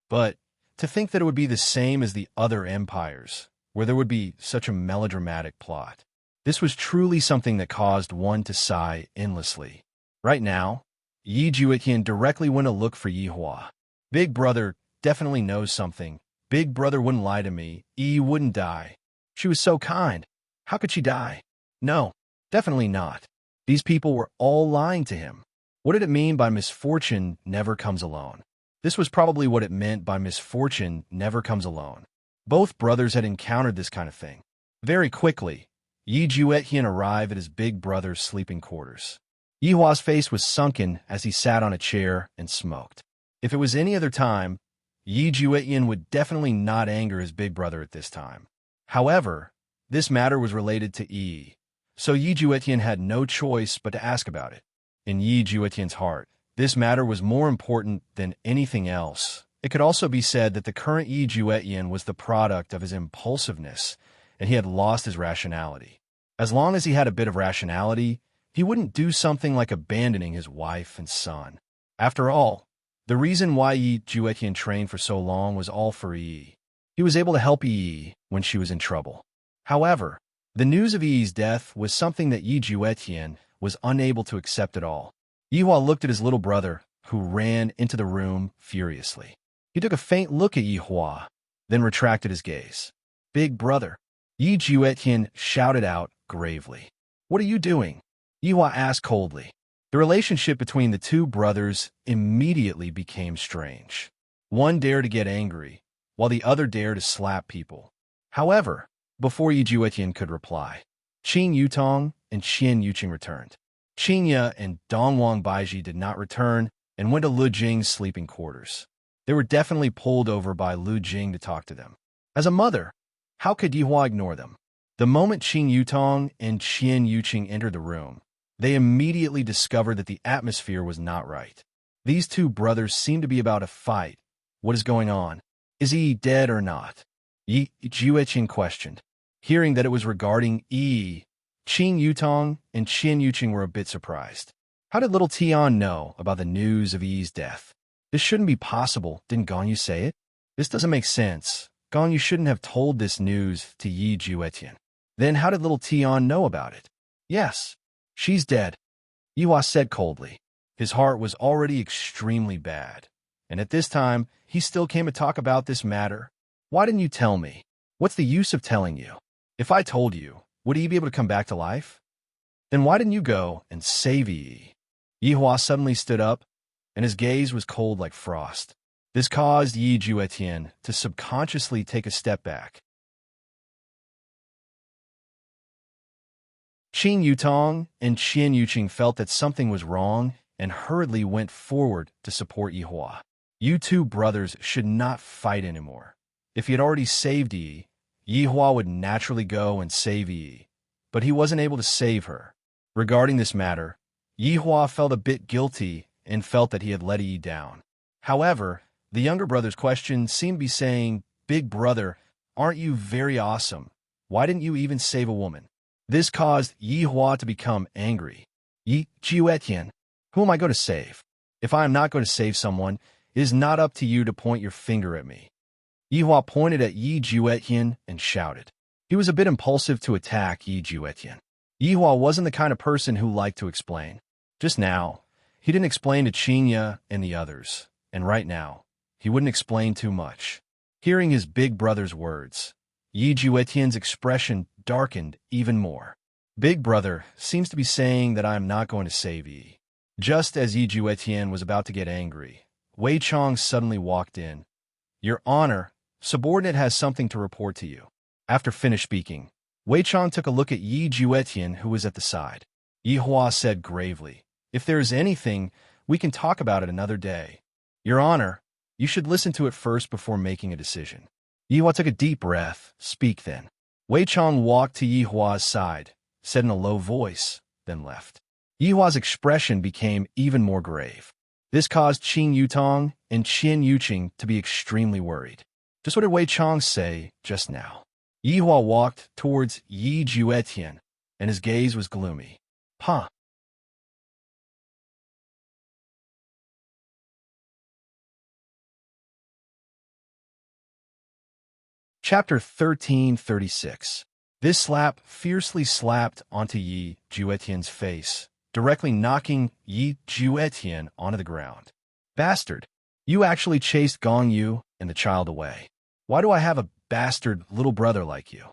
But to think that it would be the same as the other empires, where there would be such a melodramatic plot. This was truly something that caused one to sigh endlessly. Right now, Yi Juetian directly went to look for Yihua. Big brother definitely knows something. Big brother wouldn't lie to me. Yi wouldn't die. She was so kind. How could she die? No, definitely not. These people were all lying to him. What did it mean by misfortune never comes alone? This was probably what it meant by misfortune never comes alone. Both brothers had encountered this kind of thing. Very quickly, Yi Juetian arrived at his big brother's sleeping quarters. Yihua's face was sunken as he sat on a chair and smoked. If it was any other time, Yi Juetian would definitely not anger his big brother at this time. However, this matter was related to Yi, so Yi Juetian had no choice but to ask about it. In Yi Juetian's heart, this matter was more important than anything else. It could also be said that the current Yi Juetian was the product of his impulsiveness, and he had lost his rationality. As long as he had a bit of rationality, he wouldn't do something like abandoning his wife and son. After all, the reason why Yi Juetian trained for so long was all for Yi. He was able to help Yi when she was in trouble. However, The news of Yi's death was something that Yi Juetian was unable to accept at all. Yihua looked at his little brother, who ran into the room furiously. He took a faint look at Yihua, then retracted his gaze. "Big brother," Yi Juetian shouted out gravely. "What are you doing?" Yihua asked coldly. The relationship between the two brothers immediately became strange. One dared to get angry, while the other dared to slap people. However, before Yi Juetian could reply, Qin Yutong and Qian Yuqing returned. Qinya and Dongwang Baiji did not return and went to Lu Jing's sleeping quarters. They were definitely pulled over by Lu Jing to talk to them. As a mother, how could Yihua ignore them? The moment Qin Yutong and Qian Yuqing entered the room, they immediately discovered that the atmosphere was not right. These two brothers seemed to be about to fight. What is going on? Is Yi dead or not? Yi Juetian questioned. Hearing that it was regarding Yi, Qin Yutong and Qian Yuqing were a bit surprised. How did little Tian know about the news of Yi's death? This shouldn't be possible. Didn't Gongyu say it? This doesn't make sense. Gongyu shouldn't have told this news to Yi Juetian. Then how did little Tian know about it? Yes, she's dead, Yihua said coldly. His heart was already extremely bad, and at this time, he still came to talk about this matter. Why didn't you tell me? What's the use of telling you? If I told you, would he be able to come back to life? Then why didn't you go and save Yi? Yihua suddenly stood up, and his gaze was cold like frost. This caused Yi Juetian to subconsciously take a step back. Qin Yutong and Qian Yuqing felt that something was wrong and hurriedly went forward to support Yihua. You two brothers should not fight anymore. If he had already saved Yi, Yihua would naturally go and save Yi, but he wasn't able to save her. Regarding this matter, Yihua felt a bit guilty and felt that he had let Yi down. However, the younger brother's question seemed to be saying, "Big brother, aren't you very awesome? Why didn't you even save a woman?" This caused Yihua to become angry. Yi Juetian, who am I going to save? If I am not going to save someone, it is not up to you to point your finger at me. Yihua pointed at Yi Juetian and shouted. He was a bit impulsive to attack Yi Juetian. Yihua wasn't the kind of person who liked to explain. Just now, he didn't explain to Qinya and the others, and right now, he wouldn't explain too much. Hearing his big brother's words, Yi Juetian's expression darkened even more. Big brother seems to be saying that I am not going to save Yi. Just as Yi Juetian was about to get angry, Wei Chong suddenly walked in. Your Honor, subordinate has something to report to you. After finished speaking, Wei Chong took a look at Yi Juetian, who was at the side. Yihua said gravely, if there is anything, we can talk about it another day. Your Honor, you should listen to it first before making a decision. Yihua took a deep breath. Speak then. Wei Chong walked to Yihua's side, said in a low voice, then left. Yihua's expression became even more grave. This caused Qin Yutong and Qian Yuqing to be extremely worried. Just what did Wei Chong say just now? Yihua walked towards Yi Juetian, and his gaze was gloomy. Huh. Chapter 1336. This slap fiercely slapped onto Yi Juetian's face, directly knocking Yi Juetian onto the ground. Bastard, you actually chased Gong Yu and the child away. Why do I have a bastard little brother like you?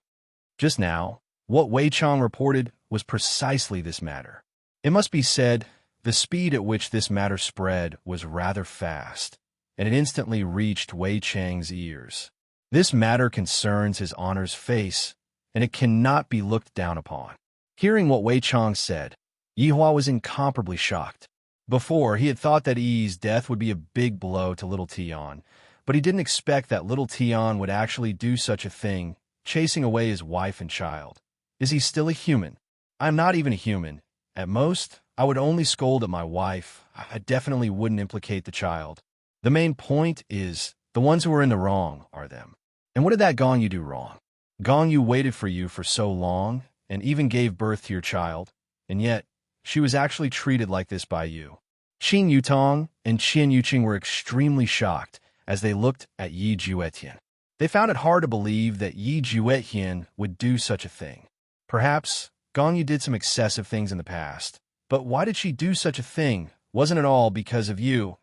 Just now, what Wei Chong reported was precisely this matter. It must be said, the speed at which this matter spread was rather fast, and it instantly reached Wei Chang's ears. This matter concerns his honor's face, and it cannot be looked down upon. Hearing what Wei Chong said, Yihua was incomparably shocked. Before, he had thought that Yi's death would be a big blow to little Tian, but he didn't expect that little Tian would actually do such a thing, chasing away his wife and child. Is he still a human? I'm not even a human. At most, I would only scold at my wife. I definitely wouldn't implicate the child. The main point is, the ones who are in the wrong are them. And what did that Gong Yu do wrong? Gong Yu waited for you for so long, and even gave birth to your child, and yet, she was actually treated like this by you. Qin Yutong and Qian Yuqing were extremely shocked as they looked at Yi Juetian. They found it hard to believe that Yi Juetian would do such a thing. Perhaps Gong Yu did some excessive things in the past, but why did she do such a thing? Wasn't it all because of you?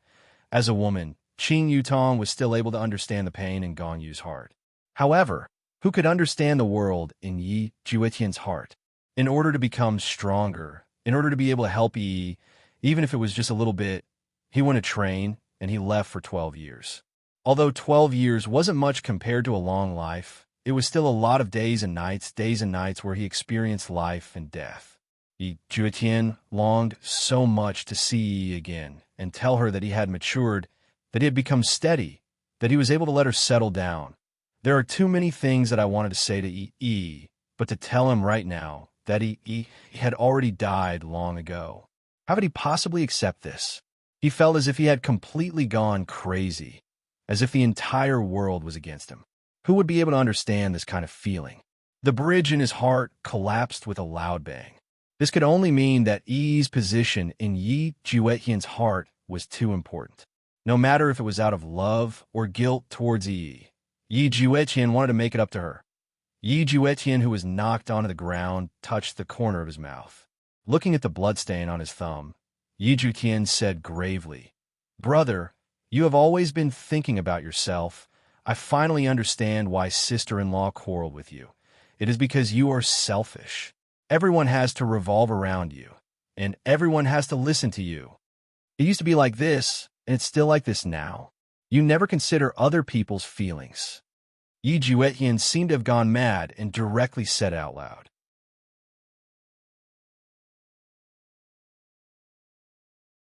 As a woman, Qing Yutong was still able to understand the pain in Gong Yu's heart. However, who could understand the world in Yi Juetian's heart? In order to become stronger, in order to be able to help Yi, even if it was just a little bit, he went to train and he left for 12 years. Although 12 years wasn't much compared to a long life, it was still a lot of days and nights where he experienced life and death. Yi Juetian longed so much to see Yi again and tell her that he had matured, that he had become steady, that he was able to let her settle down. There are too many things that I wanted to say to Yi, but to tell him right now that he had already died long ago. How could he possibly accept this? He felt as if he had completely gone crazy, as if the entire world was against him. Who would be able to understand this kind of feeling? The bridge in his heart collapsed with a loud bang. This could only mean that Yi's position in Yi Juetian's heart was too important. No matter if it was out of love or guilt towards Yi, Yi Juetian wanted to make it up to her. Yi Juetian, who was knocked onto the ground, touched the corner of his mouth. Looking at the bloodstain on his thumb, Yi Juetian said gravely, "Brother, you have always been thinking about yourself. I finally understand why sister-in-law quarreled with you. It is because you are selfish. Everyone has to revolve around you, and everyone has to listen to you. It used to be like this, and it's still like this now. You never consider other people's feelings." Yi Juetian seemed to have gone mad and directly said out loud.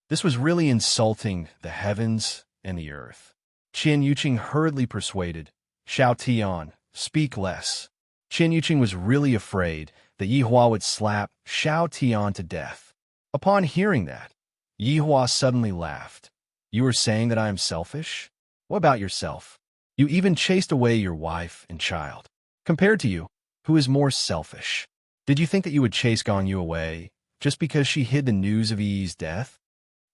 This was really insulting the heavens and the earth. Qian Yuqing hurriedly persuaded, "Xiao Tian, speak less." Qian Yuqing was really afraid that Yi Hua would slap Xiao Tian to death. Upon hearing that, Yi Hua suddenly laughed. "You are saying that I am selfish? What about yourself? You even chased away your wife and child. Compared to you, who is more selfish? Did you think that you would chase Gong Yu away just because she hid the news of Yi's death?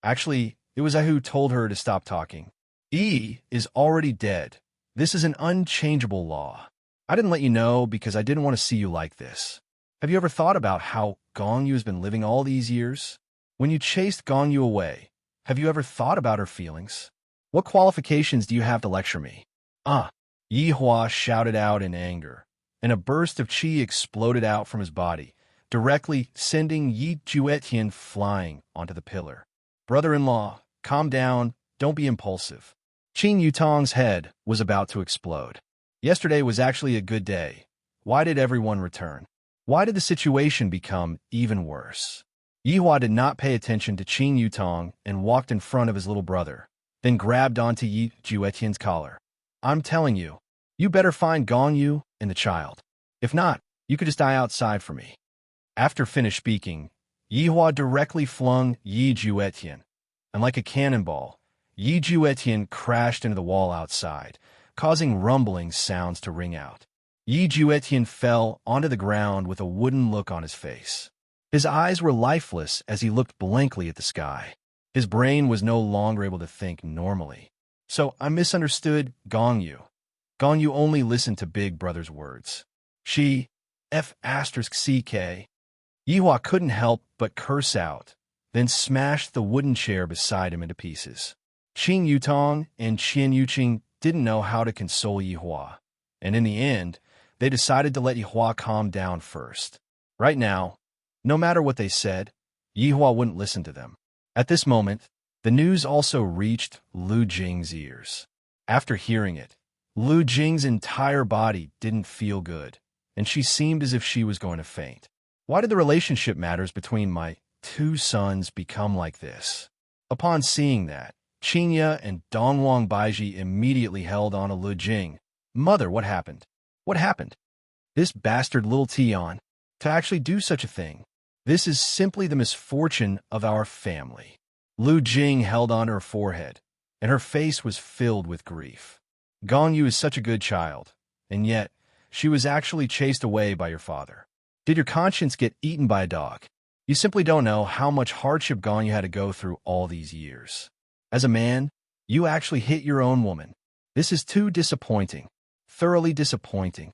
Actually, it was I who told her to stop talking. Yi is already dead. This is an unchangeable law. I didn't let you know because I didn't want to see you like this. Have you ever thought about how Gong Yu has been living all these years? When you chased Gong Yu away, have you ever thought about her feelings? What qualifications do you have to lecture me?" Yi Hua shouted out in anger, and a burst of qi exploded out from his body, directly sending Yi Juetian flying onto the pillar. "Brother-in-law, calm down, don't be impulsive." Qing Yutong's head was about to explode. Yesterday was actually a good day. Why did everyone return? Why did the situation become even worse? Yi Hua did not pay attention to Qing Yutong and walked in front of his little brother, then grabbed onto Yi Juetian's collar. "I'm telling you, you better find Gong Yu and the child. If not, you could just die outside for me." After finished speaking, Yi Hua directly flung Yi Juetian, and like a cannonball, Yi Juetian crashed into the wall outside, causing rumbling sounds to ring out. Yi Juetian fell onto the ground with a wooden look on his face. His eyes were lifeless as he looked blankly at the sky. His brain was no longer able to think normally. "So I misunderstood Gong Yu. Gong Yu only listened to Big Brother's words. She, F***CK. Yi Hua couldn't help but curse out, then smashed the wooden chair beside him into pieces. Qing Yutong and Qian Yuqing didn't know how to console Yi Hua, and in the end, they decided to let Yi Hua calm down first. Right now, no matter what they said, Yi Hua wouldn't listen to them. At this moment, the news also reached Lu Jing's ears. After hearing it, Lu Jing's entire body didn't feel good, and she seemed as if she was going to faint. Why did the relationship matters between my two sons become like this? Upon seeing that, Qinya and Dongwang Baiji immediately held on to Lu Jing. "Mother, what happened? What happened? This bastard little Tian, to actually do such a thing. This is simply the misfortune of our family." Lu Jing held on to her forehead, and her face was filled with grief. "Gong Yu is such a good child, and yet she was actually chased away by your father. Did your conscience get eaten by a dog? You simply don't know how much hardship Gong Yu had to go through all these years. As a man, you actually hit your own woman. This is too disappointing, thoroughly disappointing."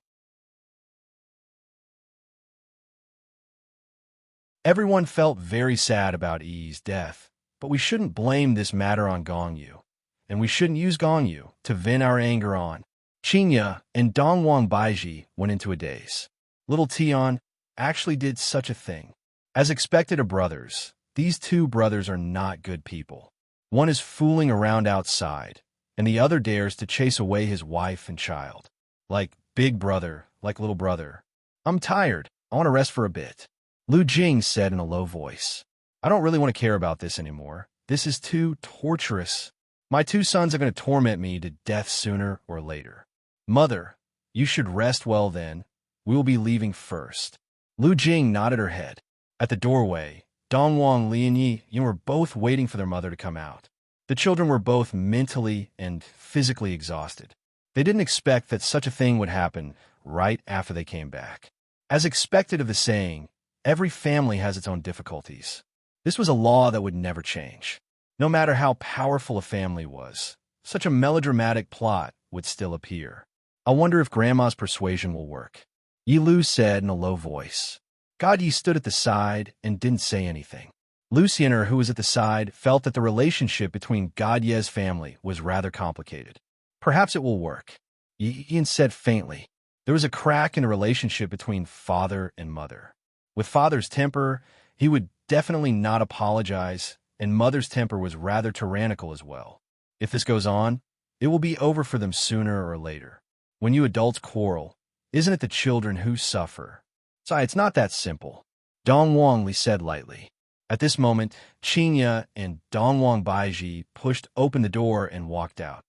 Everyone felt very sad about Yi's death, but we shouldn't blame this matter on Gongyu, and we shouldn't use Gongyu to vent our anger on. Qinya and Dongwang Baiji went into a daze. Little Tian actually did such a thing. As expected of brothers, these two brothers are not good people. One is fooling around outside, and the other dares to chase away his wife and child. Like big brother, like little brother. I'm tired. I want to rest for a bit. Lu Jing said in a low voice. I don't really want to care about this anymore. This is too torturous. My two sons are going to torment me to death sooner or later. Mother, you should rest well then. We will be leaving first. Lu Jing nodded her head. At the doorway, Dongwang Lianyi were both waiting for their mother to come out. The children were both mentally and physically exhausted. They didn't expect that such a thing would happen right after they came back. As expected of the saying, every family has its own difficulties. This was a law that would never change. No matter how powerful a family was, such a melodramatic plot would still appear. I wonder if Grandma's persuasion will work. Yi Lu said in a low voice. God Yi stood at the side and didn't say anything. Luciener, who was at the side, felt that the relationship between God Ye's family was rather complicated. Perhaps it will work. Ian said faintly. There was a crack in the relationship between father and mother. With father's temper, he would definitely not apologize, and mother's temper was rather tyrannical as well. If this goes on, it will be over for them sooner or later. When you adults quarrel, isn't it the children who suffer? Sorry, it's not that simple. Dongwang Li said lightly. At this moment, Qinya and Dongwang Baiji pushed open the door and walked out.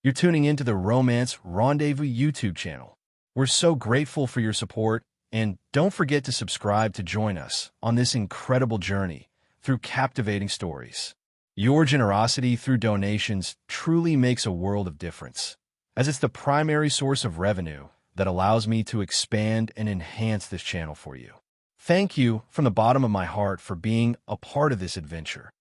You're tuning into the Romance Rendezvous YouTube channel. We're so grateful for your support, and don't forget to subscribe to join us on this incredible journey through captivating stories. Your generosity through donations truly makes a world of difference, as it's the primary source of revenue that allows me to expand and enhance this channel for you. Thank you from the bottom of my heart for being a part of this adventure.